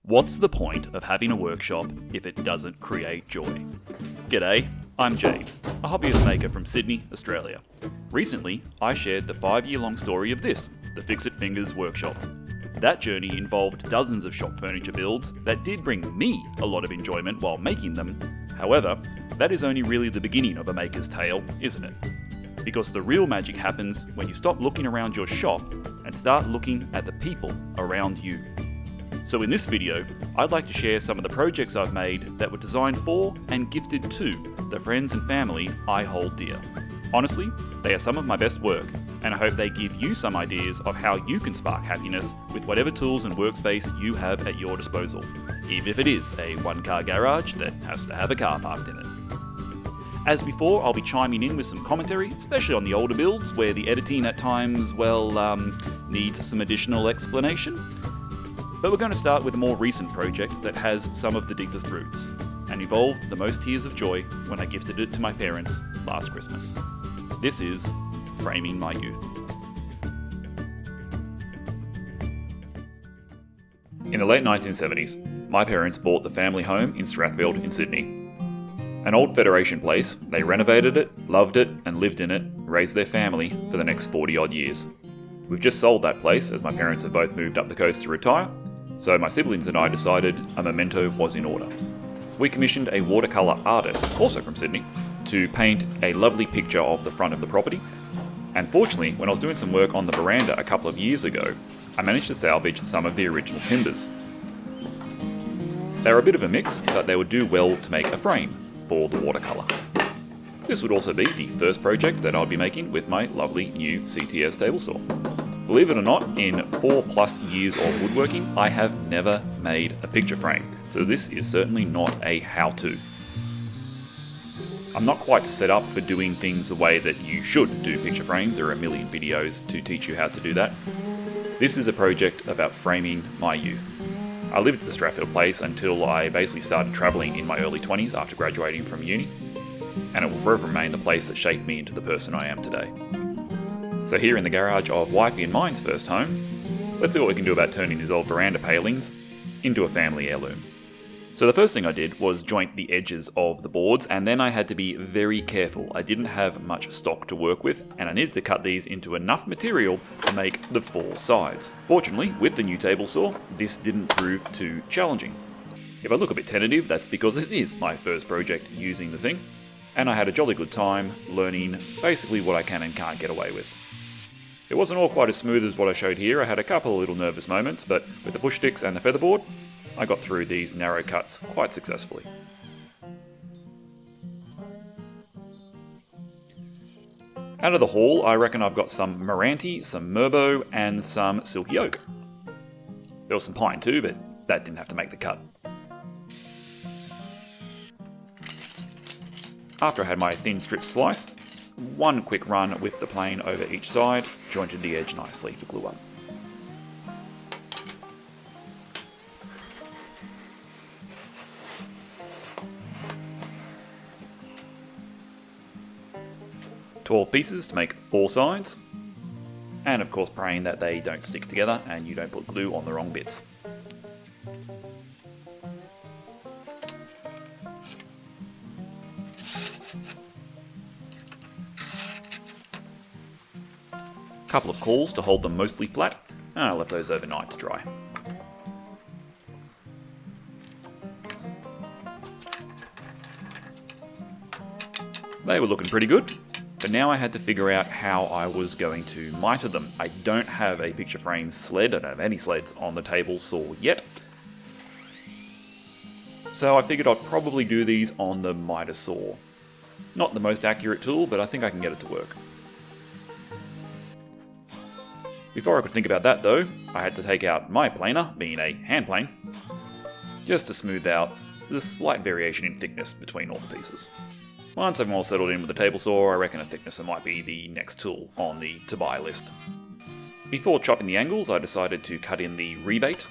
What's the point of having a workshop if it doesn't create joy? G'day, I'm James, a hobbyist maker from Sydney, Australia. Recently, I shared the 5-year-long story of this, the Fixit Fingers workshop. That journey involved dozens of shop furniture builds that did bring me a lot of enjoyment while making them. However, that is only really the beginning of a maker's tale, isn't it? Because the real magic happens when you stop looking around your shop and start looking at the people around you. So in this video, I'd like to share some of the projects I've made that were designed for and gifted to the friends and family I hold dear. Honestly, they are some of my best work, and I hope they give you some ideas of how you can spark happiness with whatever tools and workspace you have at your disposal, even if it is a one-car garage that has to have a car parked in it. As before, I'll be chiming in with some commentary, especially on the older builds where the editing at times, needs some additional explanation. But we're going to start with a more recent project that has some of the deepest roots, and involved the most tears of joy when I gifted it to my parents last Christmas. This is Framing My Youth. In the late 1970s, my parents bought the family home in Strathfield in Sydney. An old Federation place, they renovated it, loved it, and lived in it, raised their family for the next 40 odd years. We've just sold that place as my parents have both moved up the coast to retire, so my siblings and I decided a memento was in order. We commissioned a watercolour artist, also from Sydney, to paint a lovely picture of the front of the property. And fortunately, when I was doing some work on the veranda a couple of years ago, I managed to salvage some of the original timbers. They were a bit of a mix, but they would do well to make a frame for the watercolour. This would also be the first project that I'd be making with my lovely new CTS table saw. Believe it or not, in 4+ years of woodworking, I have never made a picture frame, so this is certainly not a how-to. I'm not quite set up for doing things the way that you should do picture frames. There are a million videos to teach you how to do that. This is a project about framing my youth. I lived at the Strathfield place until I basically started travelling in my early 20s after graduating from uni, and it will forever remain the place that shaped me into the person I am today. So here in the garage of Wifie and mine's first home, let's see what we can do about turning these old veranda palings into a family heirloom. So the first thing I did was joint the edges of the boards, and then I had to be very careful. I didn't have much stock to work with, and I needed to cut these into enough material to make the 4 sides. Fortunately, with the new table saw, this didn't prove too challenging. If I look a bit tentative, that's because this is my first project using the thing, and I had a jolly good time learning basically what I can and can't get away with. It wasn't all quite as smooth as what I showed here. I had a couple of little nervous moments, but with the push sticks and the featherboard, I got through these narrow cuts quite successfully. Out of the haul, I reckon I've got some Meranti, some Merbo, and some Silky Oak. There was some pine too, but that didn't have to make the cut. After I had my thin strips sliced, one quick run with the plane over each side, jointed the edge nicely for glue up. Twelve pieces to make 4 sides, and of course praying that they don't stick together and you don't put glue on the wrong bits. Couple of cauls to hold them mostly flat, and I left those overnight to dry. They were looking pretty good, but now I had to figure out how I was going to miter them. I don't have a picture frame sled, I don't have any sleds on the table saw yet. So I figured I'd probably do these on the miter saw. Not the most accurate tool, but I think I can get it to work. Before I could think about that though, I had to take out my planer, being a hand plane, just to smooth out the slight variation in thickness between all the pieces. Once I'm all settled in with the table saw, I reckon a thicknesser might be the next tool on the to buy list. Before chopping the angles, I decided to cut in the rebate.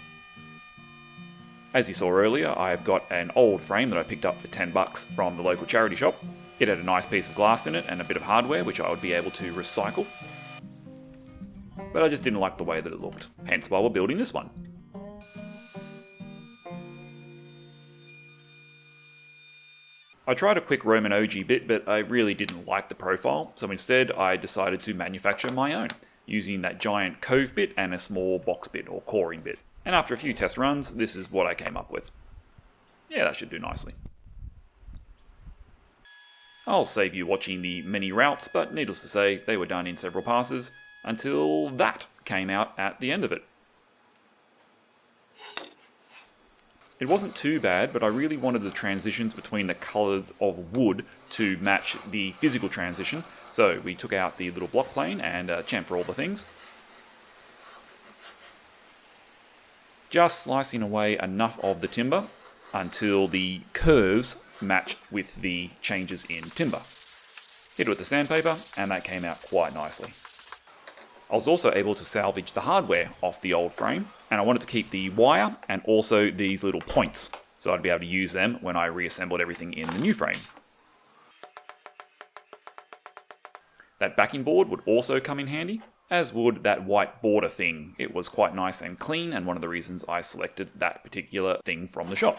As you saw earlier, I've got an old frame that I picked up for $10 from the local charity shop. It had a nice piece of glass in it and a bit of hardware which I would be able to recycle. But I just didn't like the way that it looked, hence why we're building this one. I tried a quick Roman OG bit, but I really didn't like the profile, so instead I decided to manufacture my own, using that giant cove bit and a small box bit or coring bit. And after a few test runs, this is what I came up with. Yeah, that should do nicely. I'll save you watching the many routes, but needless to say, they were done in several passes, until that came out at the end of it. It wasn't too bad, but I really wanted the transitions between the colours of wood to match the physical transition, so we took out the little block plane and chamfer all the things. Just slicing away enough of the timber until the curves matched with the changes in timber. Hit it with the sandpaper, and that came out quite nicely. I was also able to salvage the hardware off the old frame, and I wanted to keep the wire and also these little points, so I'd be able to use them when I reassembled everything in the new frame. That backing board would also come in handy, as would that white border thing. It was quite nice and clean, and one of the reasons I selected that particular thing from the shop.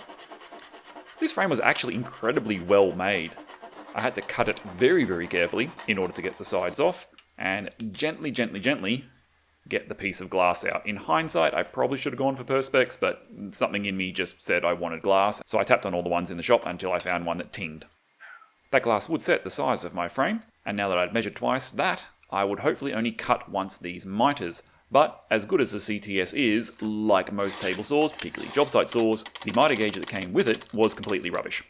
This frame was actually incredibly well made. I had to cut it very, very carefully in order to get the sides off, and gently get the piece of glass out. In hindsight, I probably should have gone for Perspex, but something in me just said I wanted glass, so I tapped on all the ones in the shop until I found one that tinged. That glass would set the size of my frame, and now that I'd measured twice that, I would hopefully only cut once these miters. But as good as the CTS is, like most table saws, particularly job site saws, the miter gauge that came with it was completely rubbish.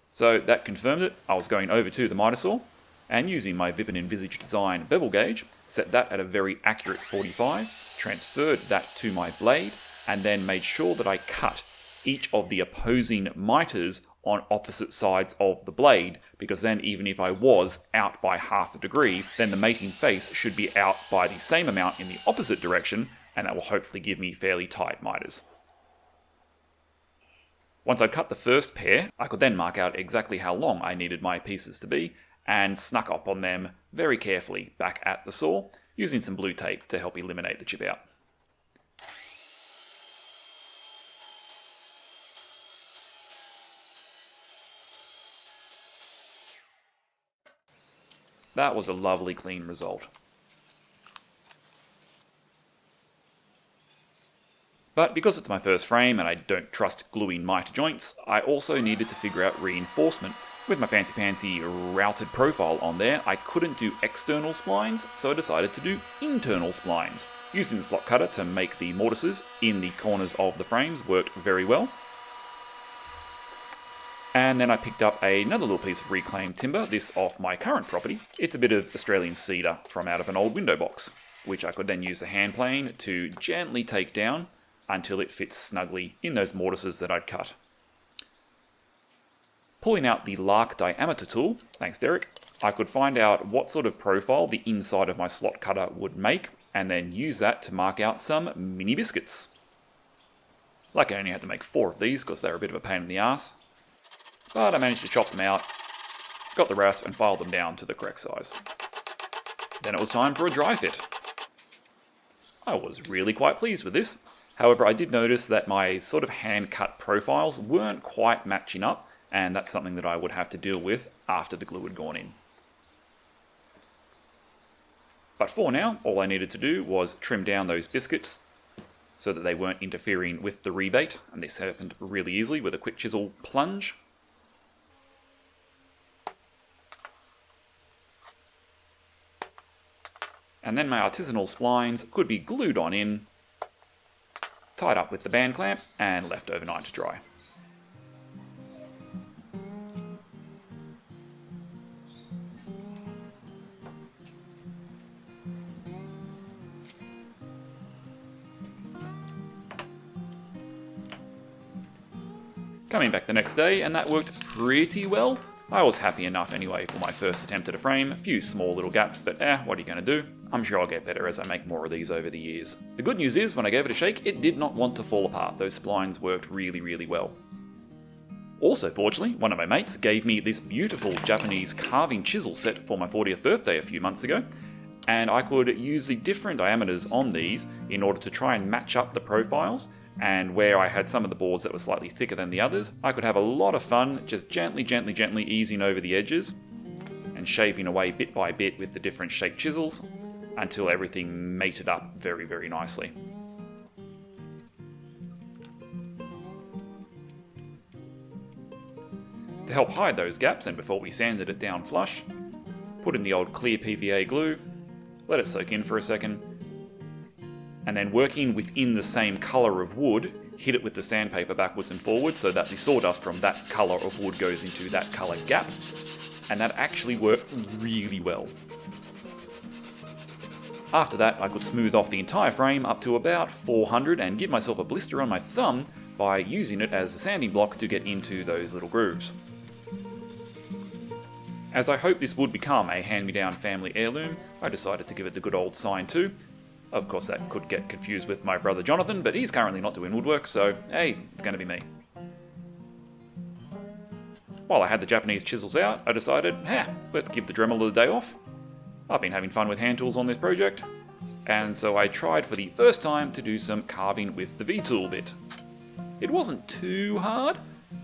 So that confirmed it. I was going over to the miter saw, and using my Vip and Envisage design bevel gauge, set that at a very accurate 45, transferred that to my blade, and then made sure that I cut each of the opposing miters on opposite sides of the blade, because then even if I was out by half a degree, then the mating face should be out by the same amount in the opposite direction, and that will hopefully give me fairly tight miters. Once I'd cut the first pair, I could then mark out exactly how long I needed my pieces to be, and snuck up on them very carefully back at the saw, using some blue tape to help eliminate the chip out. That was a lovely clean result. But because it's my first frame and I don't trust gluing miter joints, I also needed to figure out reinforcement. With my fancy routed profile on there, I couldn't do external splines, so I decided to do internal splines. Using the slot cutter to make the mortises in the corners of the frames worked very well. And then I picked up another little piece of reclaimed timber, this off my current property. It's a bit of Australian cedar from out of an old window box, which I could then use the hand plane to gently take down until it fits snugly in those mortises that I'd cut. Pulling out the Lark diameter tool, thanks Derek, I could find out what sort of profile the inside of my slot cutter would make, and then use that to mark out some mini biscuits. Like I only had to make 4 of these because they were a bit of a pain in the ass, but I managed to chop them out, got the rasp and filed them down to the correct size. Then it was time for a dry fit. I was really quite pleased with this. However, I did notice that my sort of hand-cut profiles weren't quite matching up, and that's something that I would have to deal with after the glue had gone in. But for now, all I needed to do was trim down those biscuits so that they weren't interfering with the rebate, and this happened really easily with a quick chisel plunge. And then my artisanal splines could be glued on in, tied up with the band clamp, and left overnight to dry. Coming back the next day, and that worked pretty well. I was happy enough anyway for my first attempt at a frame, a few small little gaps, but what are you going to do? I'm sure I'll get better as I make more of these over the years. The good news is, when I gave it a shake, it did not want to fall apart. Those splines worked really, really well. Also, fortunately, one of my mates gave me this beautiful Japanese carving chisel set for my 40th birthday a few months ago, and I could use the different diameters on these in order to try and match up the profiles and where I had some of the boards that were slightly thicker than the others, I could have a lot of fun just gently easing over the edges and shaping away bit by bit with the different shaped chisels until everything mated up very nicely. To help hide those gaps, and before we sanded it down flush, put in the old clear PVA glue, let it soak in for a second, and then working within the same colour of wood, hit it with the sandpaper backwards and forwards so that the sawdust from that colour of wood goes into that colour gap, and that actually worked really well. After that, I could smooth off the entire frame up to about 400 and give myself a blister on my thumb by using it as a sanding block to get into those little grooves. As I hope this would become a hand-me-down family heirloom, I decided to give it the good old sign too. Of course, that could get confused with my brother Jonathan, but he's currently not doing woodwork, so hey, it's going to be me. While I had the Japanese chisels out, I decided, let's give the Dremel the day off. I've been having fun with hand tools on this project, and so I tried for the first time to do some carving with the V-tool bit. It wasn't too hard,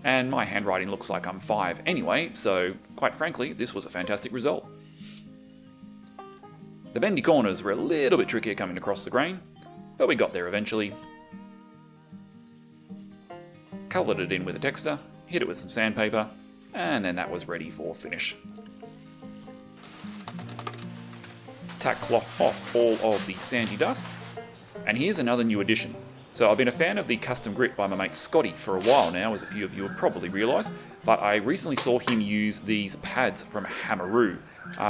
and my handwriting looks like I'm 5 anyway, so quite frankly, this was a fantastic result. The bendy corners were a little bit trickier coming across the grain, but we got there eventually. Coloured it in with a texture, hit it with some sandpaper, and then that was ready for finish. Tack cloth off all of the sandy dust, and here's another new addition. So I've been a fan of the custom grit by my mate Scotty for a while now, as a few of you would probably realise, but I recently saw him use these pads from Hammaroo.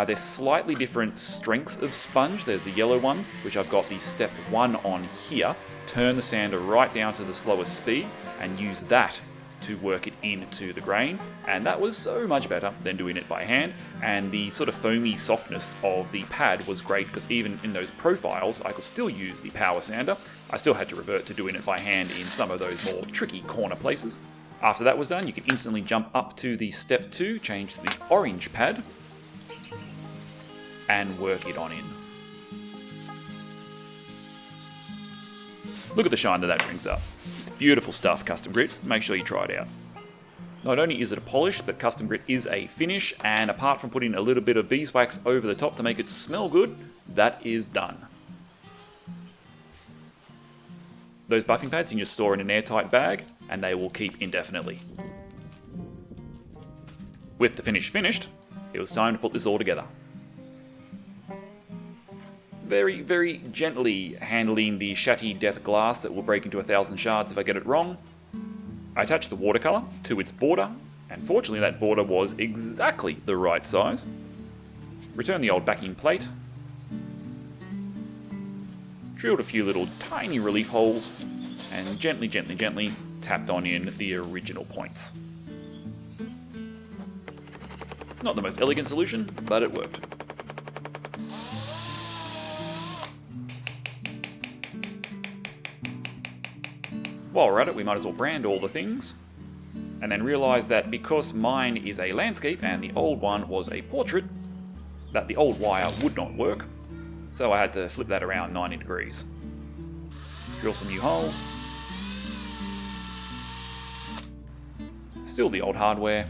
They're slightly different strengths of sponge. There's a yellow one, which I've got the step 1 on here. Turn the sander right down to the slowest speed and use that to work it into the grain, and that was so much better than doing it by hand. And the sort of foamy softness of the pad was great because even in those profiles I could still use the power sander. I still had to revert to doing it by hand in some of those more tricky corner places. After that was done, you could instantly jump up to the step 2, change to the orange pad, and work it on in. Look at the shine that brings up. It's beautiful stuff, custom grit. Make sure you try it out. Not only is it a polish, but custom grit is a finish, and apart from putting a little bit of beeswax over the top to make it smell good, that is done. Those buffing pads you can just store in an airtight bag, and they will keep indefinitely. With the finish finished, it was time to put this all together. Very gently handling the shatty death glass that will break into 1,000 shards if I get it wrong. I attached the watercolour to its border, and fortunately that border was exactly the right size. Return the old backing plate. Drilled a few little tiny relief holes, and gently tapped on in the original points. Not the most elegant solution, but it worked. While we're at it, we might as well brand all the things, and then realise that because mine is a landscape and the old one was a portrait, that the old wire would not work, so I had to flip that around 90 degrees. Drill some new holes. Still the old hardware.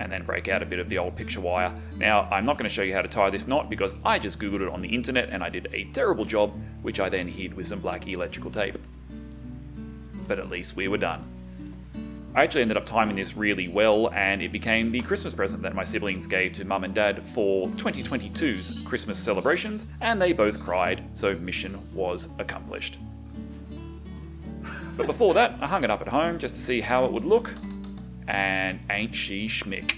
And then break out a bit of the old picture wire. Now, I'm not going to show you how to tie this knot because I just googled it on the internet and I did a terrible job, which I then hid with some black electrical tape. But at least we were done. I actually ended up timing this really well, and it became the Christmas present that my siblings gave to Mum and Dad for 2022's Christmas celebrations, and they both cried, so mission was accomplished. But before that, I hung it up at home just to see how it would look, and ain't she schmick.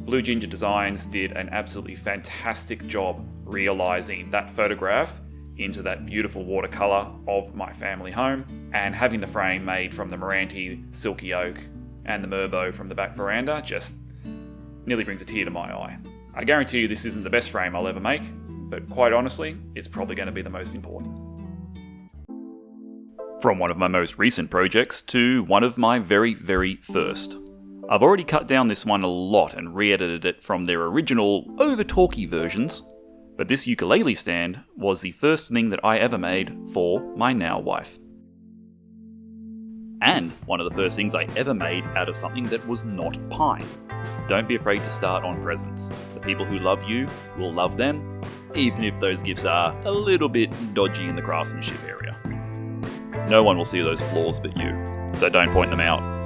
Blue Ginger Designs did an absolutely fantastic job realising that photograph into that beautiful watercolour of my family home, and having the frame made from the Meranti silky oak and the Merbo from the back veranda just nearly brings a tear to my eye. I guarantee you this isn't the best frame I'll ever make, but quite honestly, it's probably going to be the most important. From one of my most recent projects to one of my very first. I've already cut down this one a lot and re-edited it from their original over-talky versions, But this ukulele stand was the first thing that I ever made for my now wife. And one of the first things I ever made out of something that was not pine. Don't be afraid to start on presents. The people who love you will love them, even if those gifts are a little bit dodgy in the craftsmanship area. No one will see those flaws but you, so don't point them out.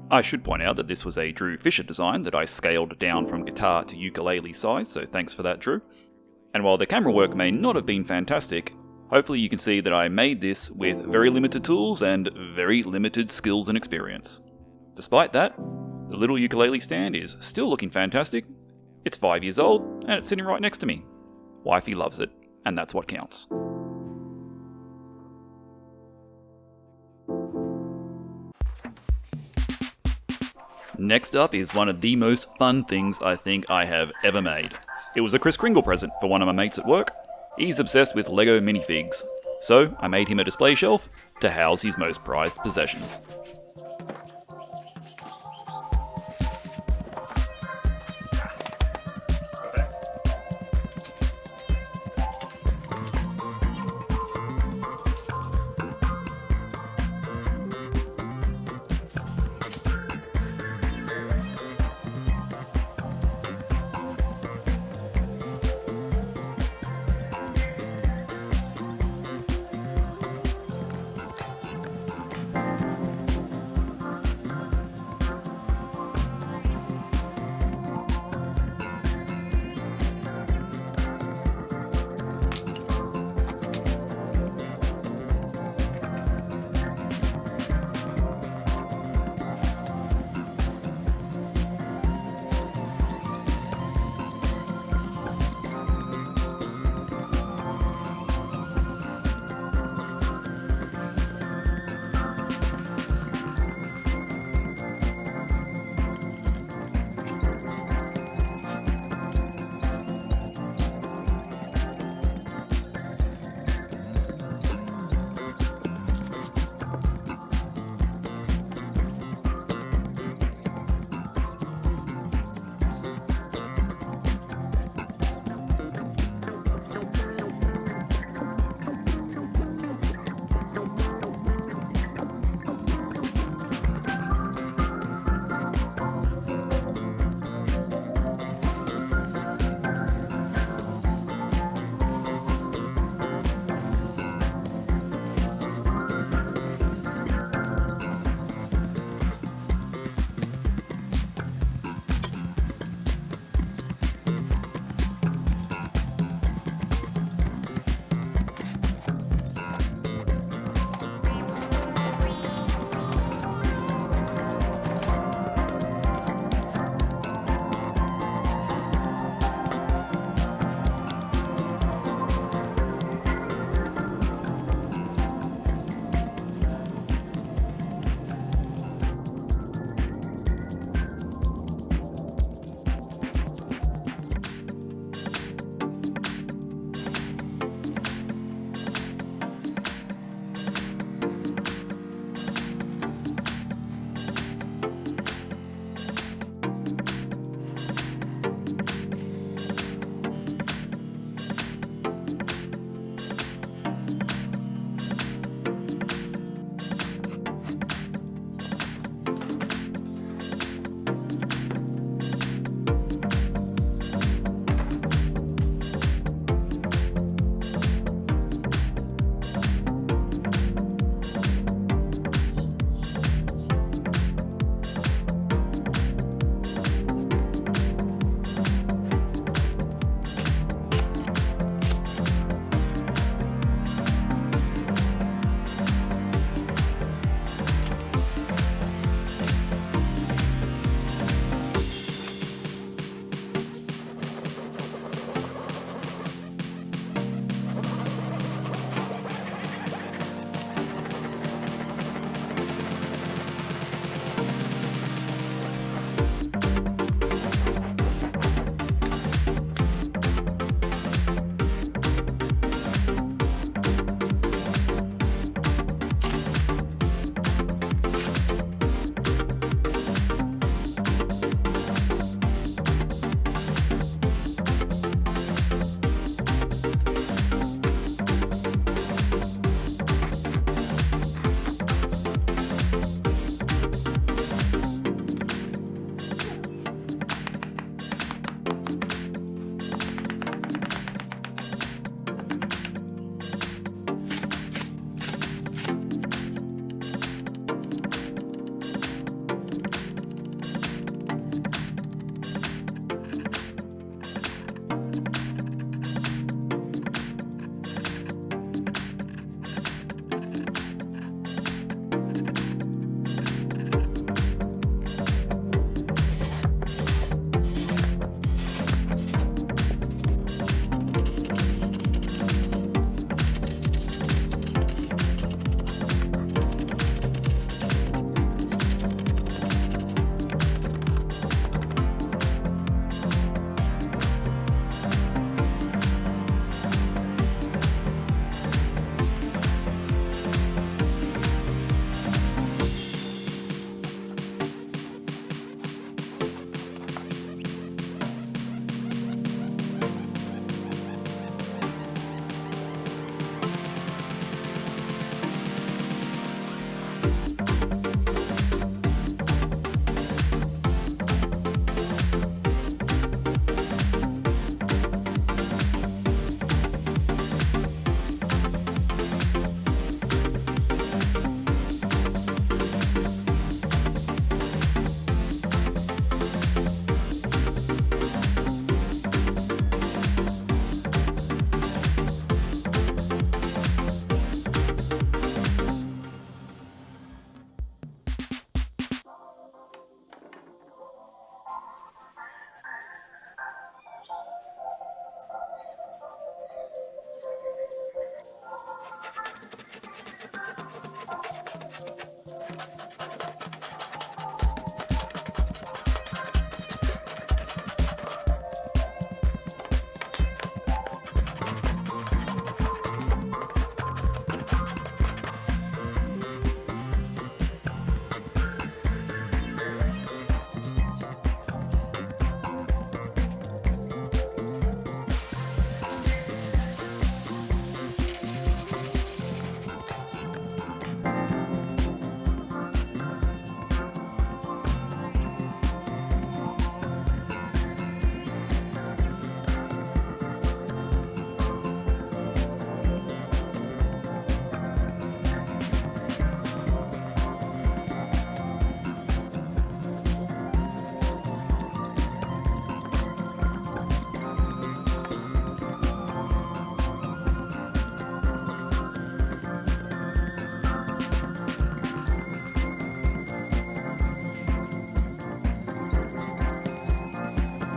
I should point out that this was a Drew Fisher design that I scaled down from guitar to ukulele size, so thanks for that, Drew. And while the camera work may not have been fantastic, hopefully you can see that I made this with very limited tools and very limited skills and experience. Despite that, the little ukulele stand is still looking fantastic. It's 5 years old, and it's sitting right next to me. Wifie loves it, and that's what counts. Next up is one of the most fun things I think I have ever made. It was a Kris-Kringle present for one of my mates at work. He's obsessed with Lego minifigs, so I made him a display shelf to house his most prized possessions.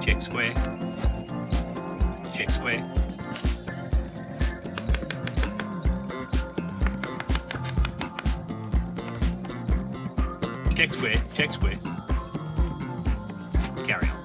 check square, check square. Check square, check square. Carry on.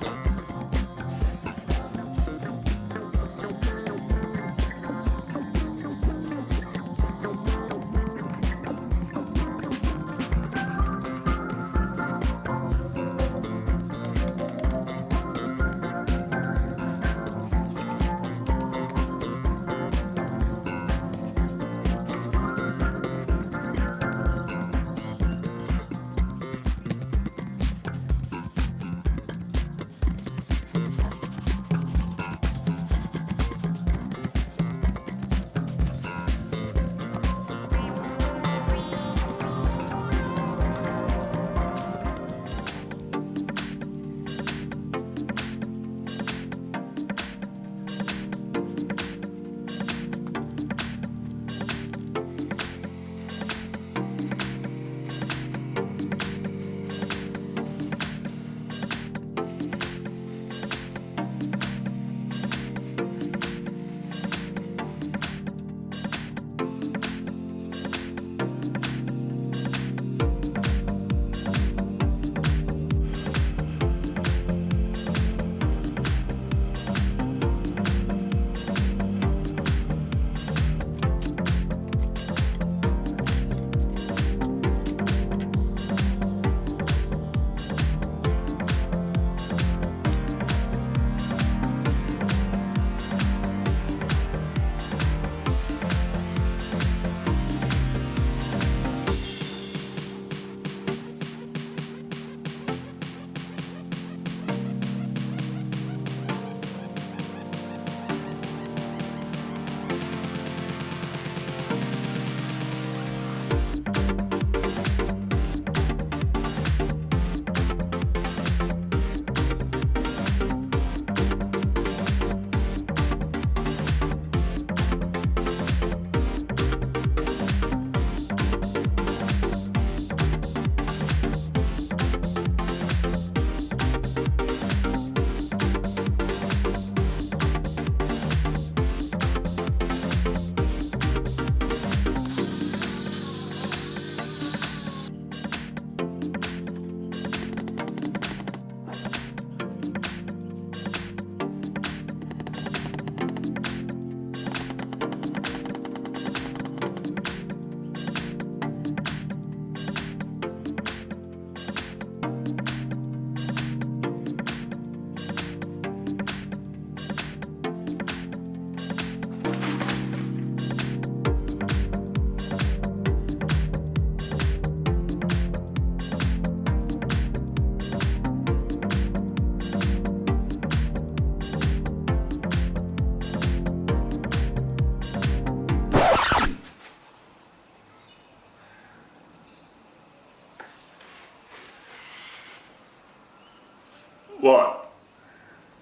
What?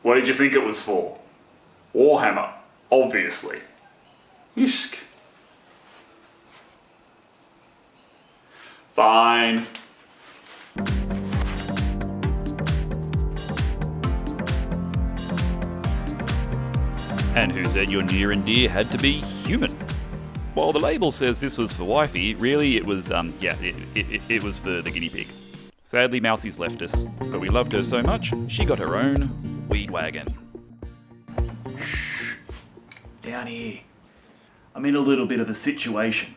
What did you think it was for? Warhammer, obviously. Ishk. Fine. And who said your near and dear had to be human? While the label says this was for Wifie, really it was, it was for the guinea pig. Sadly, Mousey's left us, but we loved her so much, she got her own weed wagon. Shh, down here. I'm in a little bit of a situation.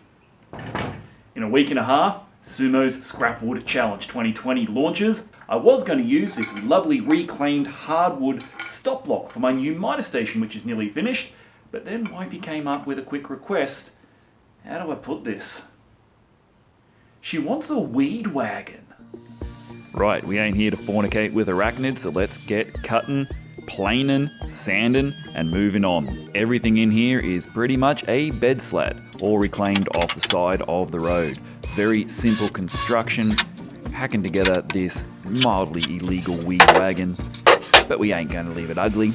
In a week and a half, Sumo's Scrapwood Challenge 2020 launches. I was going to use this lovely reclaimed hardwood stop block for my new miter station, which is nearly finished, but then Wifie came up with a quick request. How do I put this? She wants a weed wagon. Right, we ain't here to fornicate with arachnids, so let's get cutting, planing, sanding, and moving on. Everything in here is pretty much a bed slat, all reclaimed off the side of the road. Very simple construction, hacking together this mildly illegal weed wagon, but we ain't going to leave it ugly.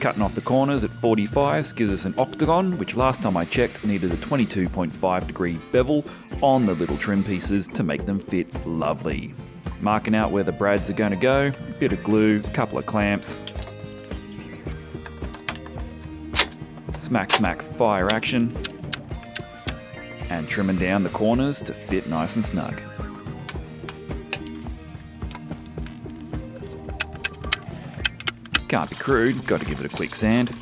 Cutting off the corners at 45 gives us an octagon, which last time I checked needed a 22.5 degree bevel on the little trim pieces to make them fit lovely. Marking out where the brads are going to go, bit of glue, couple of clamps, Smack smack fire action. And trimming down the corners to fit nice and snug. Can't be crude, got to give it a quick sand.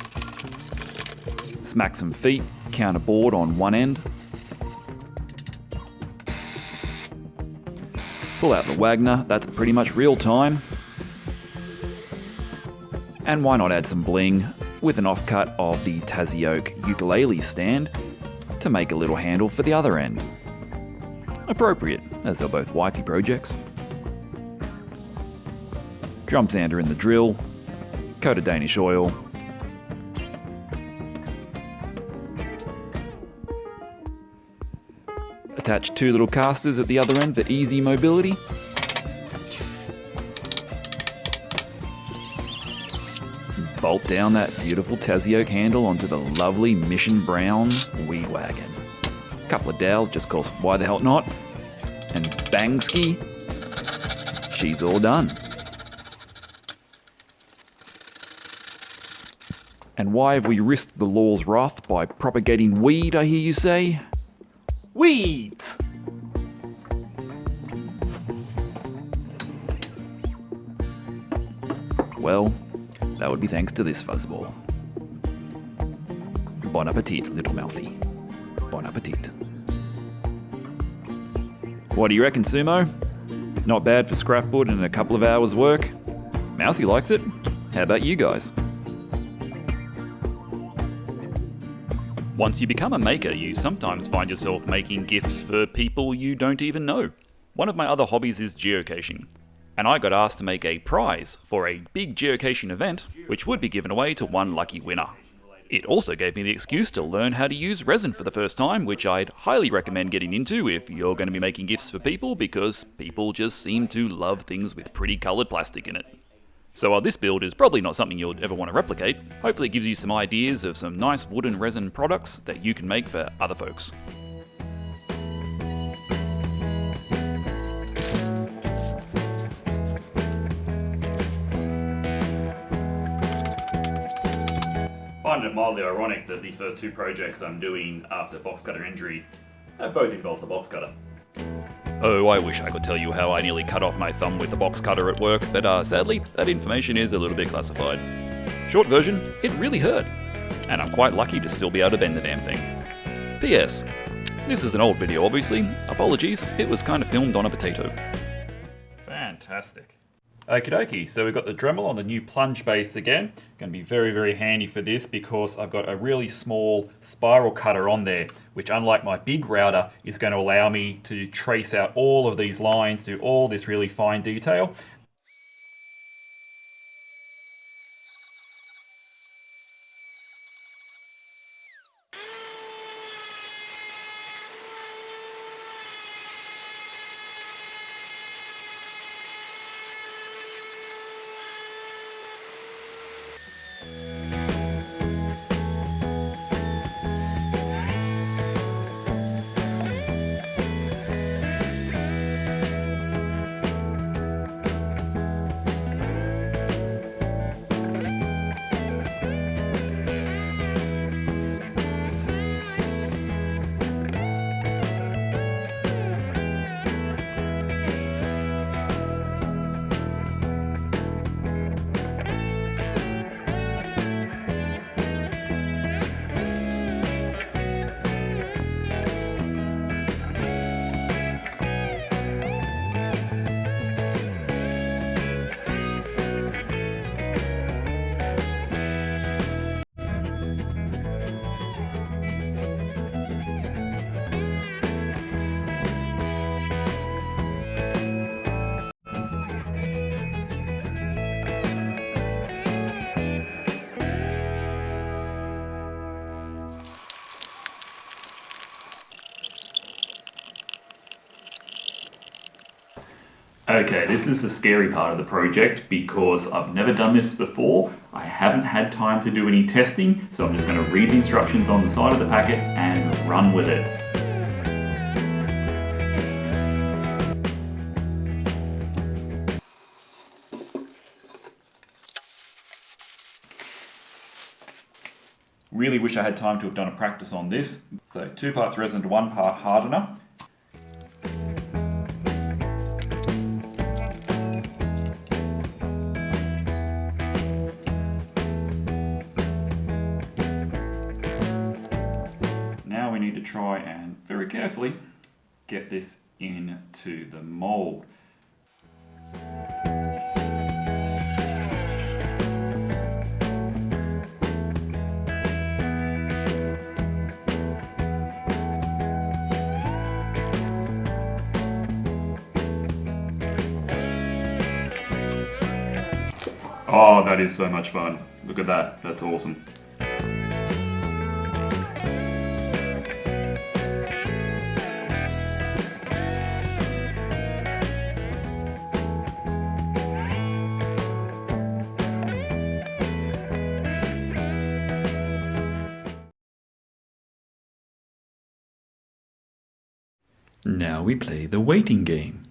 Smack some feet, counter board on one end. Pull out the Wagner, that's pretty much real time. And why not add some bling with an offcut of the Tassie Oak ukulele stand to make a little handle for the other end. Appropriate, as they're both wifey projects. Drum sander in the drill, coat of Danish oil. Attach two little casters at the other end for easy mobility. Bolt down that beautiful Tassie Oak handle onto the lovely Mission Brown wee wagon. Couple of dowels, just cause why the hell not? And bangski, she's all done. And why have we risked the law's wrath by propagating weed, I hear you say? Weeds! Well, that would be thanks to this fuzzball. Bon appetit, little mousey. Bon appetit. What do you reckon, Sumo? Not bad for scrapwood and a couple of hours work? Mousey likes it. How about you guys? Once you become a maker, you sometimes find yourself making gifts for people you don't even know. One of my other hobbies is geocaching, and I got asked to make a prize for a big geocaching event, which would be given away to one lucky winner. It also gave me the excuse to learn how to use resin for the first time, which I'd highly recommend getting into if you're going to be making gifts for people, because people just seem to love things with pretty coloured plastic in it. So while this build is probably not something you'll ever want to replicate, hopefully it gives you some ideas of some nice wooden resin products that you can make for other folks. I find it mildly ironic that the first two projects I'm doing after box cutter injury have both involved the box cutter. Oh, I wish I could tell you how I nearly cut off my thumb with the box cutter at work, but sadly, that information is a little bit classified. Short version, it really hurt, and I'm quite lucky to still be able to bend the damn thing. P.S. This is an old video, obviously. Apologies, it was kind of filmed on a potato. Fantastic. Okie dokie, so we've got the Dremel on the new plunge base again. Going to be very, very handy for this because I've got a really small spiral cutter on there, which unlike my big router is going to allow me to trace out all of these lines, do all this really fine detail. Okay, this is the scary part of the project because I've never done this before. I haven't had time to do any testing, so I'm just going to read the instructions on the side of the packet and run with it. Really wish I had time to have done a practice on this. So 2 parts resin to 1 part hardener. Now we need to try and very carefully get this into the mold. Oh, that is so much fun. Look at that, that's awesome. Now we play the waiting game.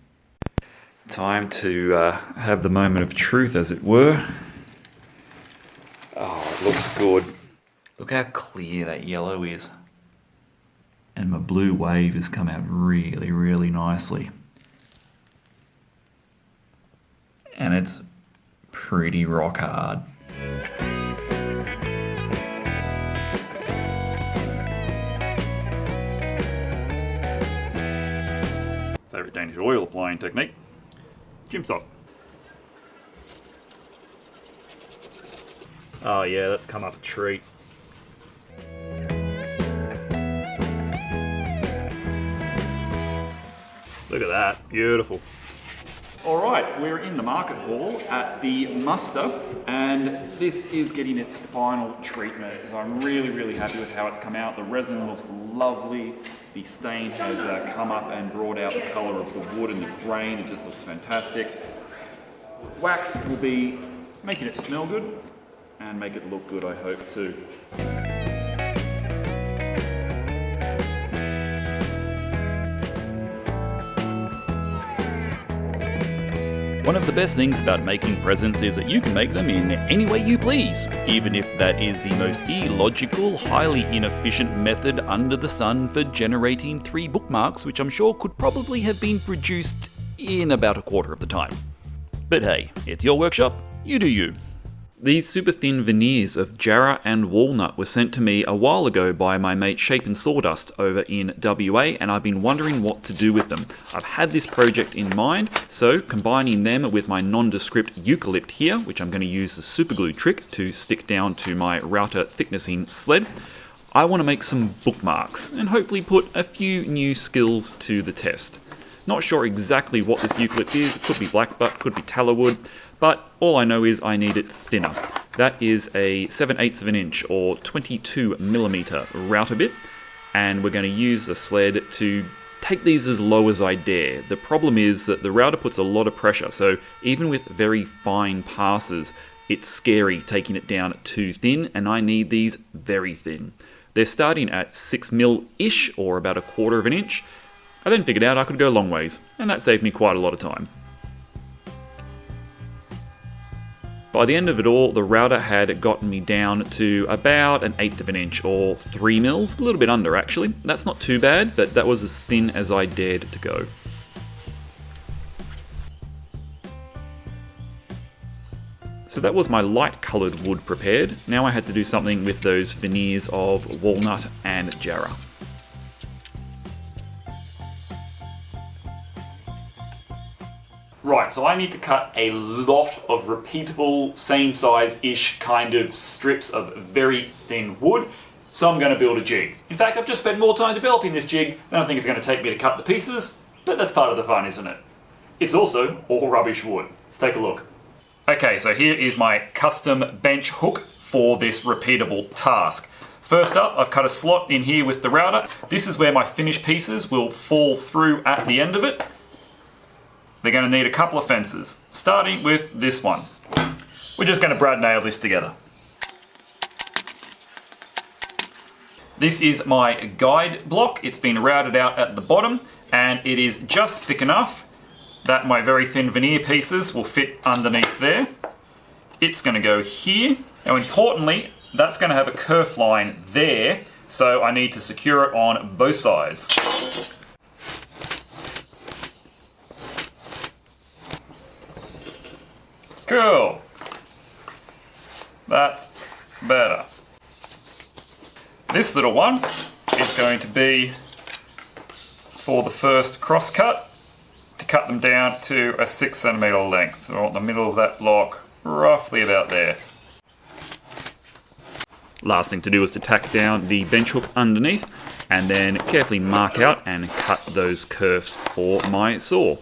Time to have the moment of truth, as it were. Oh, it looks good. Look how clear that yellow is. And my blue wave has come out really, really nicely. And it's pretty rock hard. Favourite Danish oil applying technique. Gym sock. Oh yeah, that's come up a treat. Look at that, beautiful. Alright, we're in the market hall at the Muster, and this is getting its final treatment. So I'm really, really happy with how it's come out. The resin looks lovely. The stain has come up and brought out the colour of the wood and the grain. It just looks fantastic. Wax will be making it smell good and make it look good, I hope, too. One of the best things about making presents is that you can make them in any way you please, even if that is the most illogical, highly inefficient method under the sun for generating 3 bookmarks, which I'm sure could probably have been produced in about a quarter of the time. But hey, it's your workshop, you do you. These super thin veneers of jarrah and walnut were sent to me a while ago by my mate Shape and Sawdust over in WA, and I've been wondering what to do with them. I've had this project in mind, so combining them with my nondescript eucalypt here, which I'm going to use the super glue trick to stick down to my router thicknessing sled, I want to make some bookmarks and hopefully put a few new skills to the test. Not sure exactly what this eucalypt is. It could be blackbutt, could be tallow wood, but all I know is I need it thinner. That is a 7/8 of an inch or 22mm router bit, and we're going to use the sled to take these as low as I dare. The problem is that the router puts a lot of pressure, so even with very fine passes, it's scary taking it down too thin, and I need these very thin. They're starting at 6mm-ish, or about 1/4 of an inch. I then figured out I could go long ways, and that saved me quite a lot of time. By the end of it all, the router had gotten me down to about 1/8 of an inch, or 3mm, a little bit under actually. That's not too bad, but that was as thin as I dared to go. So that was my light coloured wood prepared. Now I had to do something with those veneers of walnut and jarrah. Right, so I need to cut a lot of repeatable, same size-ish kind of strips of very thin wood, so I'm going to build a jig. In fact, I've just spent more time developing this jig than I think it's going to take me to cut the pieces, but that's part of the fun, isn't it? It's also all rubbish wood. Let's take a look. Okay, so here is my custom bench hook for this repeatable task. First up, I've cut a slot in here with the router. This is where my finished pieces will fall through at the end of it. They're going to need a couple of fences, starting with this one. We're just going to brad nail this together. This is my guide block. It's been routed out at the bottom, and it is just thick enough that my very thin veneer pieces will fit underneath there. It's going to go here. Now importantly, that's going to have a kerf line there, so I need to secure it on both sides. Cool. That's better. This little one is going to be for the first cross cut to cut them down to a 6cm length. So I want the middle of that block roughly about there. Last thing to do is to tack down the bench hook underneath and then carefully mark out and cut those curves for my saw.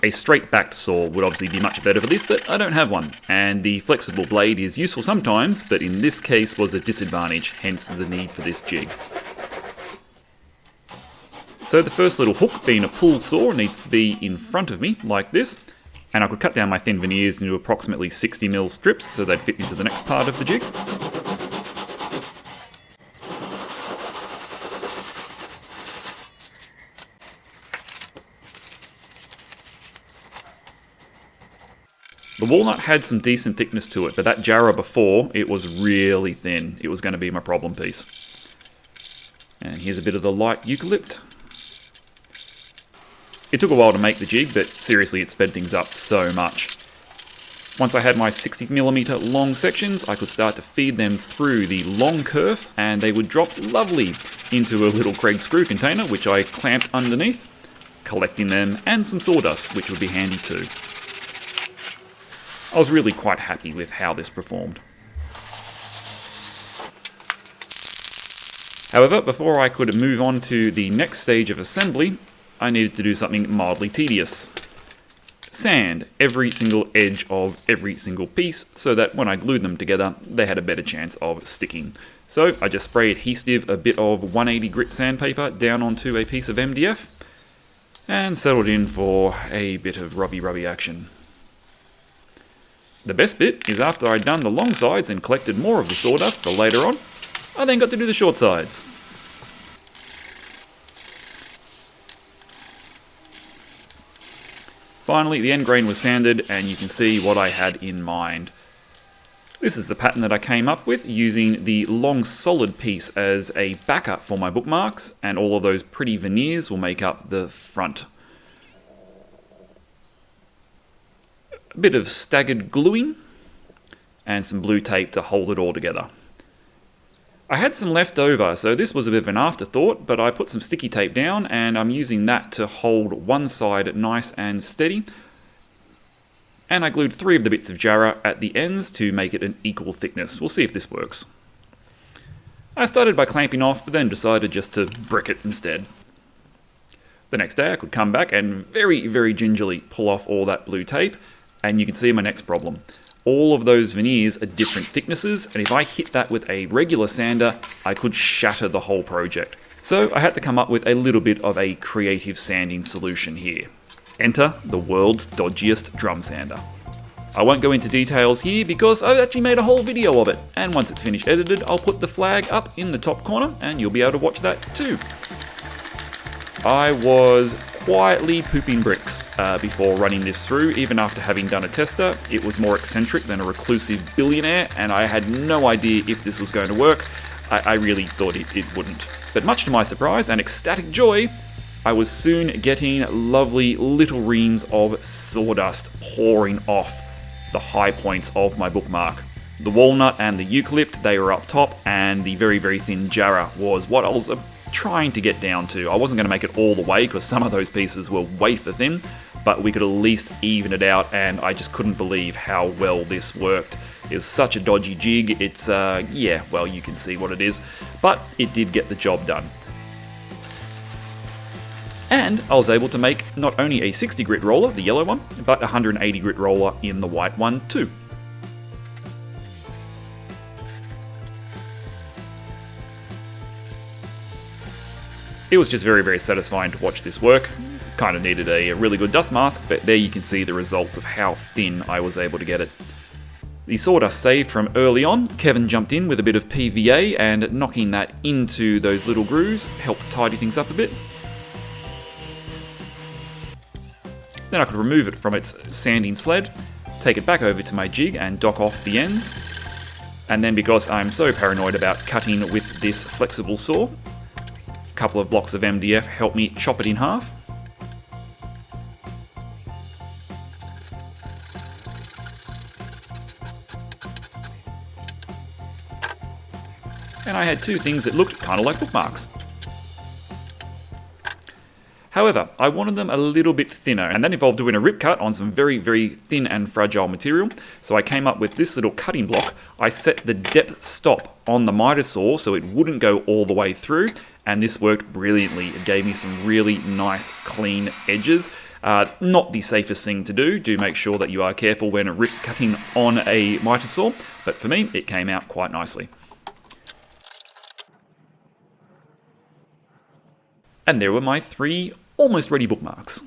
A straight backed saw would obviously be much better for this, but I don't have one, and the flexible blade is useful sometimes, but in this case was a disadvantage, hence the need for this jig. So the first little hook, being a pull saw, needs to be in front of me, like this, and I could cut down my thin veneers into approximately 60mm strips so they'd fit into the next part of the jig. The walnut had some decent thickness to it, but that jarrah before, it was really thin. It was going to be my problem piece. And here's a bit of the light eucalypt. It took a while to make the jig, but seriously it sped things up so much. Once I had my 60mm long sections, I could start to feed them through the long kerf, and they would drop lovely into a little Craig screw container, which I clamped underneath, collecting them, and some sawdust, which would be handy too. I was really quite happy with how this performed. However, before I could move on to the next stage of assembly, I needed to do something mildly tedious. Sand every single edge of every single piece so that when I glued them together, they had a better chance of sticking. So I just spray adhesive a bit of 180 grit sandpaper down onto a piece of MDF and settled in for a bit of rubby action. The best bit is after I'd done the long sides and collected more of the sawdust for later on, I then got to do the short sides. Finally, the end grain was sanded and you can see what I had in mind. This is the pattern that I came up with using the long solid piece as a backup for my bookmarks, and all of those pretty veneers will make up the front. A bit of staggered gluing and some blue tape to hold it all together. I had some left over, so this was a bit of an afterthought, but I put some sticky tape down and I'm using that to hold one side nice and steady. And I glued 3 of the bits of jarrah at the ends to make it an equal thickness. We'll see if this works. I started by clamping off, but then decided just to brick it instead. The next day I could come back and very gingerly pull off all that blue tape, and you can see my next problem. All of those veneers are different thicknesses, and if I hit that with a regular sander, I could shatter the whole project. So I had to come up with a little bit of a creative sanding solution here. Enter the world's dodgiest drum sander. I won't go into details here because I've actually made a whole video of it, and once it's finished edited, I'll put the flag up in the top corner and you'll be able to watch that too. I was quietly pooping bricks before running this through. Even after having done a tester, it was more eccentric than a reclusive billionaire, and I had no idea if this was going to work. I really thought it wouldn't. But much to my surprise and ecstatic joy, I was soon getting lovely little reams of sawdust pouring off the high points of my bookmark. The walnut and the eucalypt, they were up top, and the very thin jarrah was what I was trying to get down to. I wasn't going to make it all the way because some of those pieces were wafer thin, but we could at least even it out, and I just couldn't believe how well this worked. It's such a dodgy jig. It's, yeah, well, you can see what it is, but it did get the job done. And I was able to make not only a 60 grit roller, the yellow one, but a 180 grit roller in the white one too. It was just very satisfying to watch this work. Kind of needed a really good dust mask, but there you can see the results of how thin I was able to get it. The sawdust saved from early on, Kevin jumped in with a bit of PVA and knocking that into those little grooves helped tidy things up a bit. Then I could remove it from its sanding sled, take it back over to my jig and dock off the ends. And then because I'm so paranoid about cutting with this flexible saw, a couple of blocks of MDF help me chop it in half. And I had two things that looked kind of like bookmarks. However, I wanted them a little bit thinner, and that involved doing a rip cut on some very, very thin and fragile material. So I came up with this little cutting block. I set the depth stop on the miter saw so it wouldn't go all the way through, and this worked brilliantly. It gave me some really nice, clean edges. Not the safest thing to do. Do make sure that you are careful when rip cutting on a miter saw, but for me, it came out quite nicely. And there were my 3 almost ready bookmarks.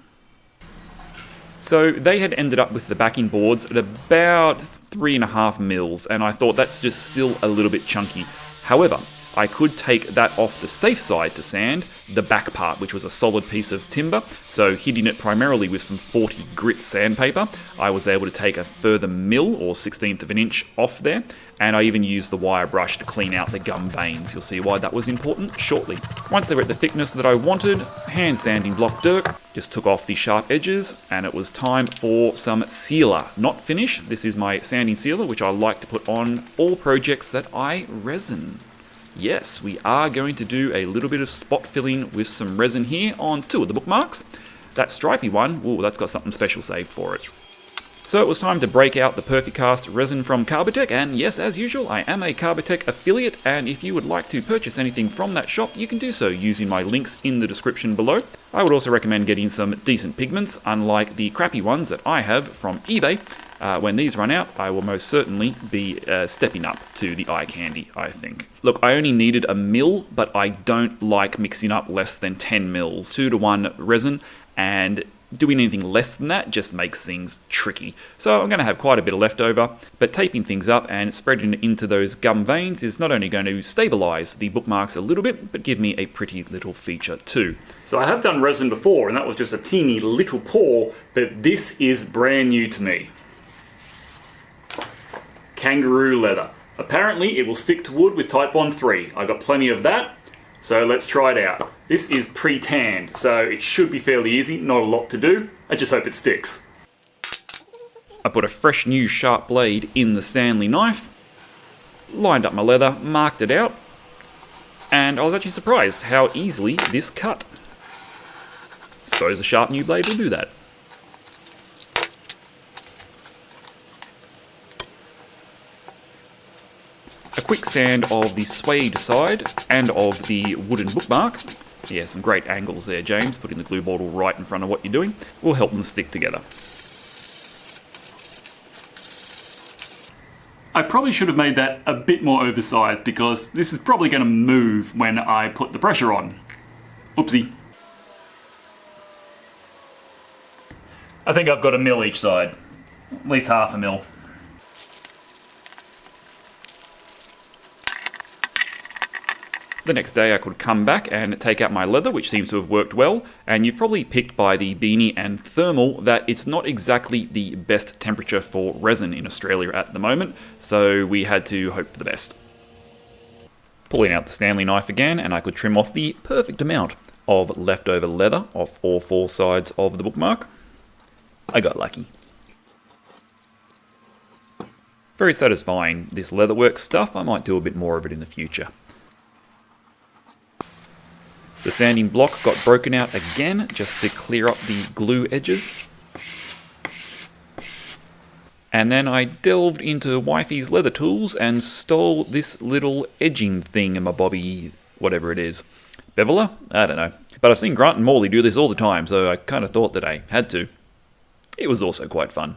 So they had ended up with the backing boards at about 3.5 mils, and I thought that's just still a little bit chunky. However, I could take that off the safe side to sand the back part, which was a solid piece of timber. So hitting it primarily with some 40 grit sandpaper, I was able to take a further mil or 1/16 of an inch off there. And I even used the wire brush to clean out the gum veins. You'll see why that was important shortly. Once they were at the thickness that I wanted, hand sanding block dirt, just took off the sharp edges, and it was time for some sealer. Not finish, this is my sanding sealer, which I like to put on all projects that I resin. Yes, we are going to do a little bit of spot filling with some resin here on 2 of the bookmarks. That stripy one, ooh, that's got something special saved for it. So it was time to break out the Perfecast resin from Carbotech, and yes, as usual, I am a Carbotech affiliate, and if you would like to purchase anything from that shop, you can do so using my links in the description below. I would also recommend getting some decent pigments, unlike the crappy ones that I have from eBay. When these run out, I will most certainly be stepping up to the eye candy, I think. Look, I only needed a mil, but I don't like mixing up less than 10 mils. 2-to-1 resin, and doing anything less than that just makes things tricky. So I'm going to have quite a bit of leftover, but taping things up and spreading it into those gum veins is not only going to stabilize the bookmarks a little bit, but give me a pretty little feature too. So I have done resin before, and that was just a teeny little pour, but this is brand new to me. Kangaroo leather. Apparently it will stick to wood with Type 1-3. I got plenty of that, so let's try it out. This is pre-tanned, so it should be fairly easy, not a lot to do. I just hope it sticks. I put a fresh new sharp blade in the Stanley knife, lined up my leather, marked it out, and I was actually surprised how easily this cut. Suppose a sharp new blade will do that. A quick sand of the suede side and of the wooden bookmark. Yeah, some great angles there, James. Putting the glue bottle right in front of what you're doing will help them stick together. I probably should have made that a bit more oversized because this is probably going to move when I put the pressure on. Oopsie. I think I've got a mil each side. At least half a mil. The next day I could come back and take out my leather, which seems to have worked well, and you've probably picked by the beanie and thermal that it's not exactly the best temperature for resin in Australia at the moment, so we had to hope for the best. Pulling out the Stanley knife again, and I could trim off the perfect amount of leftover leather off all 4 sides of the bookmark. I got lucky. Very satisfying, this leatherwork stuff. I might do a bit more of it in the future. The sanding block got broken out again just to clear up the glue edges. And then I delved into Wifie's leather tools and stole this little edging thingamabobby, whatever it is. Beveler? I don't know. But I've seen Grant and Morley do this all the time, so I kind of thought that I had to. It was also quite fun.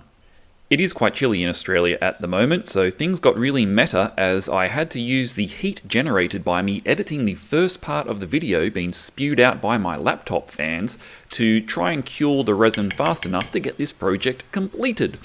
It is quite chilly in Australia at the moment, so things got really meta as I had to use the heat generated by me editing the first part of the video being spewed out by my laptop fans to try and cure the resin fast enough to get this project completed.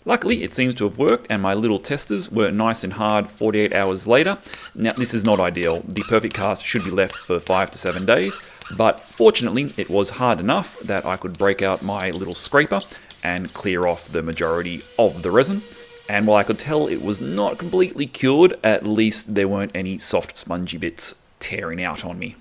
Luckily, it seems to have worked, and my little testers were nice and hard 48 hours later. Now, this is not ideal. The perfect cast should be left for 5 to 7 days, but fortunately, it was hard enough that I could break out my little scraper and clear off the majority of the resin. And while I could tell it was not completely cured, at least there weren't any soft spongy bits tearing out on me.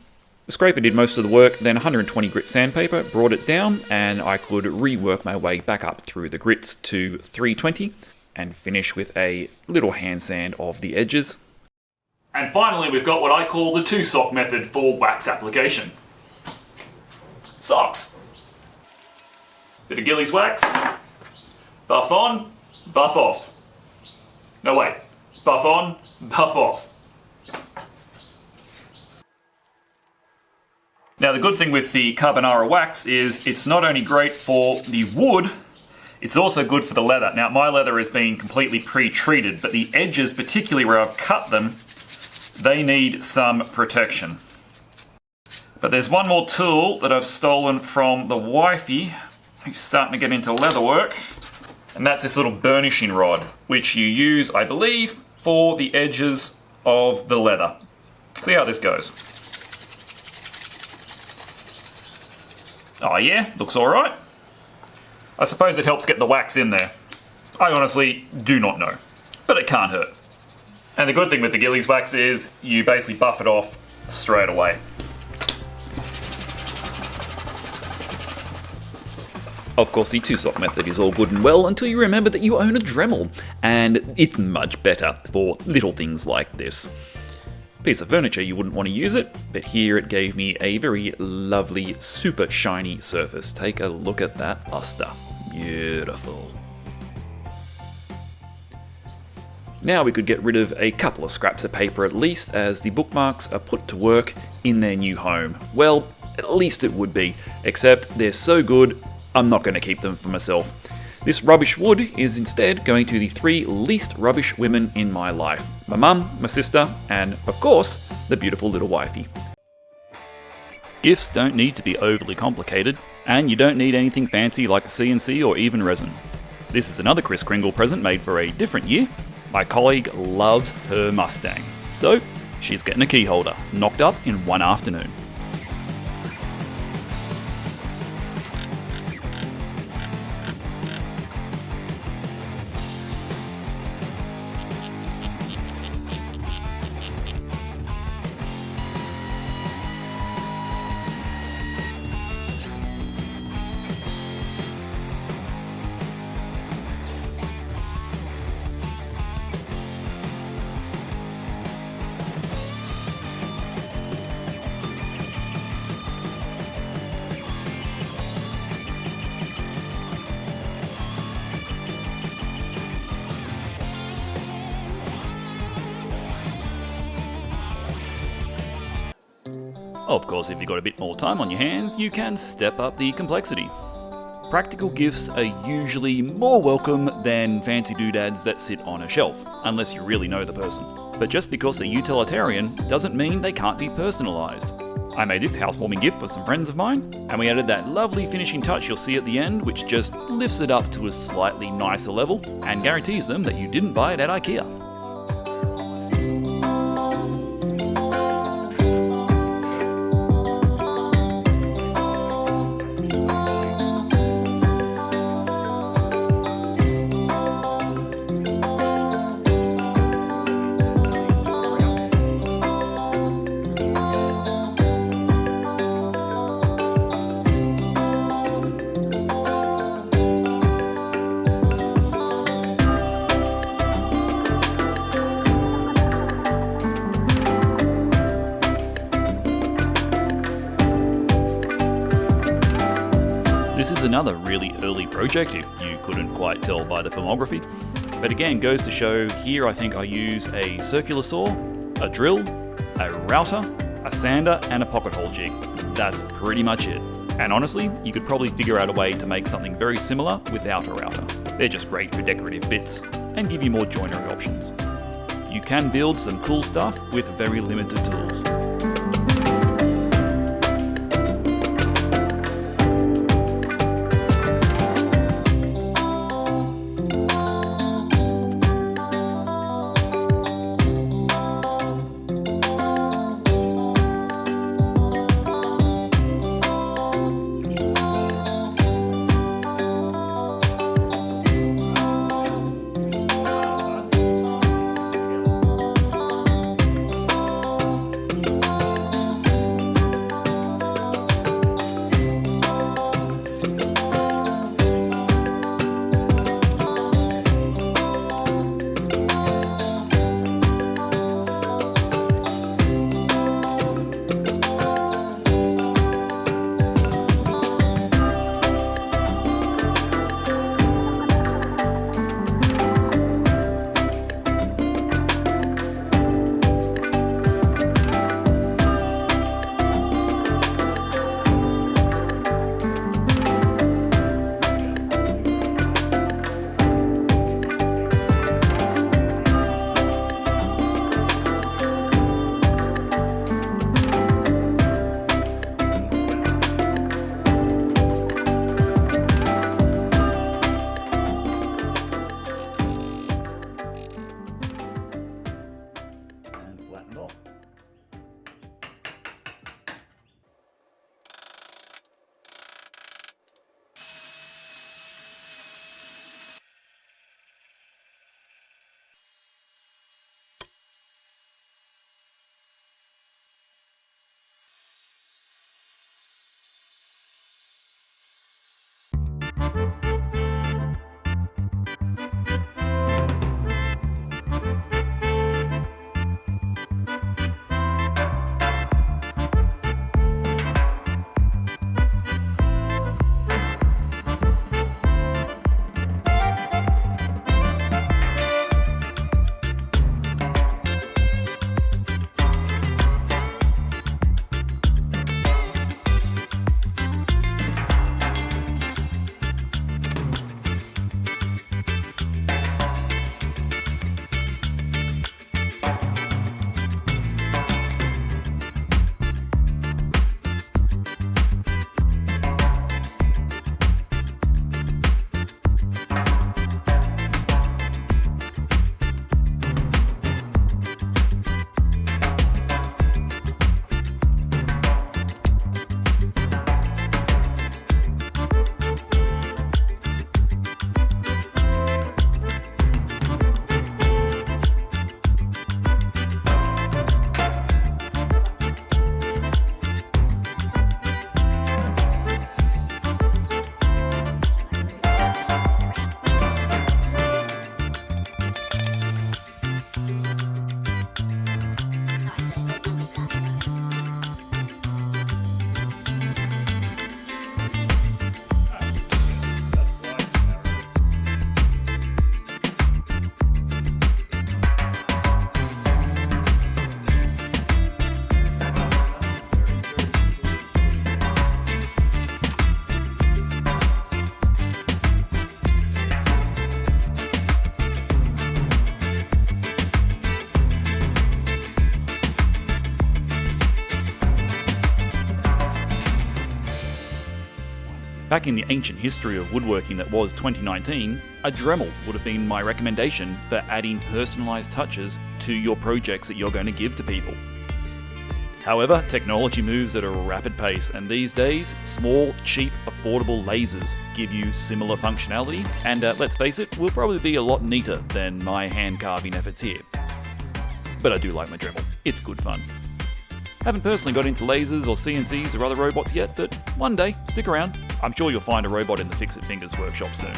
The scraper did most of the work, then 120 grit sandpaper brought it down, and I could rework my way back up through the grits to 320 and finish with a little hand sand of the edges. And finally, we've got what I call the two-sock method for wax application. Socks. Bit of Gillies wax. Buff on, buff off. No, wait. Buff on, buff off. Now, the good thing with the carbonara wax is it's not only great for the wood, it's also good for the leather. Now, my leather has been completely pre-treated, but the edges, particularly where I've cut them, they need some protection. But there's one more tool that I've stolen from the Wifie, who's starting to get into leather work, and that's this little burnishing rod, which you use, I believe, for the edges of the leather. See how this goes. Oh yeah, looks alright. I suppose it helps get the wax in there. I honestly do not know, but it can't hurt. And the good thing with the Gillies wax is you basically buff it off straight away. Of course, the two-sock method is all good and well until you remember that you own a Dremel, and it's much better for little things like this. Piece of furniture, you wouldn't want to use it, but here it gave me a very lovely, super shiny surface. Take a look at that luster. Beautiful. Now we could get rid of a couple of scraps of paper at least, as the bookmarks are put to work in their new home. Well, at least it would be, except they're so good, I'm not going to keep them for myself. This rubbish wood is instead going to the 3 least rubbish women in my life. My mum, my sister, and, of course, the beautiful little wifey. Gifts don't need to be overly complicated, and you don't need anything fancy like a CNC or even resin. This is another Kris-Kringle present made for a different year. My colleague loves her Mustang, so she's getting a key holder, knocked up in one afternoon. Of course, if you've got a bit more time on your hands, you can step up the complexity. Practical gifts are usually more welcome than fancy doodads that sit on a shelf, unless you really know the person. But just because they're utilitarian doesn't mean they can't be personalised. I made this housewarming gift for some friends of mine, and we added that lovely finishing touch you'll see at the end, which just lifts it up to a slightly nicer level and guarantees them that you didn't buy it at IKEA. This is another really early project, if you couldn't quite tell by the filmography. But again, goes to show here I think I use a circular saw, a drill, a router, a sander, and a pocket hole jig. That's pretty much it. And honestly, you could probably figure out a way to make something very similar without a router. They're just great for decorative bits, and give you more joinery options. You can build some cool stuff with very limited tools. Back in the ancient history of woodworking that was 2019, a Dremel would have been my recommendation for adding personalised touches to your projects that you're going to give to people. However, technology moves at a rapid pace, and these days, small, cheap, affordable lasers give you similar functionality, and let's face it, will probably be a lot neater than my hand carving efforts here. But I do like my Dremel, it's good fun. Haven't personally got into lasers or CNCs or other robots yet, but one day, stick around. I'm sure you'll find a robot in the Fixit Fingers workshop soon.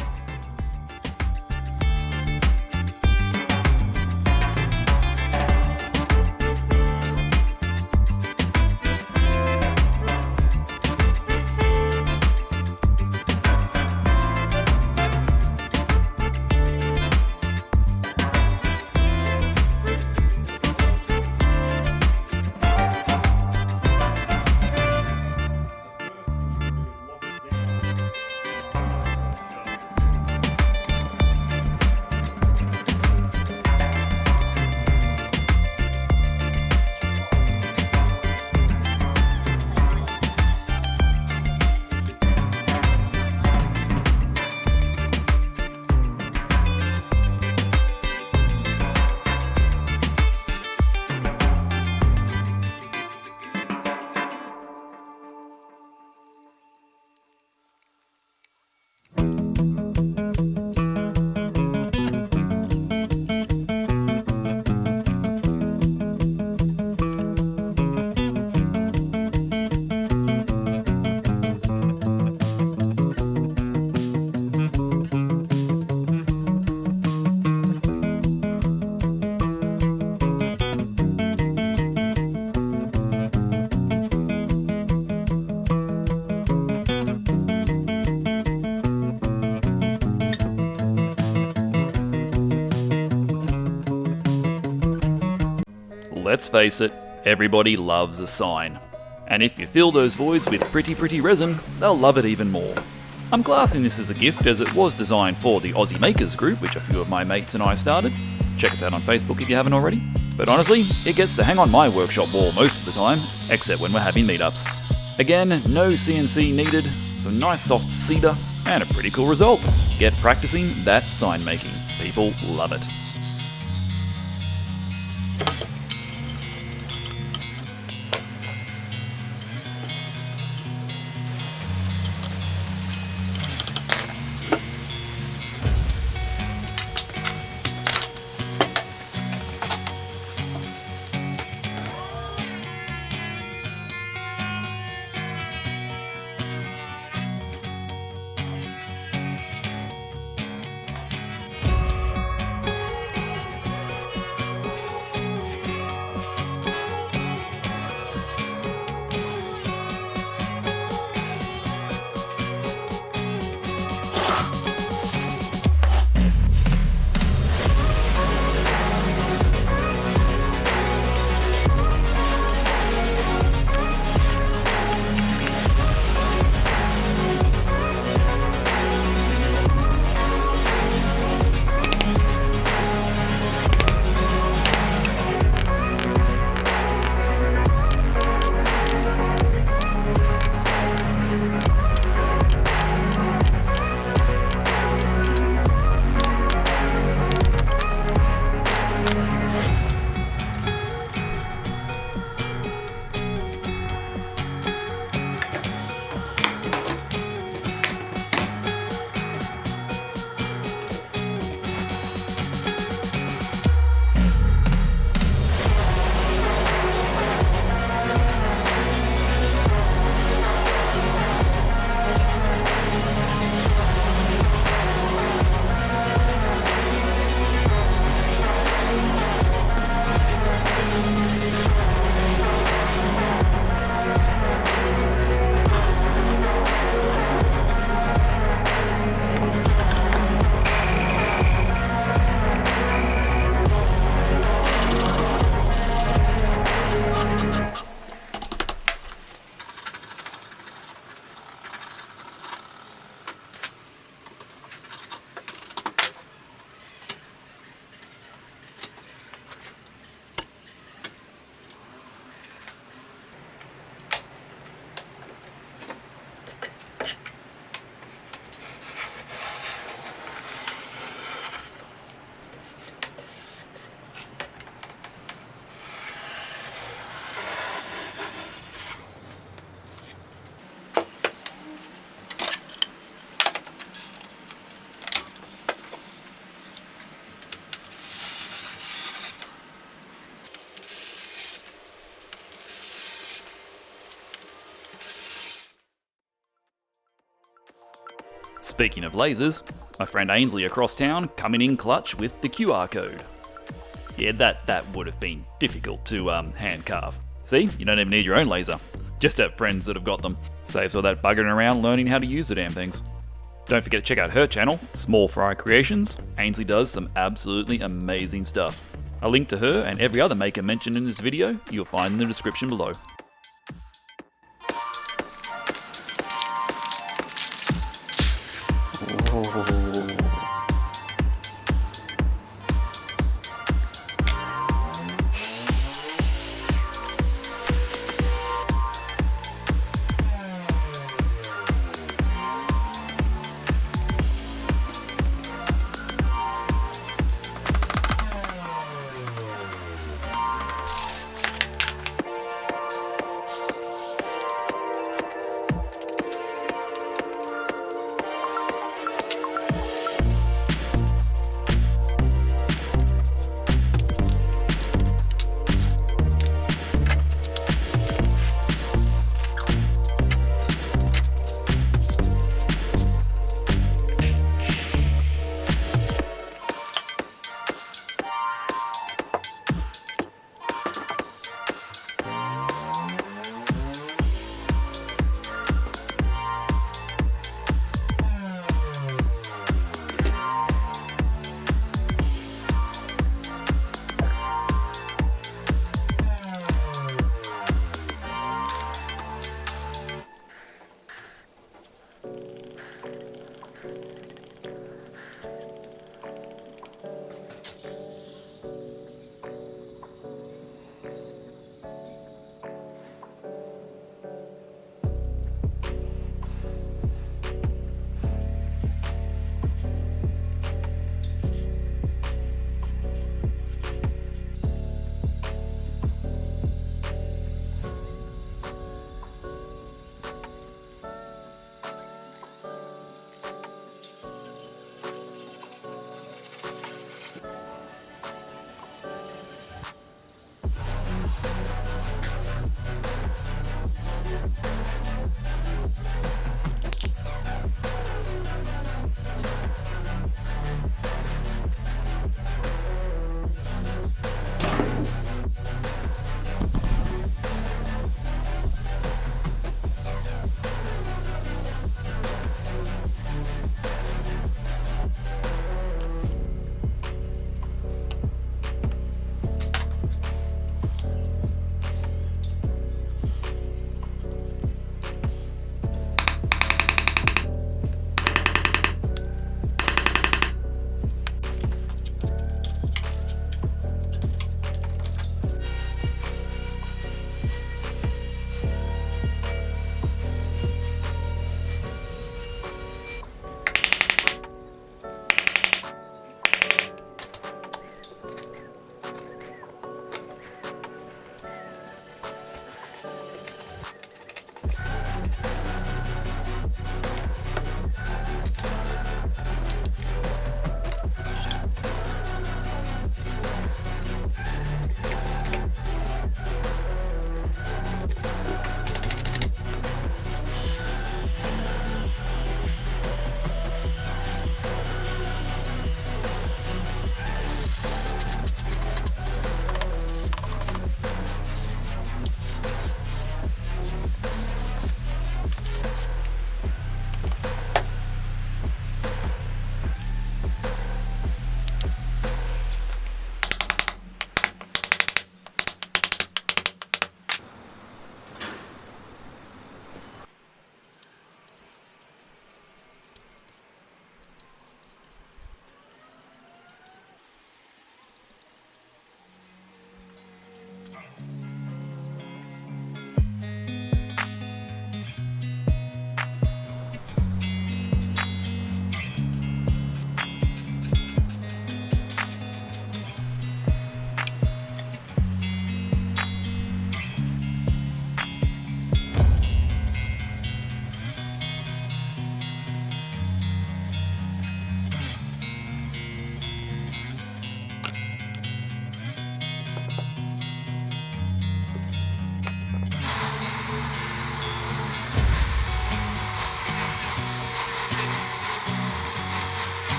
Let's face it, everybody loves a sign. And if you fill those voids with pretty resin, they'll love it even more. I'm classing this as a gift as it was designed for the Aussie Makers group, which a few of my mates and I started. Check us out on Facebook if you haven't already. But honestly, it gets to hang on my workshop wall most of the time, except when we're having meetups. Again, no CNC needed, some nice soft cedar, and a pretty cool result. Get practicing that sign making. People love it. Speaking of lasers, my friend Ainsley across town coming in clutch with the QR code. Yeah, that would have been difficult to hand carve. See, you don't even need your own laser. Just have friends that have got them. Saves all that buggering around learning how to use the damn things. Don't forget to check out her channel, Small Fry Creations. Ainsley does some absolutely amazing stuff. A link to her and every other maker mentioned in this video you'll find in the description below.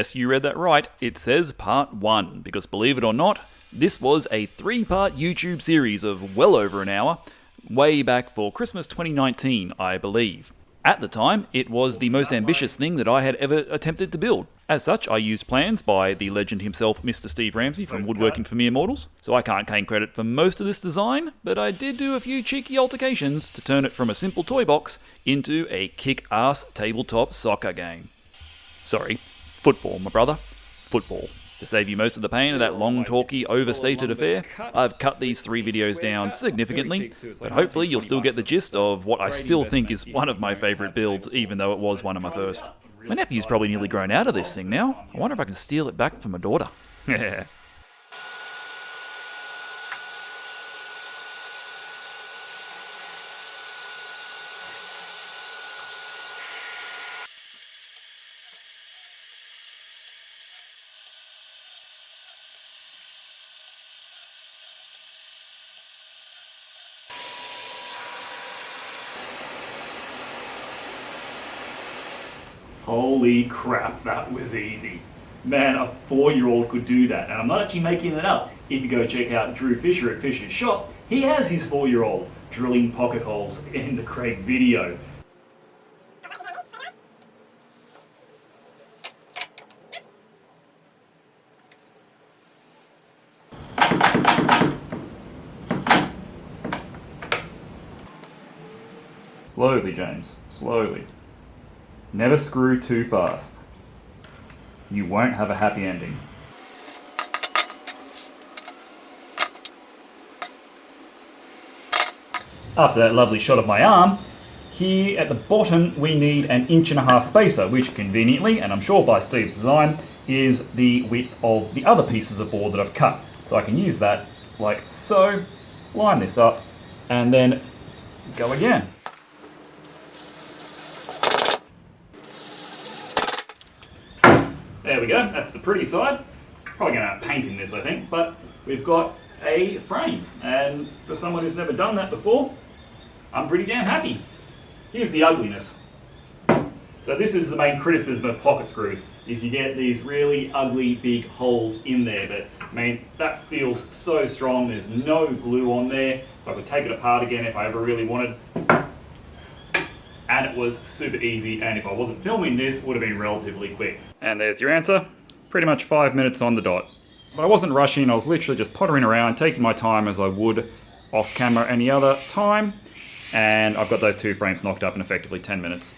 Yes, you read that right. It says part 1, because believe it or not, this was a 3-part YouTube series of well over an hour, way back for Christmas 2019, I believe. At the time, it was the most ambitious thing that I had ever attempted to build. As such, I used plans by the legend himself, Mr. Steve Ramsey from Woodworking for Mere Mortals, so I can't claim credit for most of this design, but I did do a few cheeky altercations to turn it from a simple toy box into a kick-ass tabletop soccer game. Sorry, football, my brother. Football. To save you most of the pain of that long, talky, overstated affair, I've cut these 3 videos down significantly, but hopefully you'll still get the gist of what I still think is one of my favourite builds, even though it was one of my first. My nephew's probably nearly grown out of this thing now. I wonder if I can steal it back from my daughter. Holy crap, that was easy. Man, a 4-year-old could do that, and I'm not actually making it up. If you go check out Drew Fisher at Fisher's Shop, he has his 4-year-old drilling pocket holes in the Craig video. Slowly, James, slowly. Never screw too fast. You won't have a happy ending. After that lovely shot of my arm, here at the bottom we need an 1.5" spacer, which conveniently, and I'm sure by Steve's design, is the width of the other pieces of board that I've cut. So I can use that like so, line this up, and then go again. There we go, that's the pretty side. Probably going to paint in this, I think, but we've got a frame. And for someone who's never done that before, I'm pretty damn happy. Here's the ugliness. So this is the main criticism of pocket screws, is you get these really ugly big holes in there, but I mean, that feels so strong, there's no glue on there, so I could take it apart again if I ever really wanted. And it was super easy, and if I wasn't filming this, it would have been relatively quick. And there's your answer. Pretty much 5 minutes on the dot. But I wasn't rushing, I was literally just pottering around, taking my time as I would off camera any other time. And I've got those 2 frames knocked up in effectively 10 minutes.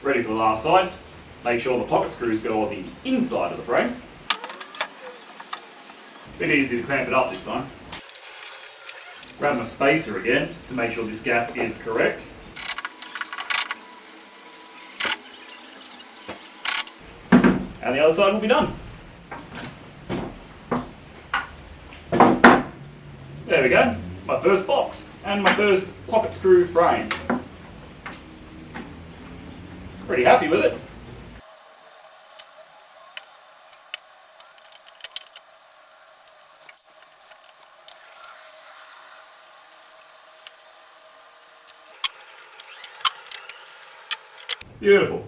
Ready for the last side. Make sure the pocket screws go on the inside of the frame. Bit easy to clamp it up this time. Grab my spacer again to make sure this gap is correct. And the other side will be done. There we go, my first box and my first pocket screw frame. Pretty happy with it. Beautiful.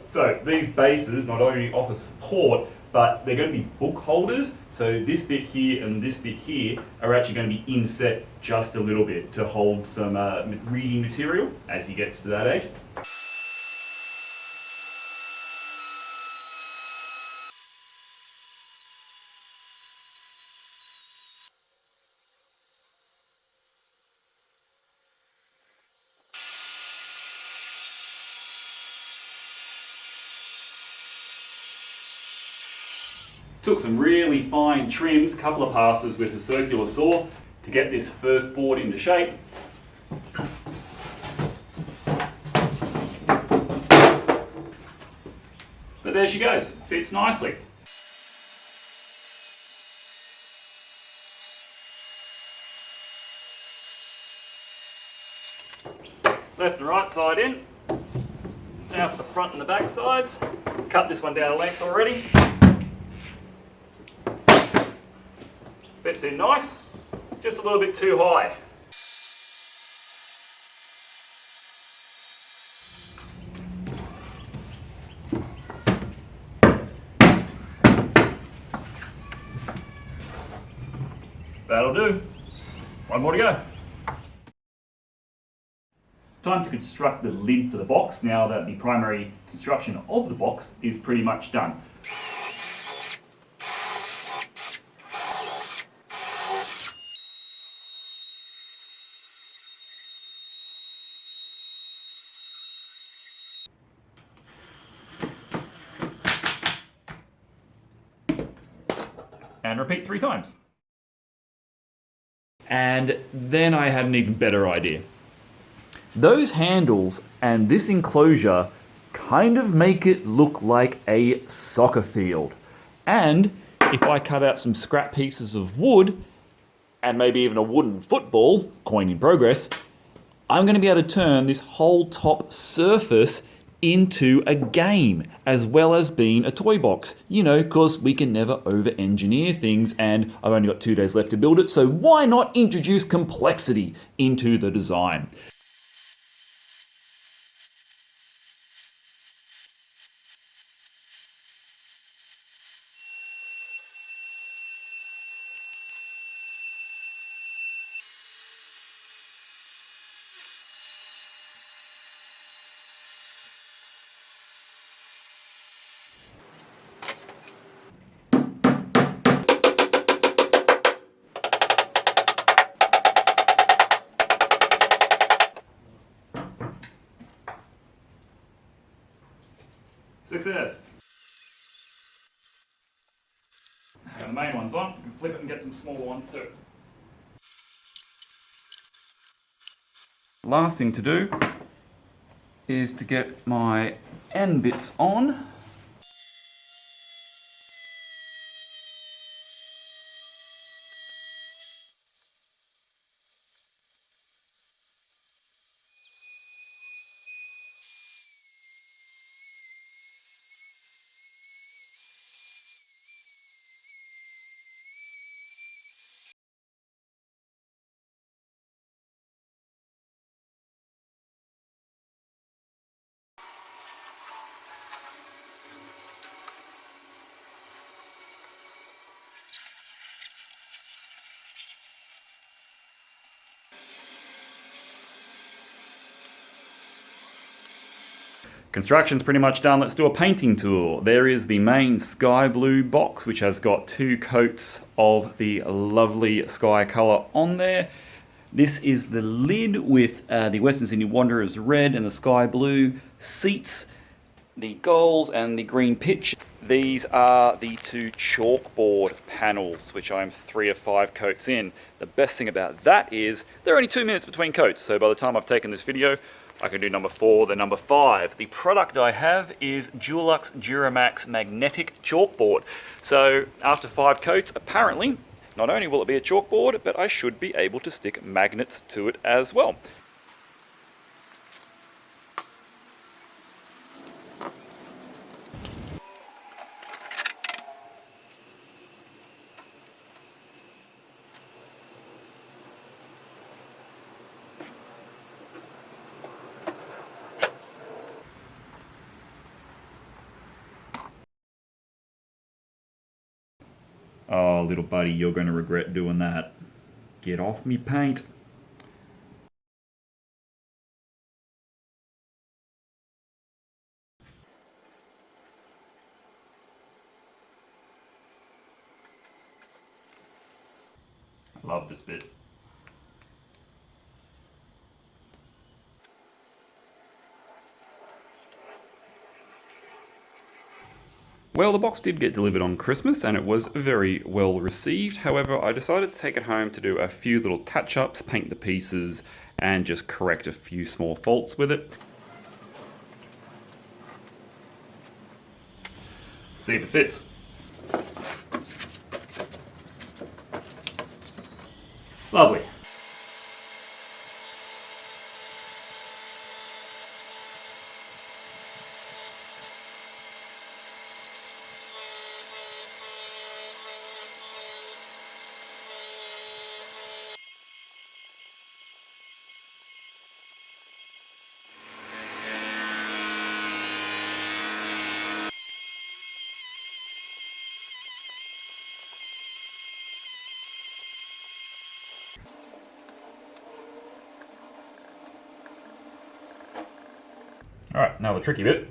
So these bases not only offer support, but they're going to be book holders. So this bit here and this bit here are actually going to be inset just a little bit to hold some reading material as he gets to that age. Took some really fine trims, a couple of passes with a circular saw to get this first board into shape. But there she goes, fits nicely. Left and right side in. Now for the front and the back sides. Cut this one down a length already. Fits in nice, just a little bit too high. That'll do. One more to go. Time to construct the lid for the box now that the primary construction of the box is pretty much done. And repeat 3 times. And then I had an even better idea. Those handles and this enclosure kind of make it look like a soccer field. And if I cut out some scrap pieces of wood and maybe even a wooden football, coin in progress, I'm going to be able to turn this whole top surface into a game as well as being a toy box. You know, because we can never over-engineer things and I've only got 2 days left to build it, so why not introduce complexity into the design? Success! And the main one's on, you can flip it and get some smaller ones too. Last thing to do is to get my end bits on. Construction's pretty much done. Let's do a painting tour. There is the main sky blue box, which has got 2 coats of the lovely sky colour on there. This is the lid with the Western Sydney Wanderers red and the sky blue seats, the goals and the green pitch. These are the 2 chalkboard panels, which I'm 3 of 5 coats in. The best thing about that is there are only 2 minutes between coats, so by the time I've taken this video, I can do number 4, then number 5. The product I have is Dulux Duramax magnetic chalkboard. So after 5 coats, apparently, not only will it be a chalkboard, but I should be able to stick magnets to it as well. Oh, little buddy, you're going to regret doing that. Get off me paint. I love this bit. Well, the box did get delivered on Christmas and it was very well received. However, I decided to take it home to do a few little touch-ups, paint the pieces, and just correct a few small faults with it. See if it fits. Lovely. Alright, now the tricky bit.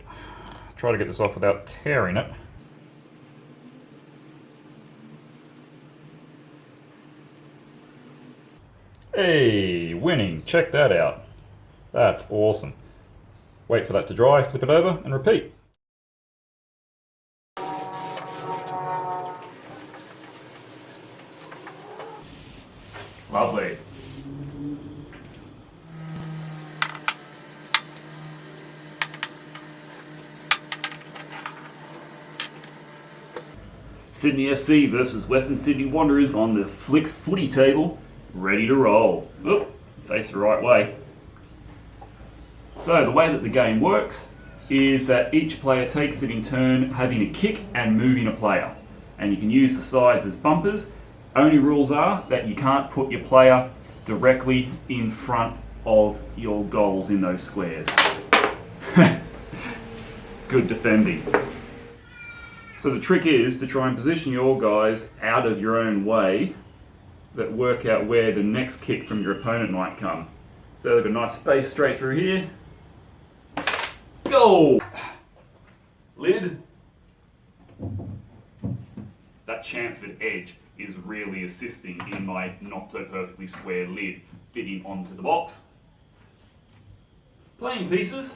Try to get this off without tearing it. Hey, winning. Check that out. That's awesome. Wait for that to dry, flip it over, and repeat. Lovely. Sydney FC versus Western Sydney Wanderers on the flick footy table, ready to roll. Oop, face the right way. So the way that the game works is that each player takes it in turn having a kick and moving a player. And you can use the sides as bumpers. Only rules are that you can't put your player directly in front of your goals in those squares. Good defending. So the trick is to try and position your guys out of your own way that work out where the next kick from your opponent might come. So they've got a nice space straight through here. Go! Lid. That chamfered edge is really assisting in my not so perfectly square lid fitting onto the box. Playing pieces.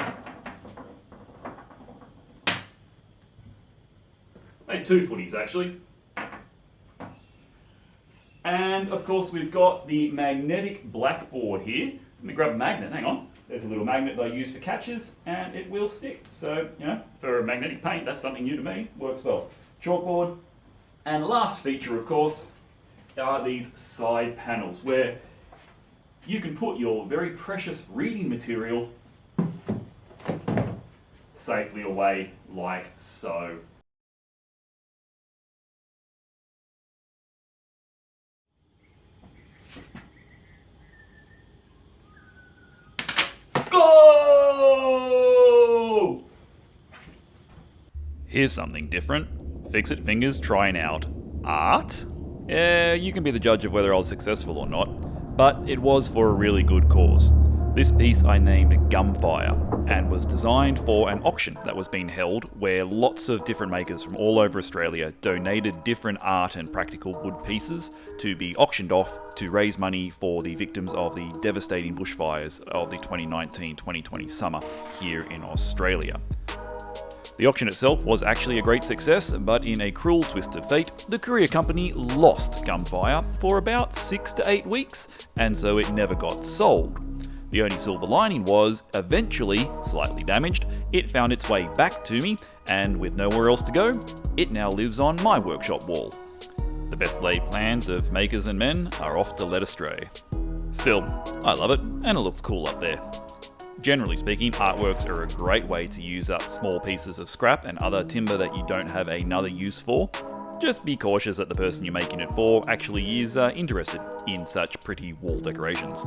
Made 2 footies actually. And of course we've got the magnetic blackboard here. Let me grab a magnet, hang on. There's a little magnet that I use for catches and it will stick. So, you know, for a magnetic paint, that's something new to me, works well. Chalkboard. And the last feature, of course, are these side panels where you can put your very precious reading material safely away like so. Go! Here's something different. Fixit Fingers trying out art. Yeah, you can be the judge of whether I was successful or not, but it was for a really good cause. This piece I named Gumfire and was designed for an auction that was being held where lots of different makers from all over Australia donated different art and practical wood pieces to be auctioned off to raise money for the victims of the devastating bushfires of the 2019-2020 summer here in Australia. The auction itself was actually a great success, but in a cruel twist of fate, the courier company lost Gumfire for about 6 to 8 weeks, and so it never got sold. The only silver lining was, eventually, slightly damaged, it found its way back to me, and with nowhere else to go, it now lives on my workshop wall. The best laid plans of makers and men are off to let astray. Still, I love it, and it looks cool up there. Generally speaking, artworks are a great way to use up small pieces of scrap and other timber that you don't have another use for. Just be cautious that the person you're making it for actually is interested in such pretty wall decorations.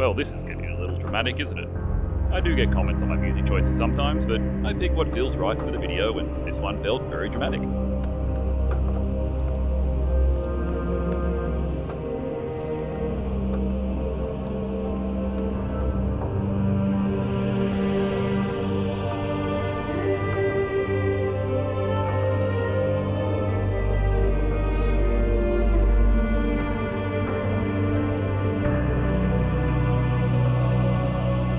Well, this is getting a little dramatic, isn't it? I do get comments on my music choices sometimes, but I pick what feels right for the video, and this one felt very dramatic.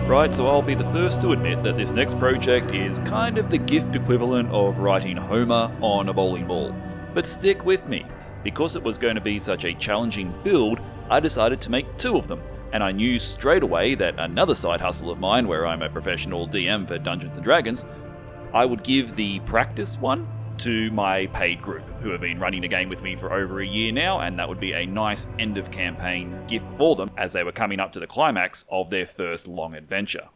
Right, so I'll be the first to admit that this next project is kind of the gift equivalent of writing Homer on a bowling ball. But stick with me, because it was going to be such a challenging build, I decided to make 2 of them, and I knew straight away that another side hustle of mine, where I'm a professional DM for Dungeons & Dragons, I would give the practice one to my paid group, who have been running the game with me for over a year now, and that would be a nice end of campaign gift for them as they were coming up to the climax of their first long adventure.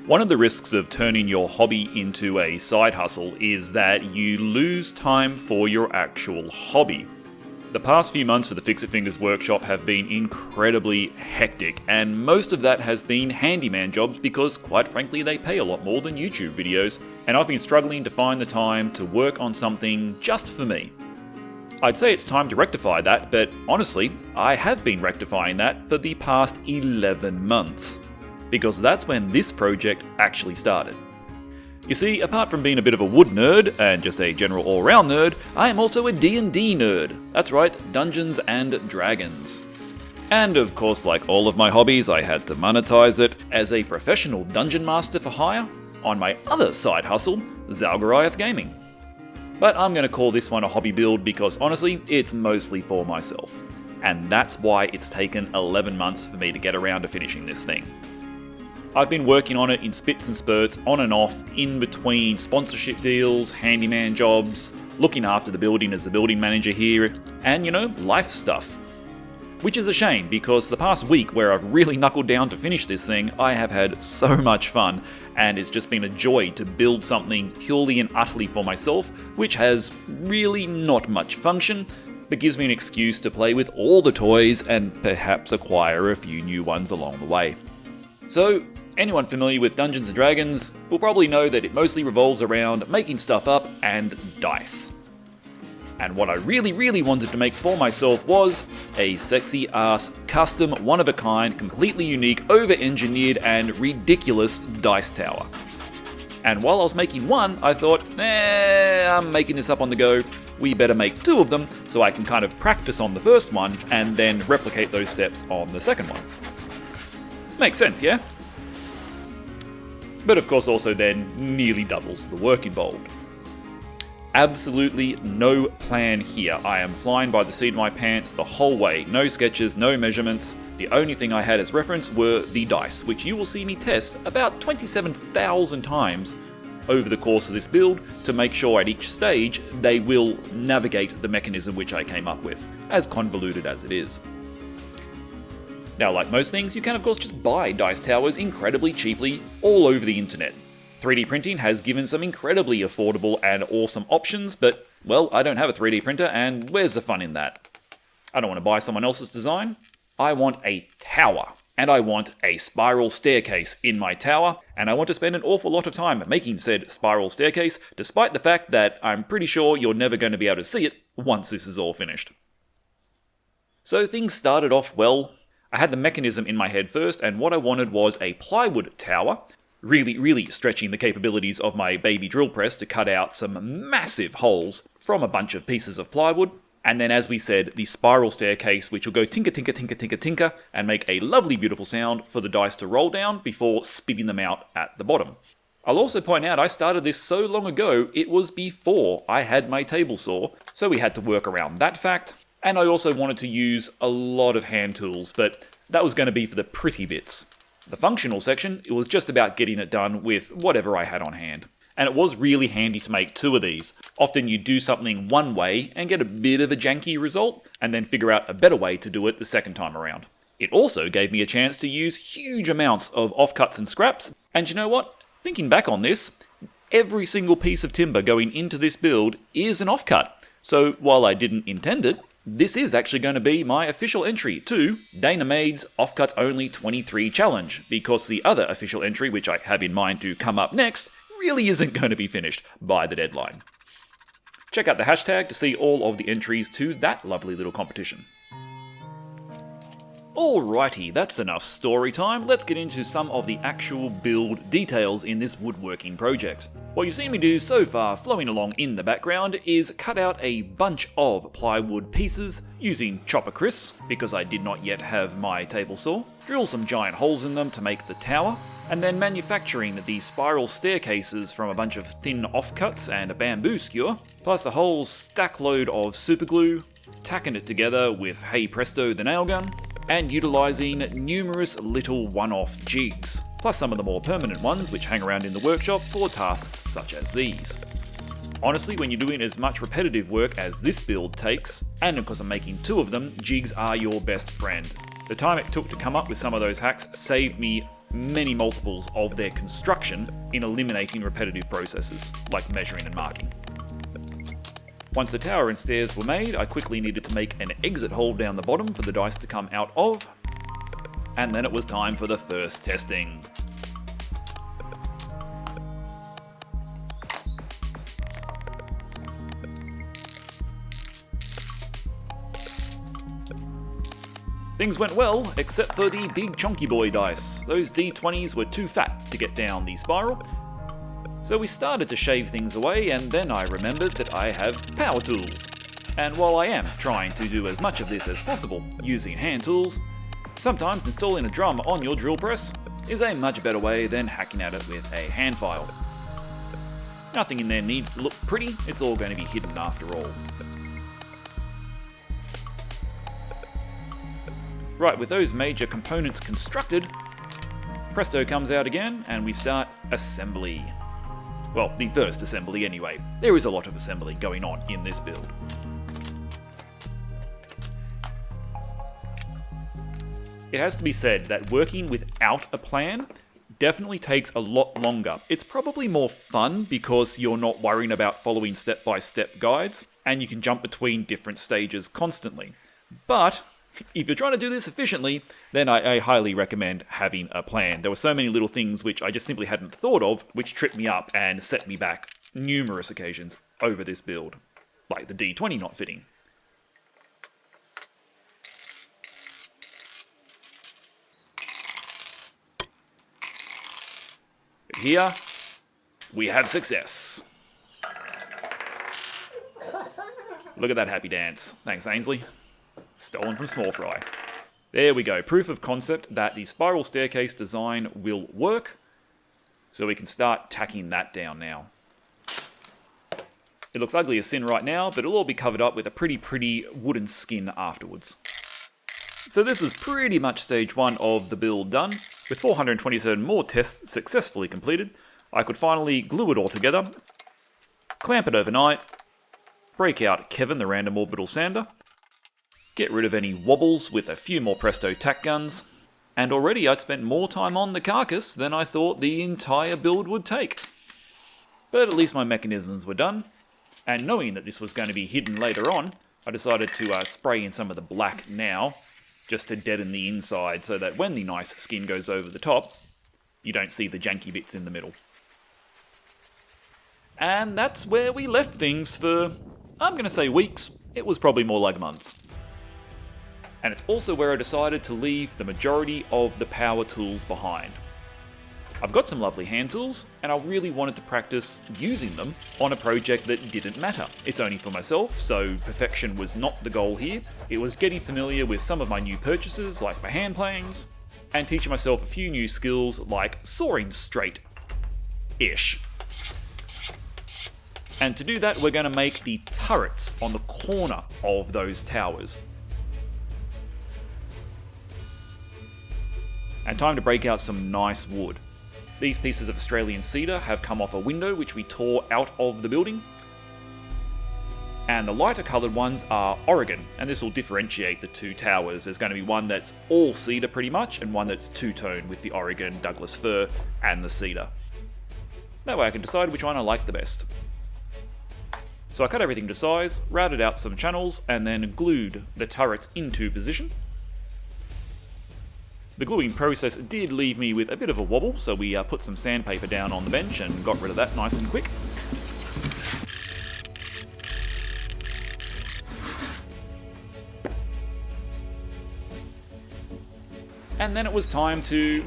One of the risks of turning your hobby into a side hustle is that you lose time for your actual hobby. The past few months for the Fixit Fingers workshop have been incredibly hectic, and most of that has been handyman jobs because, quite frankly, they pay a lot more than YouTube videos, and I've been struggling to find the time to work on something just for me. I'd say it's time to rectify that, but honestly, I have been rectifying that for the past 11 months, because that's when this project actually started. You see, apart from being a bit of a wood nerd, and just a general all-round nerd, I am also a D&D nerd. That's right, Dungeons and Dragons. And of course, like all of my hobbies, I had to monetize it as a professional dungeon master for hire on my other side hustle, Zalgariath Gaming. But I'm going to call this one a hobby build because honestly, it's mostly for myself. And that's why it's taken 11 months for me to get around to finishing this thing. I've been working on it in spits and spurts, on and off, in between sponsorship deals, handyman jobs, looking after the building as the building manager here, and life stuff. Which is a shame, because the past week where I've really knuckled down to finish this thing, I have had so much fun, and it's just been a joy to build something purely and utterly for myself, which has really not much function, but gives me an excuse to play with all the toys and perhaps acquire a few new ones along the way. So, anyone familiar with Dungeons & Dragons will probably know that it mostly revolves around making stuff up and dice. And what I really wanted to make for myself was a sexy ass, custom, one-of-a-kind, completely unique, over-engineered and ridiculous dice tower. And while I was making one, I thought, I'm making this up on the go, we better make 2 of them so I can kind of practice on the first one and then replicate those steps on the second one. Makes sense, yeah? But of course also then nearly doubles the work involved. Absolutely no plan here. I am flying by the seat of my pants the whole way. No sketches, no measurements. The only thing I had as reference were the dice, which you will see me test about 27,000 times over the course of this build to make sure at each stage they will navigate the mechanism which I came up with, as convoluted as it is. Now, like most things, you can of course just buy dice towers incredibly cheaply all over the internet. 3D printing has given some incredibly affordable and awesome options, but, well, I don't have a 3D printer, and where's the fun in that? I don't want to buy someone else's design. I want a tower, and I want a spiral staircase in my tower, and I want to spend an awful lot of time making said spiral staircase, despite the fact that I'm pretty sure you're never going to be able to see it once this is all finished. So things started off well. I had the mechanism in my head first, and what I wanted was a plywood tower, really stretching the capabilities of my baby drill press to cut out some massive holes from a bunch of pieces of plywood. And then, as we said, the spiral staircase, which will go tinker, tinker, tinker, tinker, tinker, and make a lovely, beautiful sound for the dice to roll down before spitting them out at the bottom. I'll also point out I started this so long ago, it was before I had my table saw, so we had to work around that fact. And I also wanted to use a lot of hand tools, but that was going to be for the pretty bits. The functional section, it was just about getting it done with whatever I had on hand. And it was really handy to make 2 of these. Often you do something one way and get a bit of a janky result, and then figure out a better way to do it the second time around. It also gave me a chance to use huge amounts of offcuts and scraps, and you know what? Thinking back on this, every single piece of timber going into this build is an offcut. So while I didn't intend it, This is actually going to be my official entry to Dana Maid's Offcuts Only 23 Challenge, because the other official entry, which I have in mind to come up next, really isn't going to be finished by the deadline. Check out the hashtag to see all of the entries to that lovely little competition. Alrighty, that's enough story time. Let's get into some of the actual build details in this woodworking project. What you've seen me do so far, flowing along in the background, is cut out a bunch of plywood pieces using chopper Kris, because I did not yet have my table saw, drill some giant holes in them to make the tower, and then manufacturing the spiral staircases from a bunch of thin offcuts and a bamboo skewer, plus a whole stack load of superglue, tacking it together with Hey Presto the nail gun, and utilising numerous little one-off jigs, plus some of the more permanent ones which hang around in the workshop for tasks such as these. Honestly, when you're doing as much repetitive work as this build takes, and because I'm making 2 of them, jigs are your best friend. The time it took to come up with some of those hacks saved me many multiples of their construction in eliminating repetitive processes, like measuring and marking. Once the tower and stairs were made, I quickly needed to make an exit hole down the bottom for the dice to come out of, and then it was time for the first testing. Things went well, except for the big chunky boy dice. Those D20s were too fat to get down the spiral. So we started to shave things away, and then I remembered that I have power tools. And while I am trying to do as much of this as possible using hand tools, sometimes installing a drum on your drill press is a much better way than hacking at it with a hand file. Nothing in there needs to look pretty, it's all going to be hidden after all. Right, with those major components constructed, Presto comes out again, and we start assembly. Well, the first assembly anyway. There is a lot of assembly going on in this build. It has to be said that working without a plan definitely takes a lot longer. It's probably more fun because you're not worrying about following step-by-step guides, and you can jump between different stages constantly. But if you're trying to do this efficiently, then I highly recommend having a plan. There were so many little things which I just simply hadn't thought of, which tripped me up and set me back numerous occasions over this build, like the D20 not fitting. But here, we have success. Look at that happy dance. Thanks, Ainsley. Stolen from Small Fry. There we go, proof of concept that the spiral staircase design will work, so we can start tacking that down now. It looks ugly as sin right now, but it'll all be covered up with a pretty wooden skin afterwards. So this is pretty much stage 1 of the build done. With 427 more tests successfully completed, I could finally glue it all together, clamp it overnight, break out Kevin the random orbital sander, get rid of any wobbles with a few more Presto tack guns, and already I'd spent more time on the carcass than I thought the entire build would take. But at least my mechanisms were done, and knowing that this was going to be hidden later on, I decided to spray in some of the black now, just to deaden the inside so that when the nice skin goes over the top, you don't see the janky bits in the middle. And that's where we left things for, I'm going to say weeks, it was probably more like months. And it's also where I decided to leave the majority of the power tools behind. I've got some lovely hand tools, and I really wanted to practice using them on a project that didn't matter. It's only for myself, so perfection was not the goal here. It was getting familiar with some of my new purchases, like my hand planes, and teaching myself a few new skills like sawing straight-ish. And to do that, we're going to make the turrets on the corner of those towers. And time to break out some nice wood. These pieces of Australian cedar have come off a window which we tore out of the building. And the lighter coloured ones are Oregon, and this will differentiate the two towers. There's going to be one that's all cedar pretty much, and one that's two-tone with the Oregon, Douglas fir, and the cedar. That way I can decide which one I like the best. So I cut everything to size, routed out some channels, and then glued the turrets into position. The gluing process did leave me with a bit of a wobble, so we put some sandpaper down on the bench and got rid of that nice and quick. And then it was time to,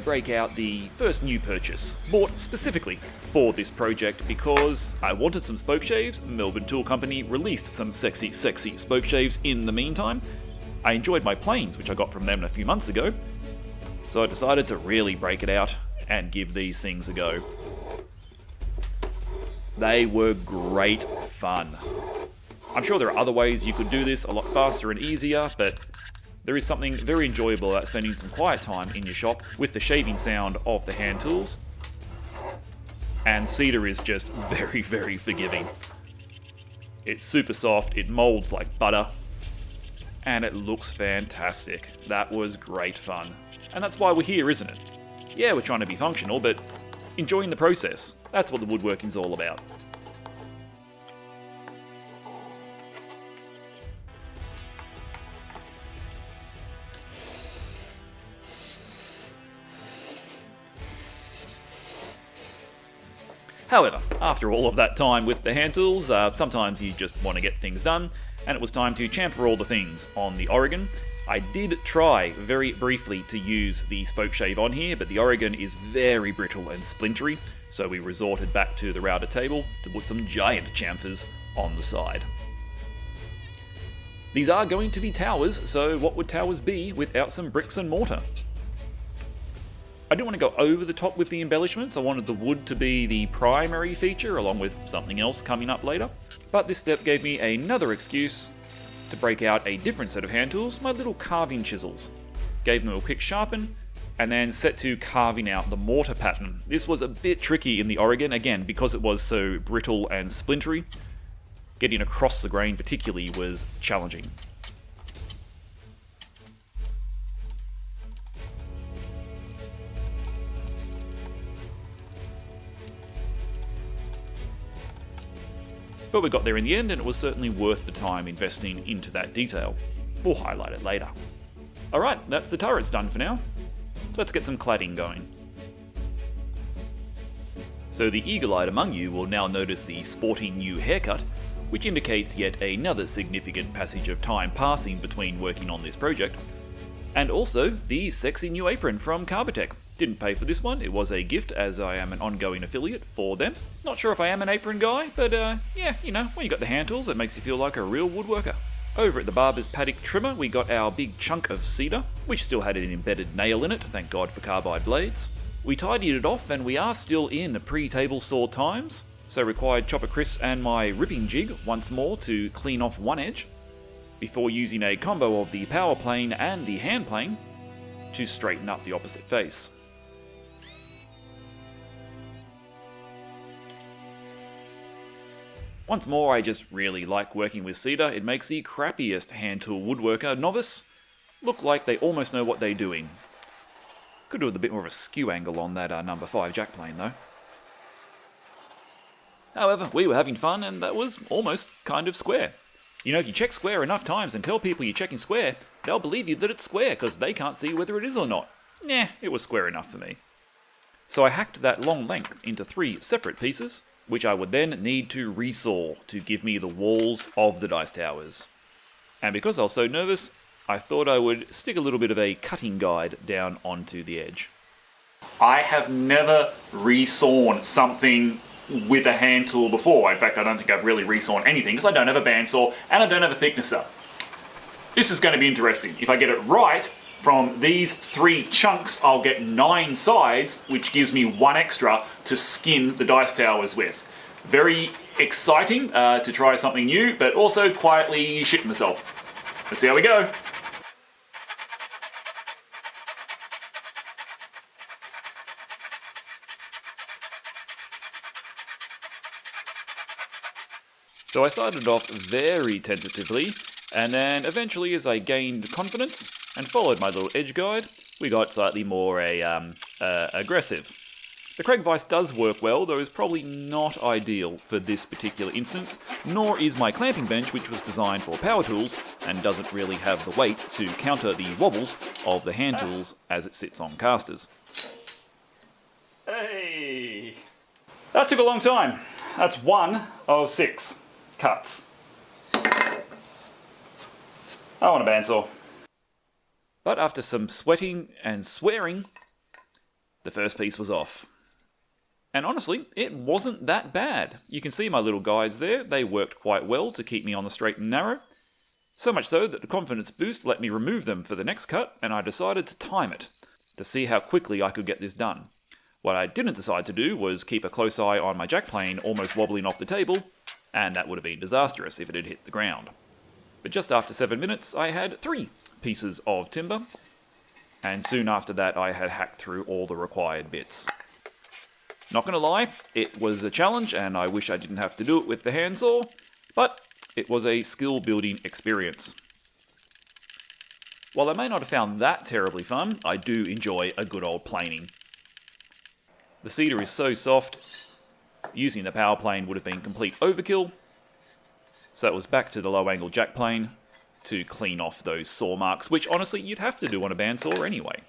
break out the first new purchase, bought specifically for this project because I wanted some spoke shaves. Melbourne Tool Company released some sexy spoke shaves in the meantime. I enjoyed my planes, which I got from them a few months ago, so I decided to really break it out and give these things a go. They were great fun. I'm sure there are other ways you could do this a lot faster and easier, but there is something very enjoyable about spending some quiet time in your shop with the shaving sound of the hand tools. And cedar is just very, very forgiving. It's super soft, it molds like butter, and it looks fantastic. That was great fun. And that's why we're here, isn't it? Yeah, we're trying to be functional, but enjoying the process. That's what the woodworking's all about. However, after all of that time with the hand tools, sometimes you just want to get things done, and it was time to chamfer all the things on the Oregon. I did try very briefly to use the spoke shave on here, but the Oregon is very brittle and splintery, so we resorted back to the router table to put some giant chamfers on the side. These are going to be towers, so what would towers be without some bricks and mortar? I didn't want to go over the top with the embellishments. I wanted the wood to be the primary feature, along with something else coming up later. But this step gave me another excuse to break out a different set of hand tools, my little carving chisels. Gave them a quick sharpen, and then set to carving out the mortar pattern. This was a bit tricky in the Oregon, again, because it was so brittle and splintery. Getting across the grain particularly was challenging. But we got there in the end, and it was certainly worth the time investing into that detail. We'll highlight it later. Alright, that's the turrets done for now. Let's get some cladding going. So the eagle-eyed among you will now notice the sporty new haircut, which indicates yet another significant passage of time passing between working on this project. And also the sexy new apron from Carbotech. Didn't pay for this one, it was a gift as I am an ongoing affiliate for them. Not sure if I am an apron guy, but yeah, you know, when you got the hand tools, it makes you feel like a real woodworker. Over at the Barber's Paddock Trimmer, we got our big chunk of cedar, which still had an embedded nail in it, thank God for carbide blades. We tidied it off, and we are still in pre-table saw times, so required Chopper Chris and my ripping jig once more to clean off one edge, before using a combo of the power plane and the hand plane to straighten up the opposite face. Once more, I just really like working with cedar. It makes the crappiest hand tool woodworker novice look like they almost know what they're doing. Could do with a bit more of a skew angle on that number 5 jack plane though. However, we were having fun and that was almost kind of square. You know, if you check square enough times and tell people you're checking square, they'll believe you that it's square because they can't see whether it is or not. Nah, it was square enough for me. So I hacked that long length into 3 separate pieces, which I would then need to resaw to give me the walls of the dice towers. And because I was so nervous, I thought I would stick a little bit of a cutting guide down onto the edge. I have never resawn something with a hand tool before. In fact, I don't think I've really resawn anything because I don't have a bandsaw and I don't have a thicknesser. This is going to be interesting. If I get it right, from these 3 chunks, I'll get 9 sides, which gives me 1 extra to skin the dice towers with. Very exciting to try something new, but also quietly shit myself. Let's see how we go. So I started off very tentatively, and then eventually as I gained confidence and followed my little edge guide, we got slightly more aggressive. The Craig Vise does work well, though is probably not ideal for this particular instance, nor is my clamping bench, which was designed for power tools and doesn't really have the weight to counter the wobbles of the hand tools as it sits on casters. Hey! That took a long time. That's 1 of 6 cuts. I want a bandsaw. But after some sweating and swearing, the first piece was off. And honestly, it wasn't that bad. You can see my little guides there. They worked quite well to keep me on the straight and narrow. So much so that the confidence boost let me remove them for the next cut, and I decided to time it to see how quickly I could get this done. What I didn't decide to do was keep a close eye on my jack plane almost wobbling off the table, and that would have been disastrous if it had hit the ground. But just after 7 minutes, I had 3 pieces of timber, and soon after that I had hacked through all the required bits. Not gonna lie, it was a challenge and I wish I didn't have to do it with the handsaw, but it was a skill building experience. While I may not have found that terribly fun, I do enjoy a good old planing. The cedar is so soft, using the power plane would have been complete overkill, so it was back to the low angle jack plane to clean off those saw marks, which honestly you'd have to do on a bandsaw anyway.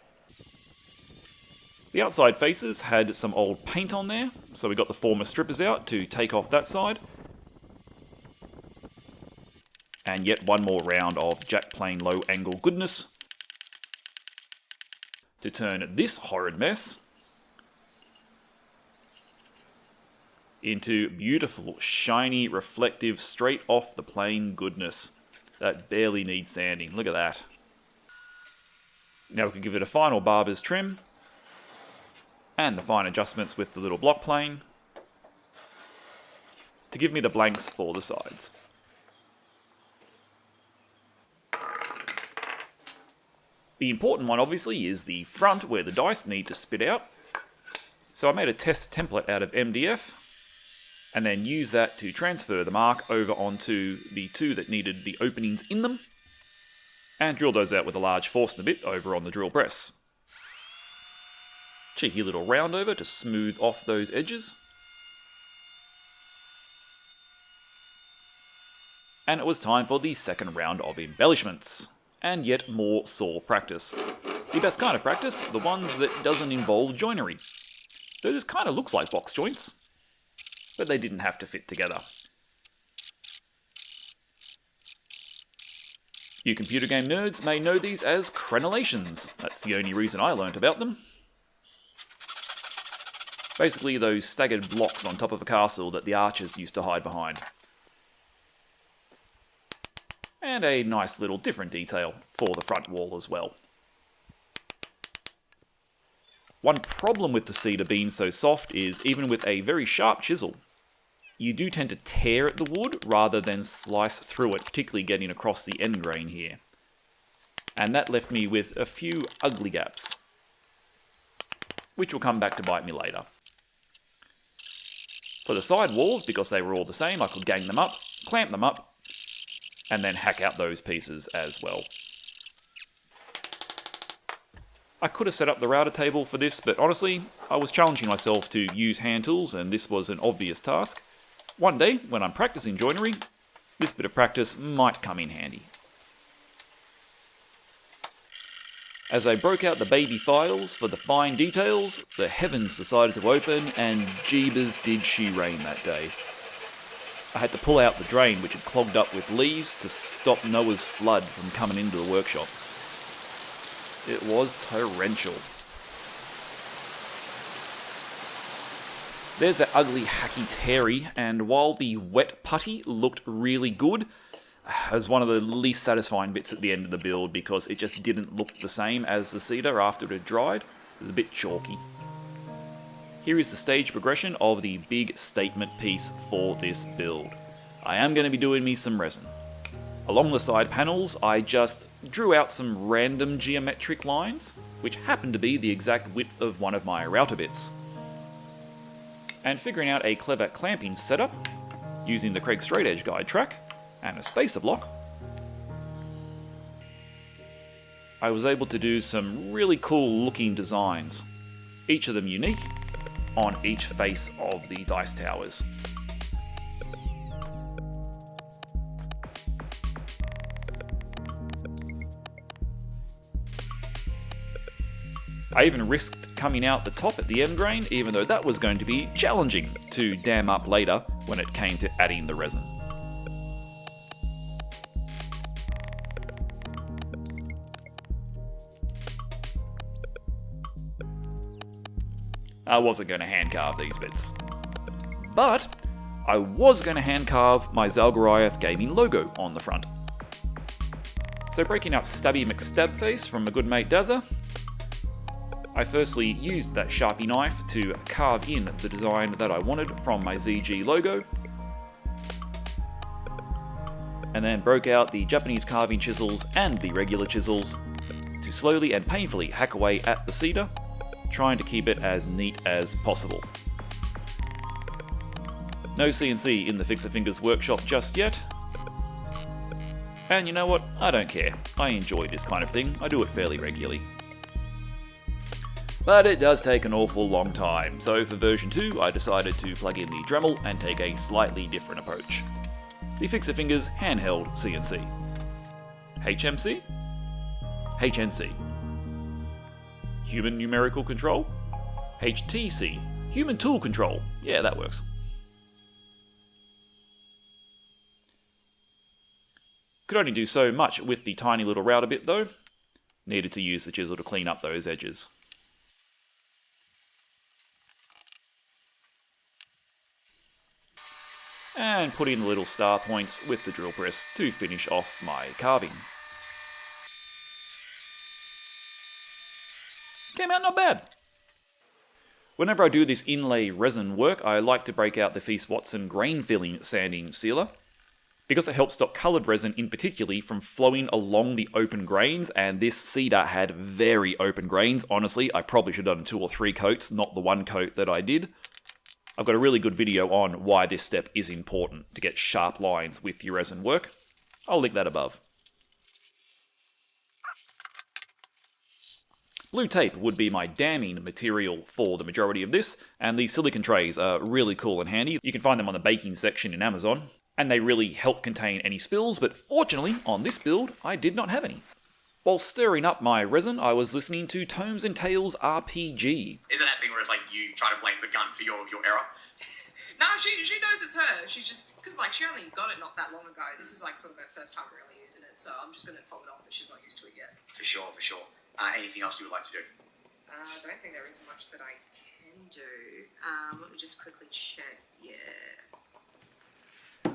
The outside faces had some old paint on there, so we got the former strippers out to take off that side. And yet one more round of jack plane low angle goodness to turn this horrid mess into beautiful, shiny, reflective, straight off the plane goodness that barely needs sanding. Look at that. Now we can give it a final barber's trim and the fine adjustments with the little block plane to give me the blanks for the sides. The important one obviously is the front where the dice need to spit out. So I made a test template out of MDF and then used that to transfer the mark over onto the 2 that needed the openings in them and drill those out with a large Forstner bit over on the drill press. Cheeky little round over to smooth off those edges. And it was time for the second round of embellishments. And yet more saw practice. The best kind of practice, the ones that doesn't involve joinery. So this kind of looks like box joints, but they didn't have to fit together. You computer game nerds may know these as crenellations. That's the only reason I learnt about them. Basically those staggered blocks on top of a castle that the archers used to hide behind. And a nice little different detail for the front wall as well. One problem with the cedar being so soft is, even with a very sharp chisel, you do tend to tear at the wood rather than slice through it, particularly getting across the end grain here. And that left me with a few ugly gaps, which will come back to bite me later. For the side walls, because they were all the same, I could gang them up, clamp them up, and then hack out those pieces as well. I could have set up the router table for this, but honestly, I was challenging myself to use hand tools, and this was an obvious task. One day, when I'm practicing joinery, this bit of practice might come in handy. As I broke out the baby files for the fine details, the heavens decided to open, and jeebers did she rain that day. I had to pull out the drain, which had clogged up with leaves, to stop Noah's flood from coming into the workshop. It was torrential. There's that ugly hacky Terry, and while the wet putty looked really good, it was one of the least satisfying bits at the end of the build because it just didn't look the same as the cedar after it had dried. It was a bit chalky. Here is the stage progression of the big statement piece for this build. I am going to be doing me some resin. Along the side panels, I just drew out some random geometric lines, which happened to be the exact width of one of my router bits. And figuring out a clever clamping setup, using the Craig straight edge guide track, and a spacer block, I was able to do some really cool looking designs, each of them unique, on each face of the dice towers. I even risked coming out the top at the end grain, even though that was going to be challenging to dam up later when it came to adding the resin. I wasn't going to hand carve these bits. But I was going to hand carve my Zalgariath gaming logo on the front. So breaking out Stabby McStabface from my good mate Dazza, I firstly used that Sharpie knife to carve in the design that I wanted from my ZG logo, and then broke out the Japanese carving chisels and the regular chisels to slowly and painfully hack away at the cedar, trying to keep it as neat as possible. No CNC in the Fixit Fingers workshop just yet, and you know what, I don't care. I enjoy this kind of thing, I do it fairly regularly. But it does take an awful long time, so for version 2 I decided to plug in the Dremel and take a slightly different approach. The Fixit Fingers handheld CNC. HMC? HNC. Human numerical control? HTC. Human tool control. Yeah, that works. Could only do so much with the tiny little router bit though. Needed to use the chisel to clean up those edges. And put in the little star points with the drill press to finish off my carving. Came out not bad. Whenever I do this inlay resin work, I like to break out the Feast Watson grain filling sanding sealer, because it helps stop coloured resin in particular from flowing along the open grains, and this cedar had very open grains. Honestly, I probably should have done 2 or 3 coats, not the 1 coat that I did. I've got a really good video on why this step is important to get sharp lines with your resin work. I'll link that above. Blue tape would be my damming material for the majority of this, and these silicone trays are really cool and handy. You can find them on the baking section in Amazon, and they really help contain any spills, but fortunately, on this build, I did not have any. While stirring up my resin, I was listening to Tomes and Tales RPG. Is it that thing where it's like you try to blame the gun for your error? No, she knows it's her. She's just, because like she only got it not that long ago. This is like sort of her first time really using it, so I'm just going to fob it off if she's not used to it yet. For sure, for sure. Anything else you would like to do? I don't think there is much that I can do. Let me just quickly check. Yeah.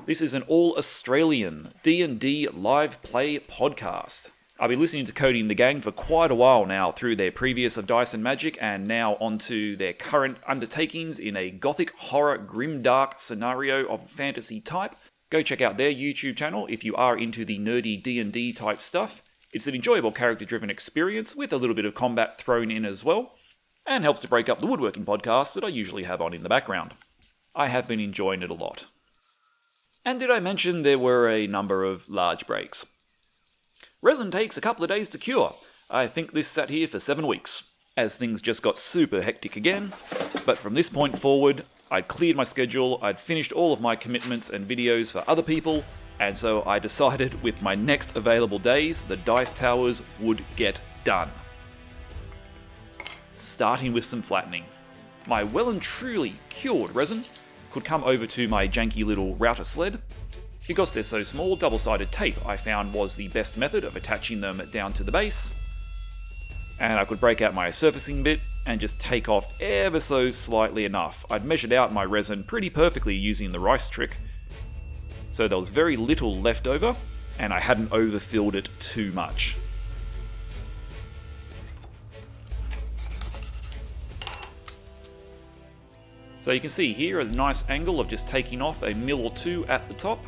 This is an all-Australian D&D live play podcast. I've been listening to Cody and the Gang for quite a while now through their previous of Dice and Magic and now onto their current undertakings in a gothic horror grimdark scenario of fantasy type. Go check out their YouTube channel if you are into the nerdy D&D type stuff. It's an enjoyable character-driven experience with a little bit of combat thrown in as well, and helps to break up the Woodworking podcast that I usually have on in the background. I have been enjoying it a lot. And did I mention there were a number of large breaks? Resin takes a couple of days to cure. I think this sat here for 7 weeks, as things just got super hectic again. But from this point forward, I'd cleared my schedule, I'd finished all of my commitments and videos for other people, and so I decided with my next available days, the dice towers would get done. Starting with some flattening. My well and truly cured resin could come over to my janky little router sled. Because they're so small, double-sided tape I found was the best method of attaching them down to the base. And I could break out my surfacing bit and just take off ever so slightly enough. I'd measured out my resin pretty perfectly using the rice trick, so there was very little left over, and I hadn't overfilled it too much. So you can see here a nice angle of just taking off a mil or 2 at the top.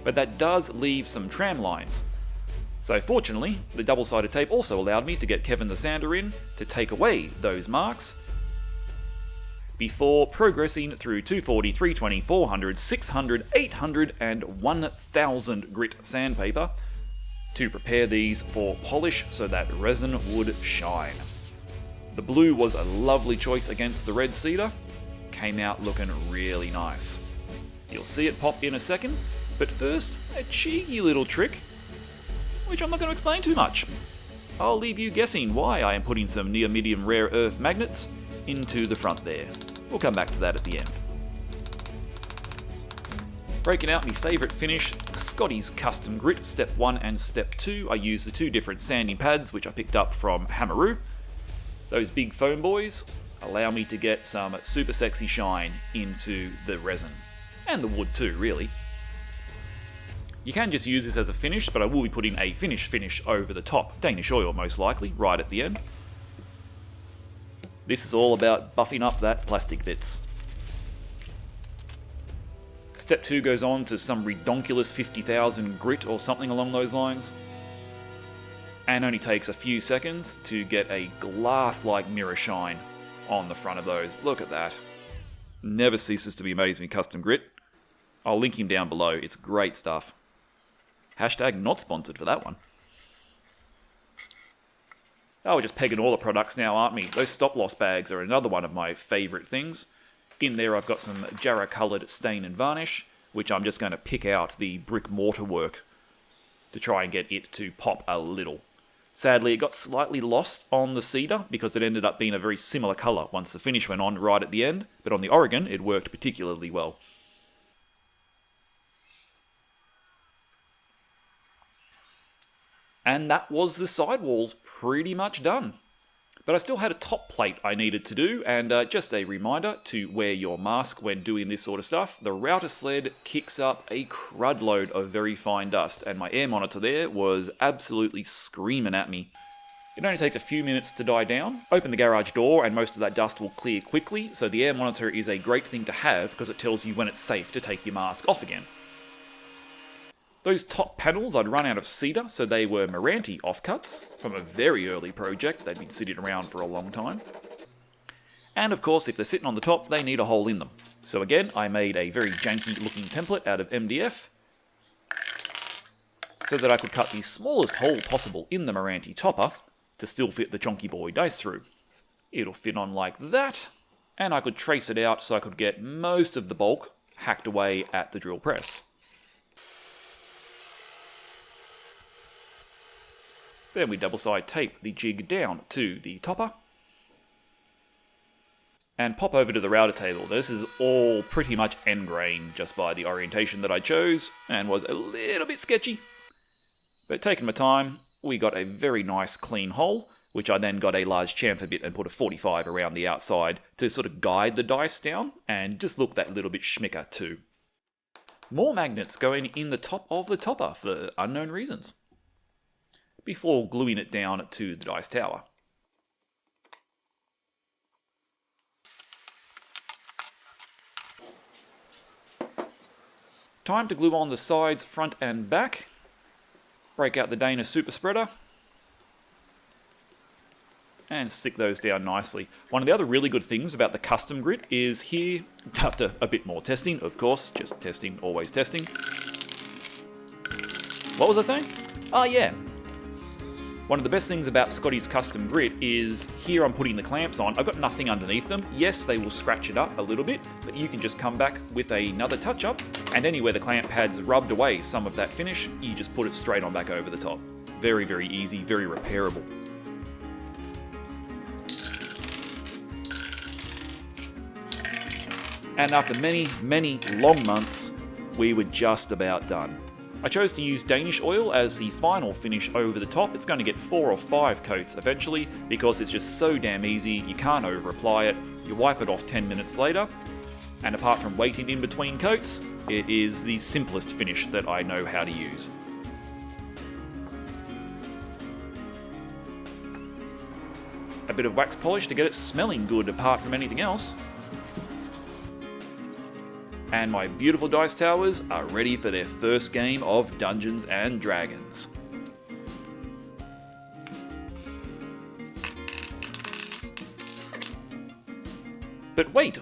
But that does leave some tram lines. So fortunately, the double-sided tape also allowed me to get Kevin the Sander in to take away those marks before progressing through 240, 320, 400, 600, 800 and 1000 grit sandpaper to prepare these for polish so that resin would shine. The blue was a lovely choice against the red cedar. Came out looking really nice. You'll see it pop in a second, but first, a cheeky little trick, which I'm not going to explain too much. I'll leave you guessing why I am putting some near medium rare earth magnets into the front there. We'll come back to that at the end. Breaking out my favourite finish, Scotty's Custom Grit Step 1 and Step 2. I used the two different sanding pads which I picked up from Hammaroo. Those big foam boys allow me to get some super sexy shine into the resin. And the wood too, really. You can just use this as a finish, but I will be putting a finish over the top. Danish oil, most likely, right at the end. This is all about buffing up that plastic bits. Step 2 goes on to some redonkulous 50,000 grit or something along those lines. And only takes a few seconds to get a glass-like mirror shine on the front of those. Look at that. Never ceases to be amazing custom grit. I'll link him down below. It's great stuff. Hashtag not sponsored for that one. Oh, we're just pegging all the products now, aren't we? Those stop-loss bags are another one of my favourite things. In there I've got some Jarrah-coloured stain and varnish, which I'm just going to pick out the brick mortar work to try and get it to pop a little. Sadly, it got slightly lost on the cedar because it ended up being a very similar colour once the finish went on right at the end, but on the Oregon it worked particularly well. And that was the sidewalls pretty much done. But I still had a top plate I needed to do, and just a reminder to wear your mask when doing this sort of stuff. The router sled kicks up a crud load of very fine dust, and my air monitor there was absolutely screaming at me. It only takes a few minutes to die down. Open the garage door and most of that dust will clear quickly, so the air monitor is a great thing to have because it tells you when it's safe to take your mask off again. Those top panels I'd run out of cedar, so they were Meranti offcuts from a very early project. They'd been sitting around for a long time. And of course, if they're sitting on the top, they need a hole in them. So again, I made a very janky looking template out of MDF so that I could cut the smallest hole possible in the Meranti topper to still fit the chonky boy dice through. It'll fit on like that, and I could trace it out so I could get most of the bulk hacked away at the drill press. Then we double side tape the jig down to the topper and pop over to the router table. This is all pretty much end grain just by the orientation that I chose and was a little bit sketchy. But taking my time, we got a very nice clean hole, which I then got a large chamfer bit and put a 45 around the outside to sort of guide the dice down and just look that little bit schmicker too. More magnets going in the top of the topper for unknown reasons, before gluing it down to the dice tower. Time to glue on the sides, front and back. Break out the Dana Super Spreader and stick those down nicely. One of the other really good things about the custom grit is here, after a bit more testing, of course, just testing, always testing. What was I saying? Oh yeah. One of the best things about Scotty's Custom Grit is here I'm putting the clamps on. I've got nothing underneath them. Yes, they will scratch it up a little bit, but you can just come back with another touch-up, and anywhere the clamp pad's rubbed away some of that finish, you just put it straight on back over the top. Very, very easy, very repairable. And after many, many long months, we were just about done. I chose to use Danish oil as the final finish over the top. It's going to get 4 or 5 coats eventually because it's just so damn easy, you can't over apply it, you wipe it off 10 minutes later, and apart from waiting in between coats, it is the simplest finish that I know how to use. A bit of wax polish to get it smelling good apart from anything else. And my beautiful dice towers are ready for their first game of Dungeons and Dragons. But wait,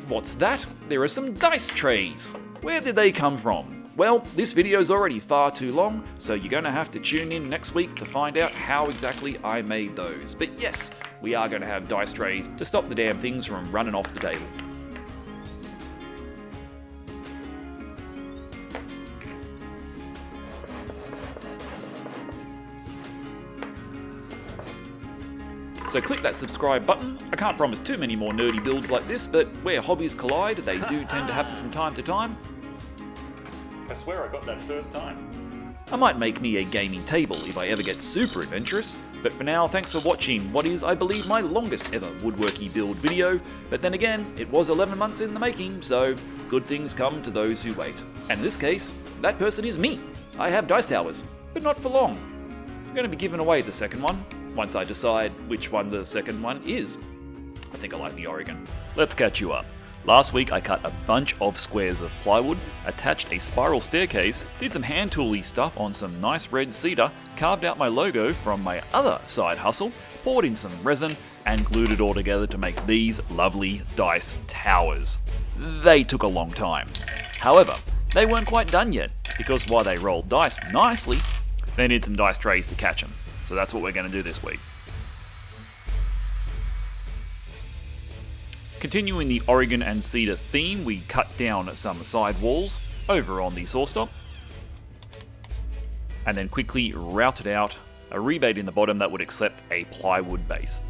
what's that? There are some dice trays. Where did they come from? Well, this video's already far too long, so you're going to have to tune in next week to find out how exactly I made those. But yes, we are going to have dice trays to stop the damn things from running off the table. So click that subscribe button. I can't promise too many more nerdy builds like this, but where hobbies collide, they do tend to happen from time to time. I swear I got that first time. I might make me a gaming table if I ever get super adventurous, but for now, thanks for watching what is, I believe, my longest ever woodworking build video, but then again, it was 11 months in the making, so good things come to those who wait. And in this case, that person is me. I have dice towers, but not for long. I'm going to be giving away the second one, once I decide which one the second one is. I think I like the Oregon. Let's catch you up. Last week I cut a bunch of squares of plywood, attached a spiral staircase, did some hand tooly stuff on some nice red cedar, carved out my logo from my other side hustle, poured in some resin, and glued it all together to make these lovely dice towers. They took a long time. However, they weren't quite done yet, because while they rolled dice nicely, they need some dice trays to catch them. So that's what we're going to do this week. Continuing the Oregon and cedar theme, we cut down some side walls over on the saw stop, and then quickly routed out a rebate in the bottom that would accept a plywood base.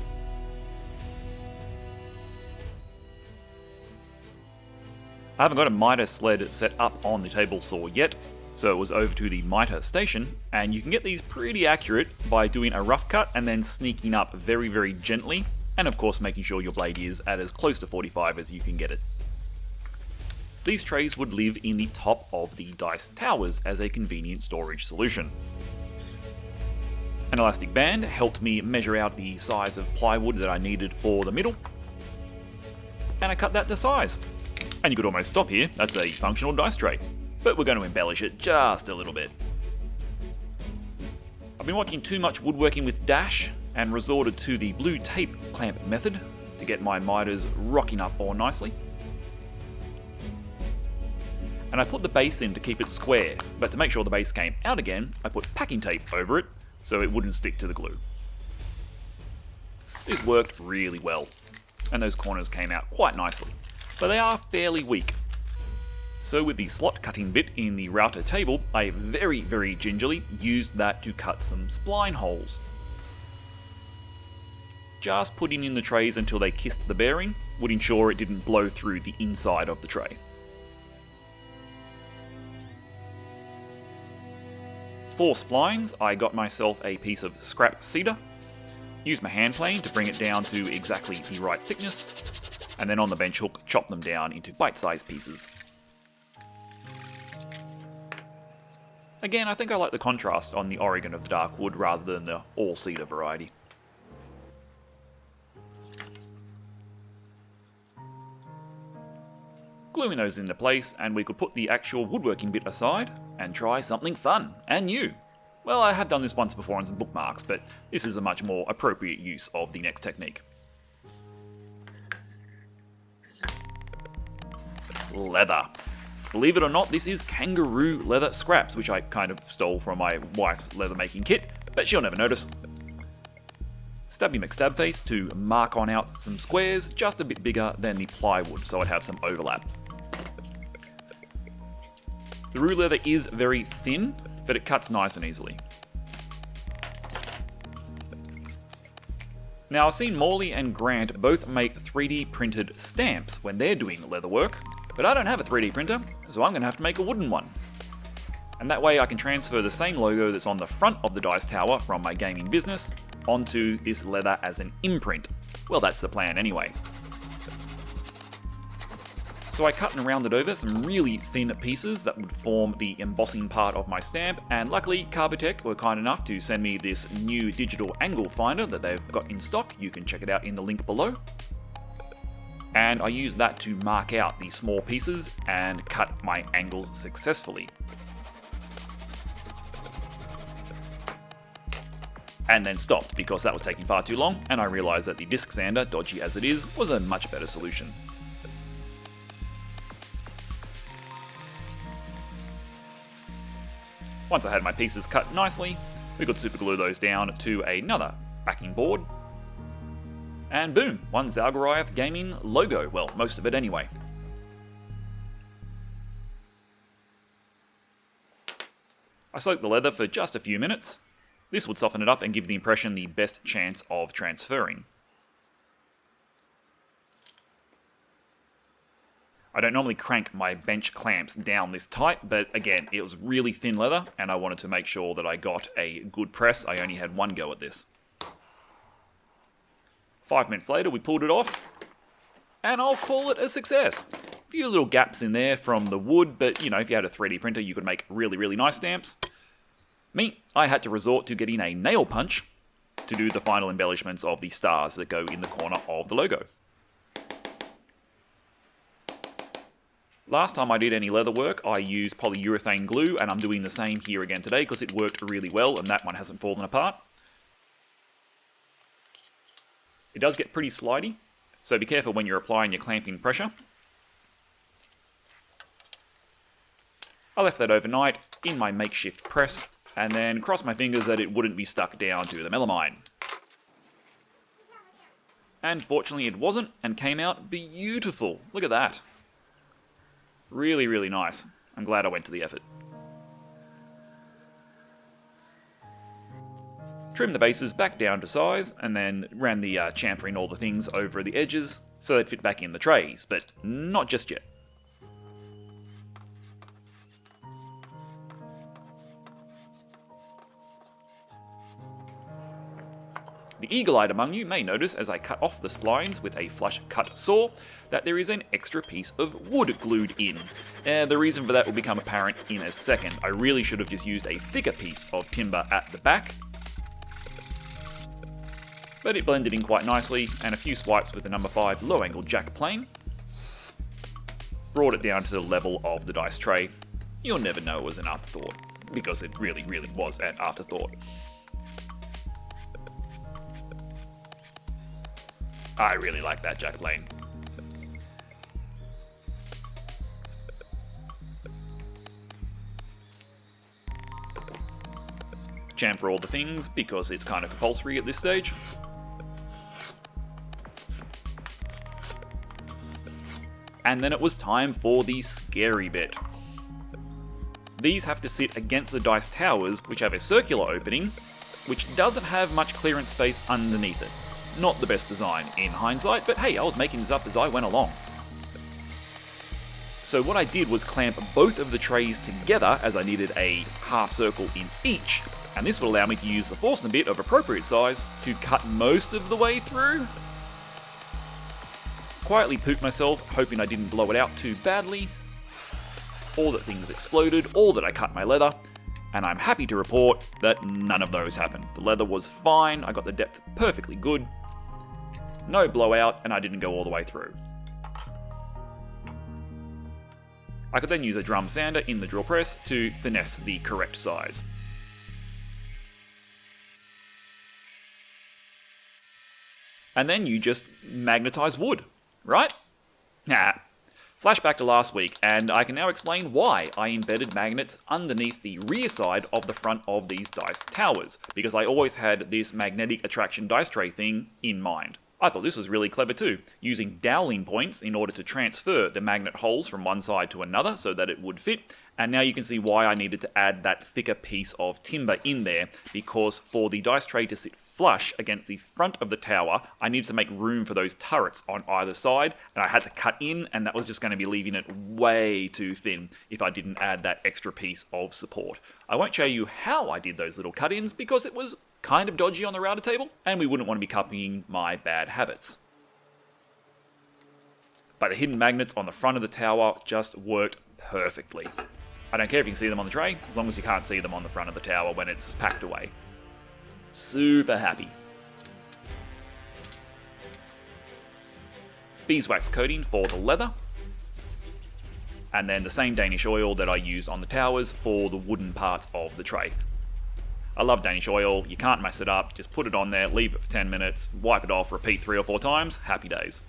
I haven't got a miter sled set up on the table saw yet, so it was over to the miter station, and you can get these pretty accurate by doing a rough cut and then sneaking up very, very gently, and of course making sure your blade is at as close to 45 as you can get it. These trays would live in the top of the dice towers as a convenient storage solution. An elastic band helped me measure out the size of plywood that I needed for the middle, and I cut that to size. And you could almost stop here, that's a functional dice tray. But we're going to embellish it just a little bit. I've been watching too much Woodworking with Dash and resorted to the blue tape clamp method to get my miters rocking up all nicely. And I put the base in to keep it square, but to make sure the base came out again, I put packing tape over it so it wouldn't stick to the glue. This worked really well, and those corners came out quite nicely, but they are fairly weak. So with the slot cutting bit in the router table, I very, very gingerly used that to cut some spline holes. Just putting in the trays until they kissed the bearing would ensure it didn't blow through the inside of the tray. For splines, I got myself a piece of scrap cedar, used my hand plane to bring it down to exactly the right thickness, and then on the bench hook chopped them down into bite-sized pieces. Again, I think I like the contrast on the Oregon of the dark wood rather than the all cedar variety. Gluing those into place, and we could put the actual woodworking bit aside and try something fun and new. Well, I have done this once before on some bookmarks, but this is a much more appropriate use of the next technique. Leather. Believe it or not, this is kangaroo leather scraps, which I kind of stole from my wife's leather making kit, but she'll never notice. Stabby McStabface to mark on out some squares just a bit bigger than the plywood, so I'd have some overlap. The rue leather is very thin, but it cuts nice and easily. Now I've seen Morley and Grant both make 3D printed stamps when they're doing leather work, but I don't have a 3D printer, so I'm going to have to make a wooden one. And that way I can transfer the same logo that's on the front of the dice tower from my gaming business onto this leather as an imprint. Well, that's the plan anyway. So I cut and rounded over some really thin pieces that would form the embossing part of my stamp, and luckily Carbotech were kind enough to send me this new digital angle finder that they've got in stock. You can check it out in the link below. And I used that to mark out the small pieces and cut my angles successfully. And then stopped because that was taking far too long, and I realised that the disc sander, dodgy as it is, was a much better solution. Once I had my pieces cut nicely, we could super glue those down to another backing board. And boom, one Zalgariath Gaming logo. Well, most of it anyway. I soaked the leather for just a few minutes. This would soften it up and give the impression the best chance of transferring. I don't normally crank my bench clamps down this tight, but again, it was really thin leather and I wanted to make sure that I got a good press. I only had one go at this. 5 minutes later, we pulled it off, and I'll call it a success. A few little gaps in there from the wood, but you know, if you had a 3D printer, you could make really, really nice stamps. Me, I had to resort to getting a nail punch to do the final embellishments of the stars that go in the corner of the logo. Last time I did any leather work, I used polyurethane glue, and I'm doing the same here again today because it worked really well and that one hasn't fallen apart. It does get pretty slidey, so be careful when you're applying your clamping pressure. I left that overnight in my makeshift press, and then crossed my fingers that it wouldn't be stuck down to the melamine. And fortunately it wasn't, and came out beautiful. Look at that. Really, really nice. I'm glad I went to the effort. Trimmed the bases back down to size, and then ran the chamfering all the things over the edges so they'd fit back in the trays, but not just yet. The eagle-eyed among you may notice as I cut off the splines with a flush cut saw that there is an extra piece of wood glued in. The reason for that will become apparent in a second. I really should have just used a thicker piece of timber at the back, but it blended in quite nicely, and a few swipes with the number 5 low-angle jack plane brought it down to the level of the dice tray. You'll never know it was an afterthought, because it really, really was an afterthought. I really like that jack plane. Chamfer all the things because it's kind of compulsory at this stage. And then it was time for the scary bit. These have to sit against the dice towers, which have a circular opening, which doesn't have much clearance space underneath it. Not the best design in hindsight, but hey, I was making this up as I went along. So what I did was clamp both of the trays together, as I needed a half circle in each, and this would allow me to use the Forstner bit of appropriate size to cut most of the way through. Quietly pooped myself, hoping I didn't blow it out too badly, or that things exploded, or that I cut my leather, and I'm happy to report that none of those happened. The leather was fine, I got the depth perfectly good, no blowout, and I didn't go all the way through. I could then use a drum sander in the drill press to finesse the correct size. And then you just magnetize wood, right? Nah. Flashback to last week, and I can now explain why I embedded magnets underneath the rear side of the front of these dice towers, because I always had this magnetic attraction dice tray thing in mind. I thought this was really clever too, using doweling points in order to transfer the magnet holes from one side to another so that it would fit, and now you can see why I needed to add that thicker piece of timber in there, because for the dice tray to sit flush against the front of the tower, I needed to make room for those turrets on either side, and I had to cut in, and that was just going to be leaving it way too thin if I didn't add that extra piece of support. I won't show you how I did those little cut-ins because it was kind of dodgy on the router table, and we wouldn't want to be copying my bad habits. But the hidden magnets on the front of the tower just worked perfectly. I don't care if you can see them on the tray, as long as you can't see them on the front of the tower when it's packed away. Super happy. Beeswax coating for the leather, and then the same Danish oil that I used on the towers for the wooden parts of the tray. I love Danish oil, you can't mess it up, just put it on there, leave it for 10 minutes, wipe it off, repeat 3 or 4 times, happy days.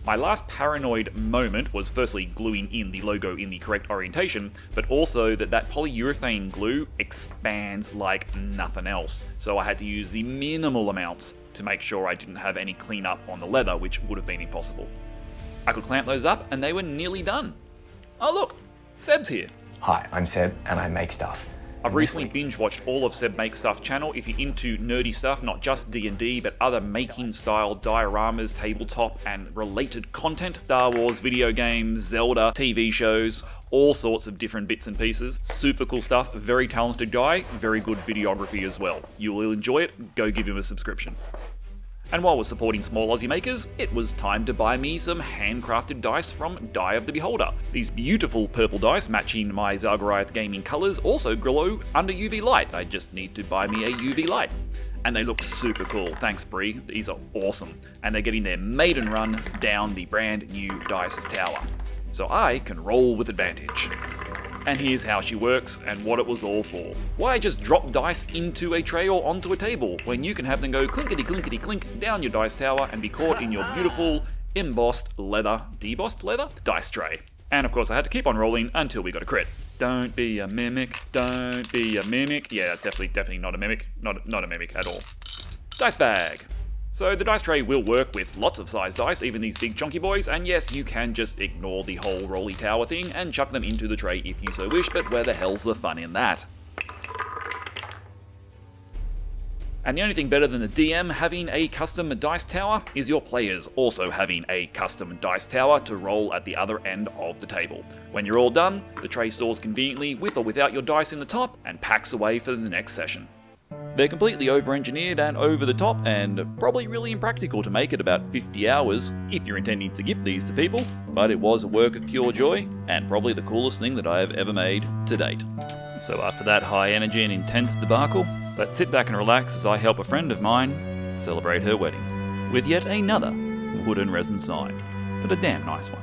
My last paranoid moment was firstly gluing in the logo in the correct orientation, but also that polyurethane glue expands like nothing else. So I had to use the minimal amounts to make sure I didn't have any cleanup on the leather, which would have been impossible. I could clamp those up and they were nearly done. Oh look, Seb's here. Hi, I'm Seb and I make stuff. I've recently binge-watched all of Seb Makes Stuff channel. If you're into nerdy stuff, not just D&D, but other making-style dioramas, tabletop, and related content, Star Wars, video games, Zelda, TV shows, all sorts of different bits and pieces. Super cool stuff, very talented guy, very good videography as well. You will enjoy it, go give him a subscription. And while we're supporting small Aussie makers, it was time to buy me some handcrafted dice from Die of the Beholder. These beautiful purple dice matching my Zalgariath gaming colours also glow under UV light. I just need to buy me a UV light. And they look super cool, thanks Brie, these are awesome. And they're getting their maiden run down the brand new dice tower. So I can roll with advantage. And here's how she works and what it was all for. Why just drop dice into a tray or onto a table when you can have them go clinkety clinkety clink down your dice tower and be caught in your beautiful embossed leather, debossed leather dice tray. And of course I had to keep on rolling until we got a crit. Don't be a mimic, don't be a mimic. Yeah, that's definitely not a mimic, not a mimic at all. Dice bag. So the dice tray will work with lots of size dice, even these big chunky boys, and yes, you can just ignore the whole rolly tower thing and chuck them into the tray if you so wish, but where the hell's the fun in that? And the only thing better than the DM having a custom dice tower is your players also having a custom dice tower to roll at the other end of the table. When you're all done, the tray stores conveniently with or without your dice in the top and packs away for the next session. They're completely over-engineered and over the top, and probably really impractical to make at about 50 hours if you're intending to gift these to people, but it was a work of pure joy, and probably the coolest thing that I have ever made to date. So after that high energy and intense debacle, let's sit back and relax as I help a friend of mine celebrate her wedding with yet another wooden resin sign, but a damn nice one.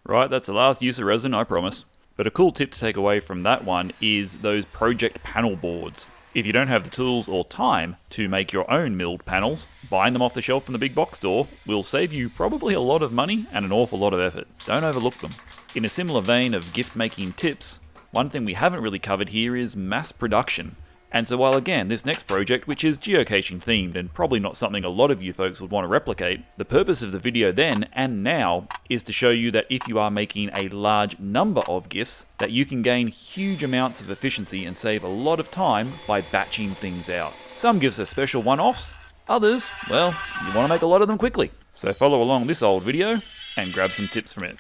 Right, that's the last use of resin, I promise. But a cool tip to take away from that one is those project panel boards. If you don't have the tools or time to make your own milled panels, buying them off the shelf from the big box store will save you probably a lot of money and an awful lot of effort. Don't overlook them. In a similar vein of gift making tips, one thing we haven't really covered here is mass production. And so while again, this next project, which is geocaching themed and probably not something a lot of you folks would want to replicate, the purpose of the video then and now is to show you that if you are making a large number of gifts, that you can gain huge amounts of efficiency and save a lot of time by batching things out. Some gifts are special one-offs, others, well, you want to make a lot of them quickly. So follow along this old video and grab some tips from it.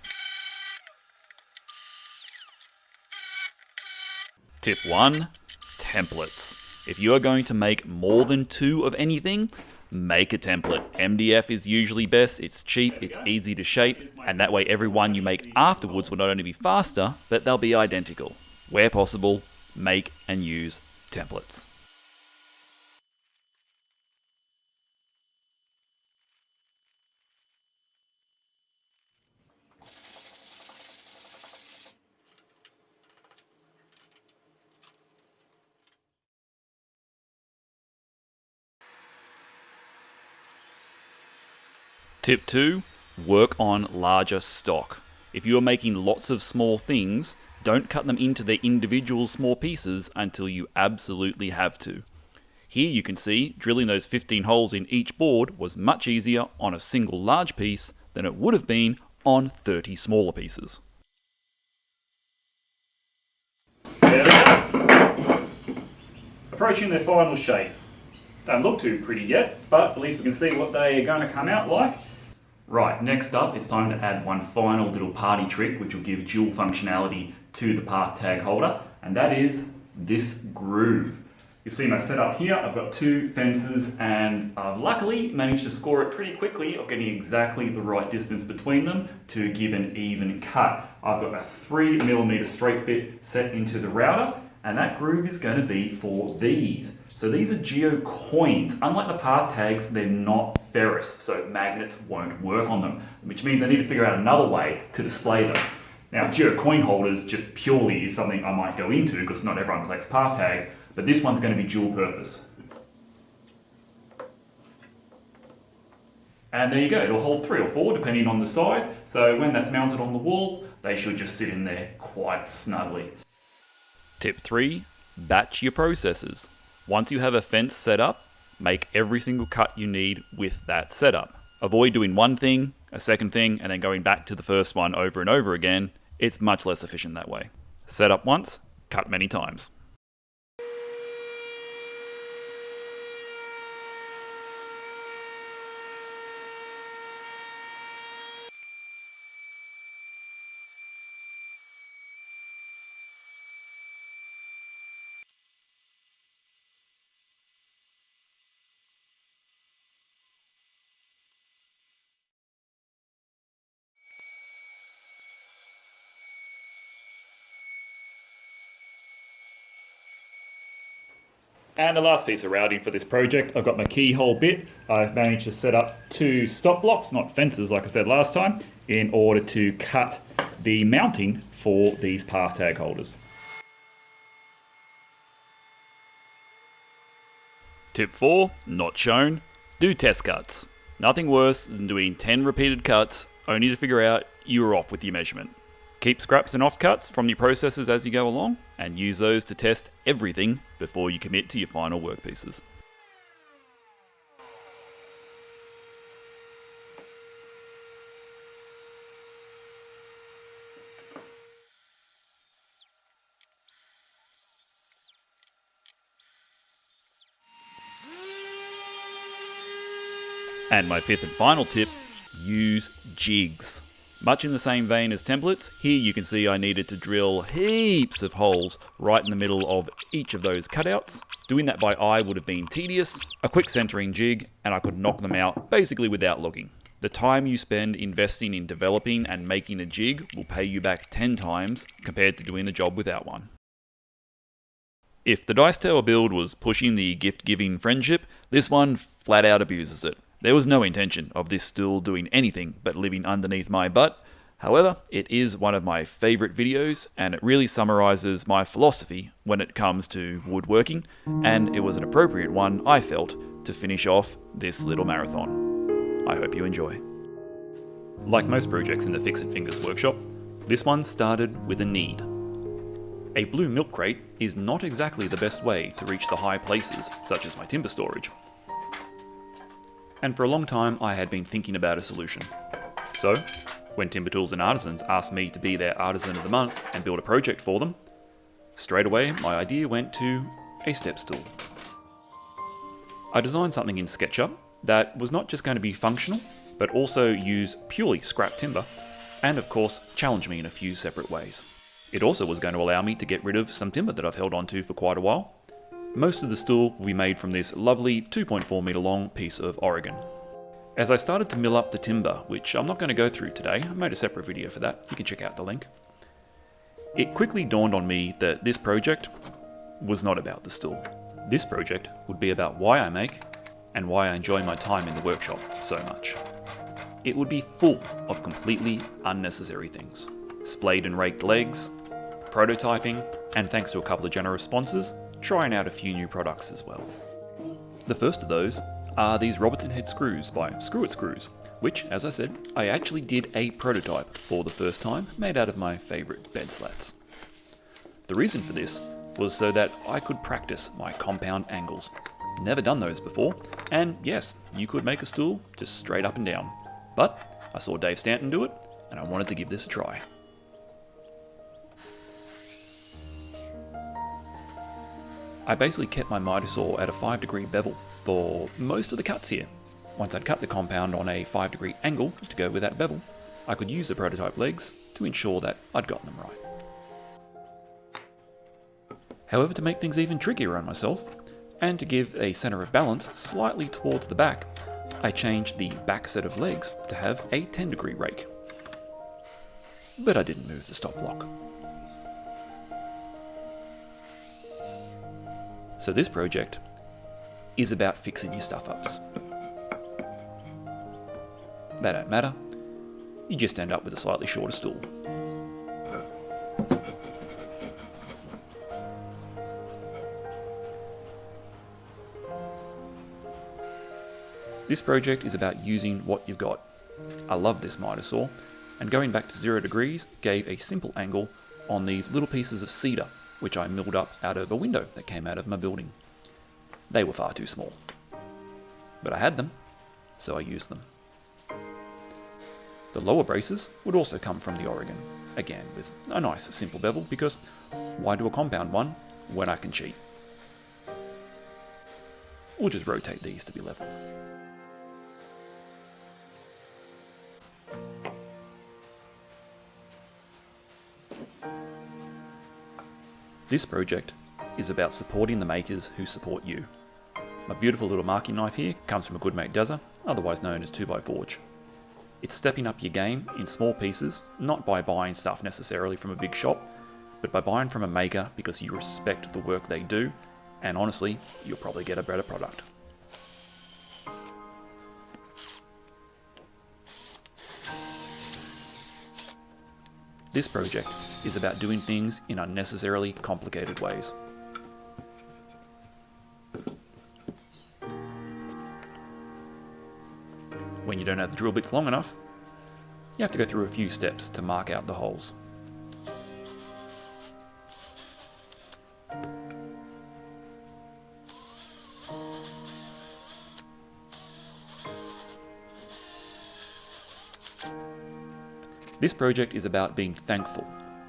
Tip 1. Templates. If you are going to make more than 2 of anything, make a template. MDF is usually best, it's cheap, it's easy to shape, and that way every one you make afterwards will not only be faster, but they'll be identical. Where possible, make and use templates. Tip 2, work on larger stock. If you are making lots of small things, don't cut them into their individual small pieces until you absolutely have to. Here you can see drilling those 15 holes in each board was much easier on a single large piece than it would have been on 30 smaller pieces. There they go. Approaching their final shape. Don't look too pretty yet, but at least we can see what they are going to come out like. Right, next up it's time to add one final little party trick which will give dual functionality to the path tag holder, and that is this groove. You'll see my setup here. I've got 2 fences and I've luckily managed to score it pretty quickly of getting exactly the right distance between them to give an even cut. I've got a 3mm straight bit set into the router, and that groove is going to be for these. So these are Geocoins. Unlike the path tags, they're not ferrous, so magnets won't work on them, which means I need to figure out another way to display them. Now, Geocoin holders just purely is something I might go into because not everyone collects path tags, but this one's going to be dual purpose. And there you go, it'll hold 3 or 4 depending on the size, so when that's mounted on the wall, they should just sit in there quite snugly. Tip 3, batch your processes. Once you have a fence set up, make every single cut you need with that setup. Avoid doing one thing, a second thing, and then going back to the first one over and over again. It's much less efficient that way. Set up once, cut many times. And the last piece of routing for this project, I've got my keyhole bit. I've managed to set up 2 stop blocks, not fences like I said last time, in order to cut the mounting for these path tag holders. Tip 4, not shown, do test cuts. Nothing worse than doing 10 repeated cuts only to figure out you were off with your measurement. Keep scraps and offcuts from your processes as you go along, and use those to test everything before you commit to your final workpieces. And my 5th and final tip, use jigs. Much in the same vein as templates, here you can see I needed to drill heaps of holes right in the middle of each of those cutouts. Doing that by eye would have been tedious, a quick centering jig, and I could knock them out basically without looking. The time you spend investing in developing and making a jig will pay you back 10 times compared to doing the job without one. If the Dice Tower build was pushing the gift-giving friendship, this one flat out abuses it. There was no intention of this stool doing anything but living underneath my butt. However, it is one of my favourite videos, and it really summarises my philosophy when it comes to woodworking, and it was an appropriate one, I felt, to finish off this little marathon. I hope you enjoy. Like most projects in the Fixit Fingers workshop, this one started with a need. A blue milk crate is not exactly the best way to reach the high places, such as my timber storage. And for a long time I had been thinking about a solution. So, when Timber Tools and Artisans asked me to be their Artisan of the Month and build a project for them, straight away my idea went to a step stool. I designed something in SketchUp that was not just going to be functional, but also use purely scrap timber, and of course challenge me in a few separate ways. It also was going to allow me to get rid of some timber that I've held onto for quite a while. Most of the stool will be made from this lovely 2.4 meter long piece of Oregon. As I started to mill up the timber, which I'm not going to go through today, I made a separate video for that, you can check out the link. It quickly dawned on me that this project was not about the stool. This project would be about why I make and why I enjoy my time in the workshop so much. It would be full of completely unnecessary things. Splayed and raked legs, prototyping, and thanks to a couple of generous sponsors, trying out a few new products as well. The first of those are these Robertson head screws by Screw It Screws, which, as I said, I actually did a prototype for the first time, made out of my favourite bed slats. The reason for this was so that I could practice my compound angles. Never done those before, and yes, you could make a stool just straight up and down. But I saw Dave Stanton do it, and I wanted to give this a try. I basically kept my miter saw at a 5-degree bevel for most of the cuts here. Once I'd cut the compound on a 5-degree angle to go with that bevel, I could use the prototype legs to ensure that I'd gotten them right. However, to make things even trickier on myself, and to give a centre of balance slightly towards the back, I changed the back set of legs to have a 10-degree rake. But I didn't move the stop block. So this project is about fixing your stuff-ups. That don't matter, you just end up with a slightly shorter stool. This project is about using what you've got. I love this miter saw, and going back to 0 degrees gave a simple angle on these little pieces of cedar, which I milled up out of a window that came out of my building. They were far too small. But I had them, so I used them. The lower braces would also come from the Oregon, again with a nice simple bevel, because why do a compound one when I can cheat? We'll just rotate these to be level. This project is about supporting the makers who support you. My beautiful little marking knife here comes from a good mate Dazza, otherwise known as 2x4. It's stepping up your game in small pieces, not by buying stuff necessarily from a big shop, but by buying from a maker because you respect the work they do, and honestly, you'll probably get a better product. This project is about doing things in unnecessarily complicated ways. When you don't have the drill bits long enough, you have to go through a few steps to mark out the holes. This project is about being thankful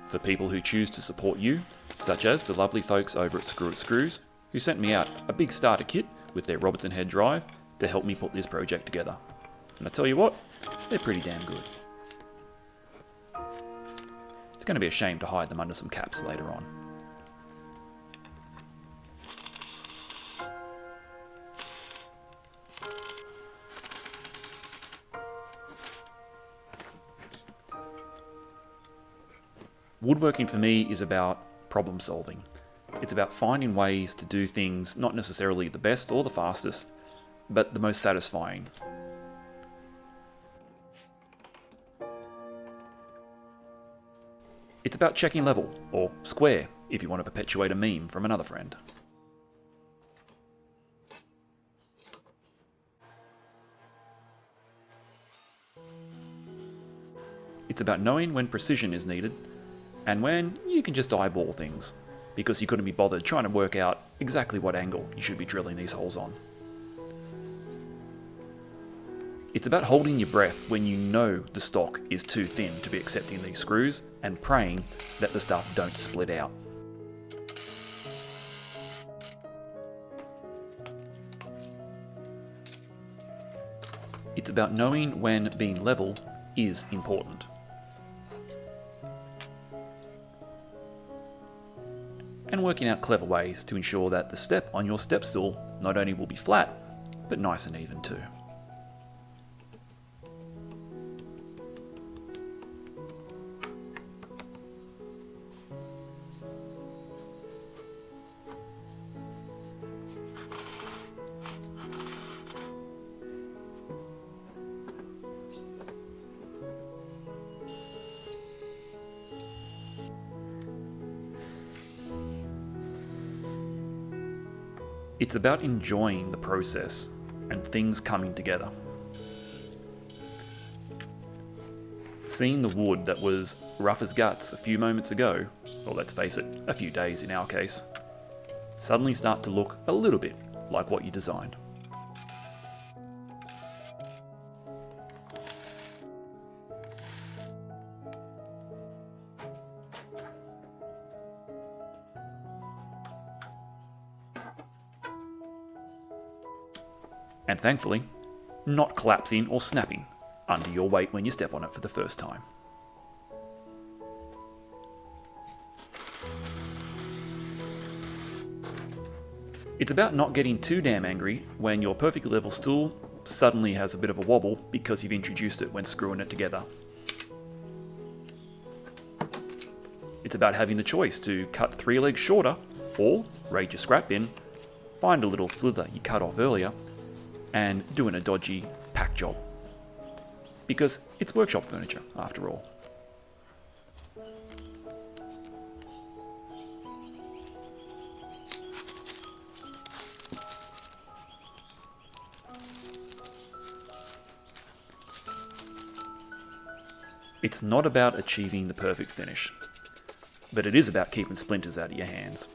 for people who choose to support you, such as the lovely folks over at Screw It Screws, who sent me out a big starter kit with their Robertson head drive to help me put this project together. And I tell you what, they're pretty damn good. It's going to be a shame to hide them under some caps later on. Woodworking for me is about problem solving. It's about finding ways to do things not necessarily the best or the fastest, but the most satisfying. It's about checking level, or square, if you want to perpetuate a meme from another friend. It's about knowing when precision is needed, and when you can just eyeball things, because you couldn't be bothered trying to work out exactly what angle you should be drilling these holes on. It's about holding your breath when you know the stock is too thin to be accepting these screws, and praying that the stuff don't split out. It's about knowing when being level is important. And working out clever ways to ensure that the step on your step stool not only will be flat, but nice and even too. It's about enjoying the process and things coming together. Seeing the wood that was rough as guts a few moments ago, or let's face it, a few days in our case, suddenly start to look a little bit like what you designed. And thankfully, not collapsing or snapping under your weight when you step on it for the first time. It's about not getting too damn angry when your perfectly level stool suddenly has a bit of a wobble because you've introduced it when screwing it together. It's about having the choice to cut 3 legs shorter, or raid your scrap bin, find a little slither you cut off earlier, and doing a dodgy pack job. Because it's workshop furniture, after all. It's not about achieving the perfect finish, but it is about keeping splinters out of your hands.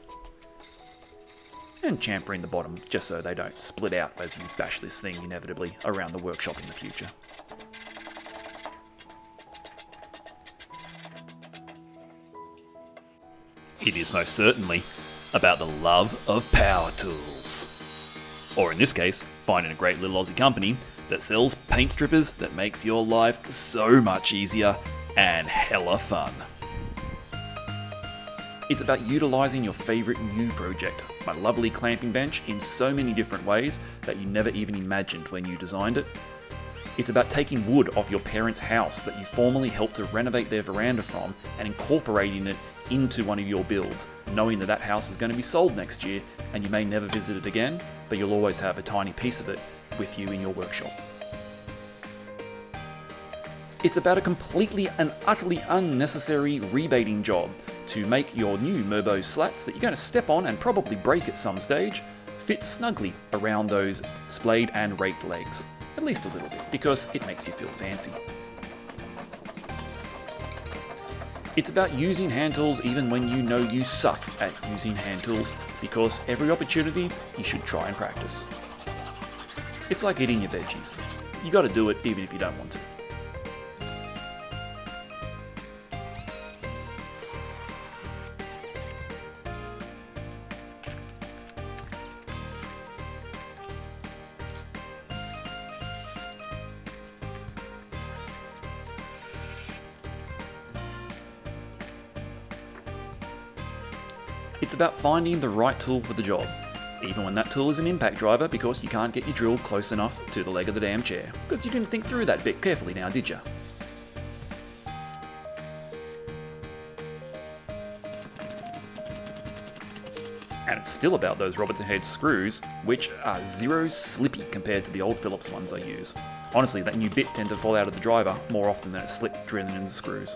And chamfering the bottom just so they don't split out as you bash this thing inevitably around the workshop in the future. It is most certainly about the love of power tools. Or in this case, finding a great little Aussie company that sells paint strippers that makes your life so much easier and hella fun. It's about utilising your favourite new project, my lovely clamping bench, in so many different ways that you never even imagined when you designed it. It's about taking wood off your parents' house that you formerly helped to renovate their veranda from and incorporating it into one of your builds, knowing that that house is going to be sold next year and you may never visit it again, but you'll always have a tiny piece of it with you in your workshop. It's about a completely and utterly unnecessary rebating job to make your new Merbo slats that you're going to step on and probably break at some stage fit snugly around those splayed and raked legs. At least a little bit, because it makes you feel fancy. It's about using hand tools even when you know you suck at using hand tools, because every opportunity you should try and practice. It's like eating your veggies. You got to do it even if you don't want to. It's about finding the right tool for the job, even when that tool is an impact driver because you can't get your drill close enough to the leg of the damn chair, because you didn't think through that bit carefully now, did you? And it's still about those Robertson head screws, which are zero slippy compared to the old Phillips ones I use. Honestly, that new bit tends to fall out of the driver more often than it slipped drilling into the screws.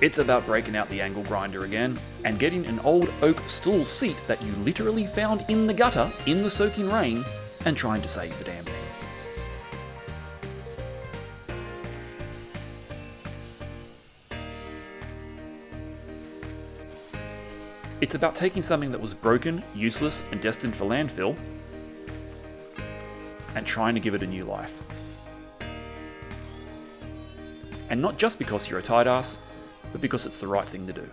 It's about breaking out the angle grinder again and getting an old oak stool seat that you literally found in the gutter in the soaking rain and trying to save the damn thing. It's about taking something that was broken, useless, and destined for landfill and trying to give it a new life. And not just because you're a tight ass, but because it's the right thing to do.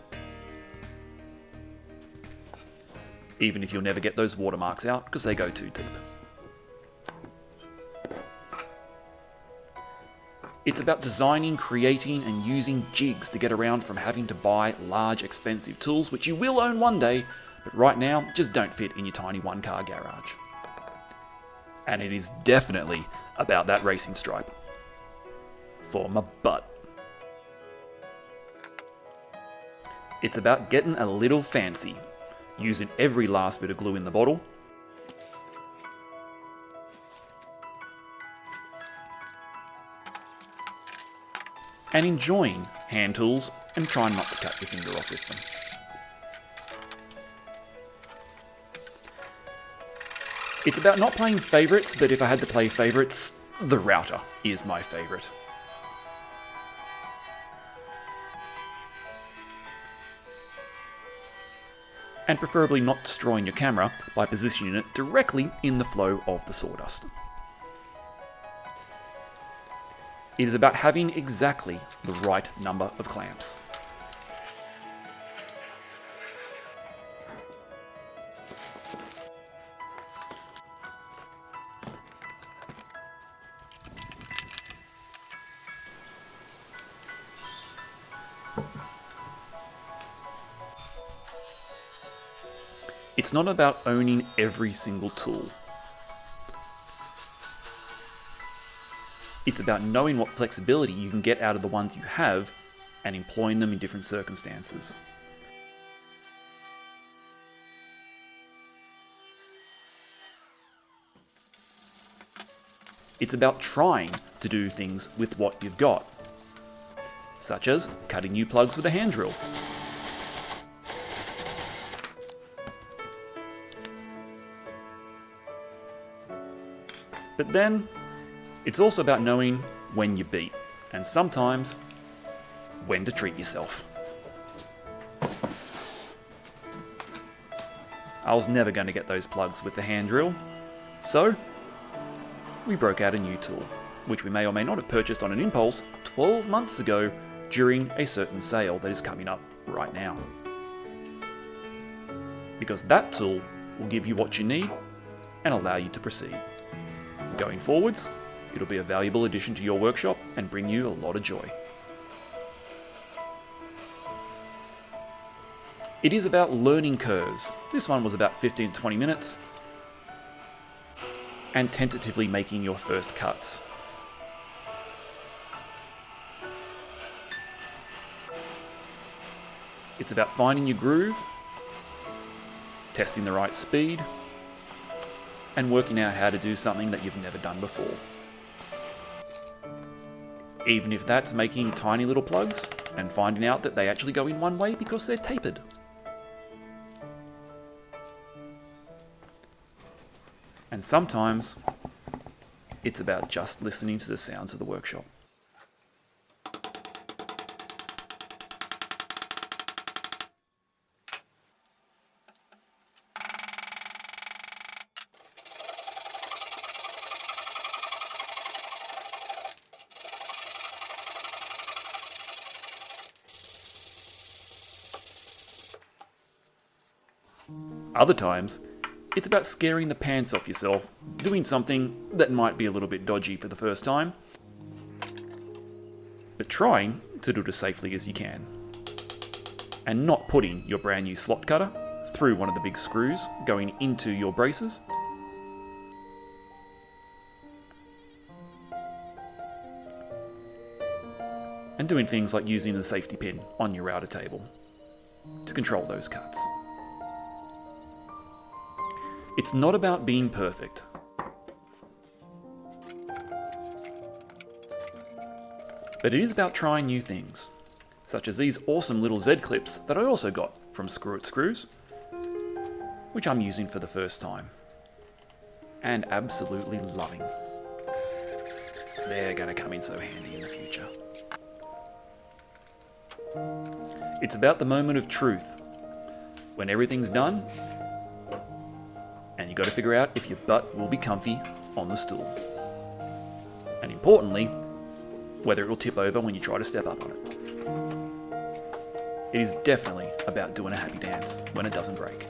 Even if you'll never get those watermarks out because they go too deep. It's about designing, creating, and using jigs to get around from having to buy large, expensive tools, which you will own one day, but right now just don't fit in your tiny one-car garage. And it is definitely about that racing stripe. For my butt. It's about getting a little fancy, using every last bit of glue in the bottle, and enjoying hand tools and trying not to cut your finger off with them. It's about not playing favourites, but if I had to play favourites, the router is my favourite. And preferably not destroying your camera by positioning it directly in the flow of the sawdust. It is about having exactly the right number of clamps. It's not about owning every single tool. It's about knowing what flexibility you can get out of the ones you have and employing them in different circumstances. It's about trying to do things with what you've got, such as cutting new plugs with a hand drill. But then, it's also about knowing when you beat, and sometimes when to treat yourself. I was never going to get those plugs with the hand drill, so we broke out a new tool, which we may or may not have purchased on an impulse 12 months ago during a certain sale that is coming up right now. Because that tool will give you what you need and allow you to proceed. Going forwards, it'll be a valuable addition to your workshop and bring you a lot of joy. It is about learning curves. This one was about 15 to 20 minutes. And tentatively making your first cuts. It's about finding your groove, testing the right speed, and working out how to do something that you've never done before. Even if that's making tiny little plugs and finding out that they actually go in one way because they're tapered. And sometimes it's about just listening to the sounds of the workshop. Other times, it's about scaring the pants off yourself, doing something that might be a little bit dodgy for the first time, but trying to do it as safely as you can. And not putting your brand new slot cutter through one of the big screws going into your braces. And doing things like using the safety pin on your router table to control those cuts. It's not about being perfect. But it is about trying new things, such as these awesome little Z clips that I also got from Screw It Screws, which I'm using for the first time and absolutely loving. They're going to come in so handy in the future. It's about the moment of truth, when everything's done and you got to figure out if your butt will be comfy on the stool. And importantly, whether it will tip over when you try to step up on it. It is definitely about doing a happy dance when it doesn't break.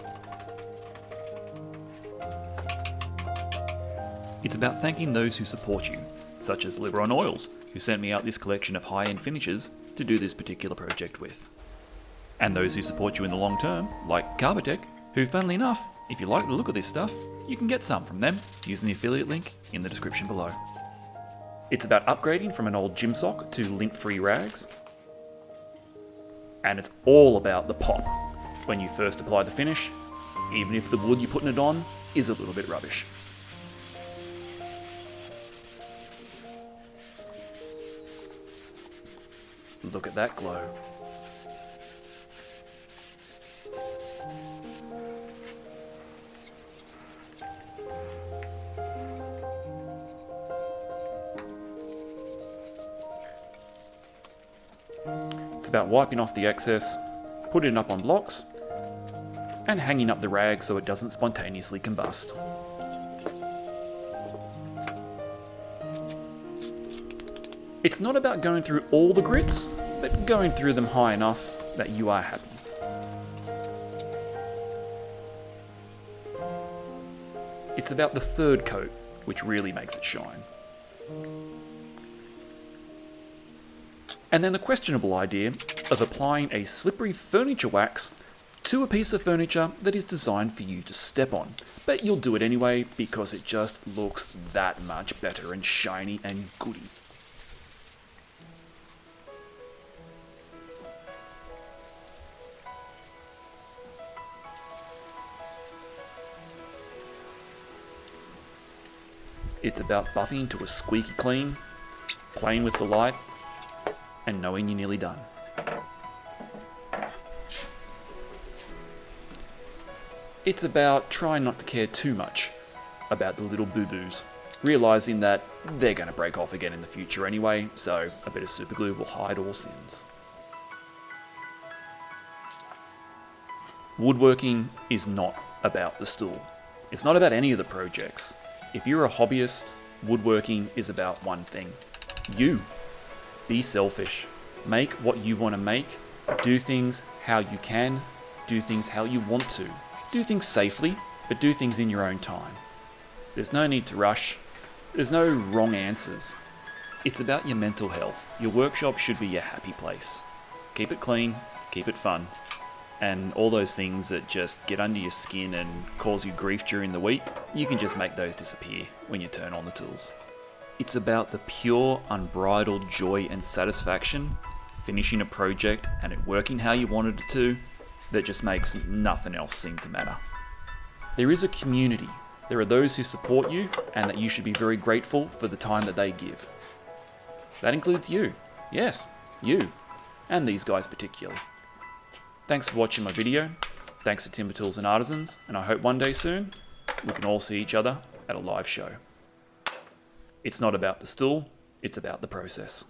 It's about thanking those who support you, such as Libron Oils, who sent me out this collection of high-end finishes to do this particular project with. And those who support you in the long term, like Carbotech, who, funnily enough, if you like the look of this stuff, you can get some from them using the affiliate link in the description below. It's about upgrading from an old gym sock to lint-free rags. And it's all about the pop when you first apply the finish, even if the wood you're putting it on is a little bit rubbish. Look at that glow. It's about wiping off the excess, putting it up on blocks, and hanging up the rag so it doesn't spontaneously combust. It's not about going through all the grits, but going through them high enough that you are happy. It's about the third coat, which really makes it shine. And then the questionable idea of applying a slippery furniture wax to a piece of furniture that is designed for you to step on. But you'll do it anyway because it just looks that much better and shiny and goody. It's about buffing to a squeaky clean, playing with the light, and knowing you're nearly done. It's about trying not to care too much about the little boo-boos, realising that they're going to break off again in the future anyway, so a bit of super glue will hide all sins. Woodworking is not about the stool. It's not about any of the projects. If you're a hobbyist, woodworking is about one thing. You. Be selfish. Make what you want to make. Do things how you can. Do things how you want to. Do things safely, but do things in your own time. There's no need to rush. There's no wrong answers. It's about your mental health. Your workshop should be your happy place. Keep it clean, keep it fun. And all those things that just get under your skin and cause you grief during the week, you can just make those disappear when you turn on the tools. It's about the pure, unbridled joy and satisfaction, finishing a project and it working how you wanted it to, that just makes nothing else seem to matter. There is a community. There are those who support you and that you should be very grateful for the time that they give. That includes you. Yes, you. And these guys particularly. Thanks for watching my video. Thanks to Timber Tools and Artisans, and I hope one day soon we can all see each other at a live show. It's not about the stool, it's about the process.